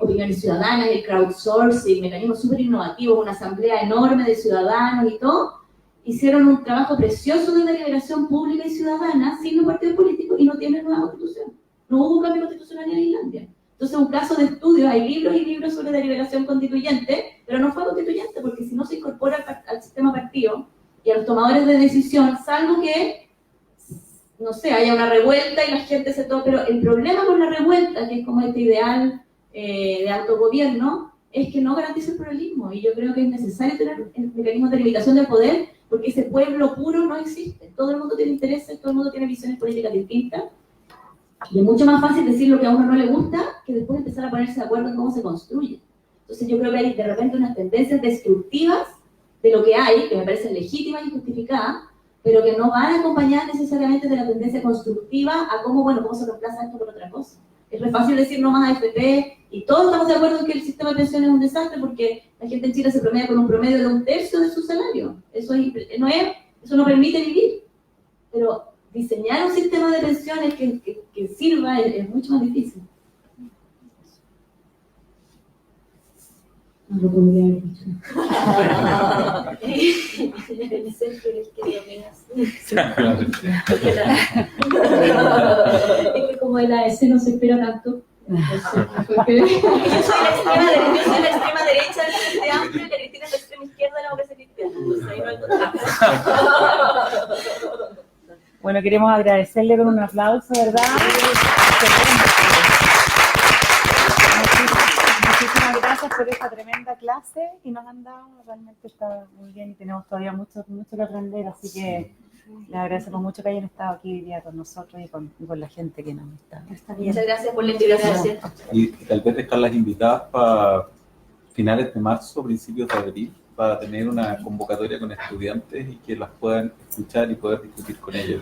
opiniones ciudadanas, el crowdsourcing, mecanismos súper innovativos, una asamblea enorme de ciudadanos y todo. Hicieron un trabajo precioso de deliberación pública y ciudadana sin los partidos políticos y no tienen nueva constitución. No hubo un cambio constitucional en Islandia. Entonces, un caso de estudio, hay libros y libros sobre deliberación constituyente, pero no fue constituyente porque si no se incorpora al sistema partido y a los tomadores de decisión, salvo que, no sé, haya una revuelta y la gente se toma. Pero el problema con la revuelta, que es como este ideal de autogobierno, es que no garantiza el pluralismo. Y yo creo que es necesario tener mecanismos de limitación del poder, porque ese pueblo puro no existe. Todo el mundo tiene intereses, todo el mundo tiene visiones políticas distintas. Y es mucho más fácil decir lo que a uno no le gusta que después empezar a ponerse de acuerdo en cómo se construye. Entonces yo creo que hay de repente unas tendencias destructivas de lo que hay, que me parecen legítimas y justificadas, pero que no van acompañadas necesariamente de la tendencia constructiva a cómo se reemplaza esto por otra cosa. Es re fácil decir no más AFP, y todos estamos de acuerdo en que el sistema de pensiones es un desastre porque la gente en Chile se promedia con un promedio de 1/3 de su salario. Eso no permite vivir. Pero diseñar un sistema de pensiones que sirva es mucho más difícil. No lo podría haber dicho. El centro del que Es que como el AEC no se espera tanto. Yo soy la extrema derecha del Frente Amplio y la Cristina es la extrema izquierda de la democracia cristiana. Entonces ahí no hay contraste. Bueno, queremos agradecerle con un aplauso, ¿verdad? Muchísimas gracias por esta tremenda clase que nos han dado. Realmente está muy bien y tenemos todavía mucho que aprender, así que les agradecemos mucho que hayan estado aquí hoy día con nosotros y con la gente que nos está viendo. Muchas gracias por la invitación. Y tal vez dejar las invitadas para finales de marzo, principios de abril, para tener una convocatoria con estudiantes y que las puedan escuchar y poder discutir con ellos.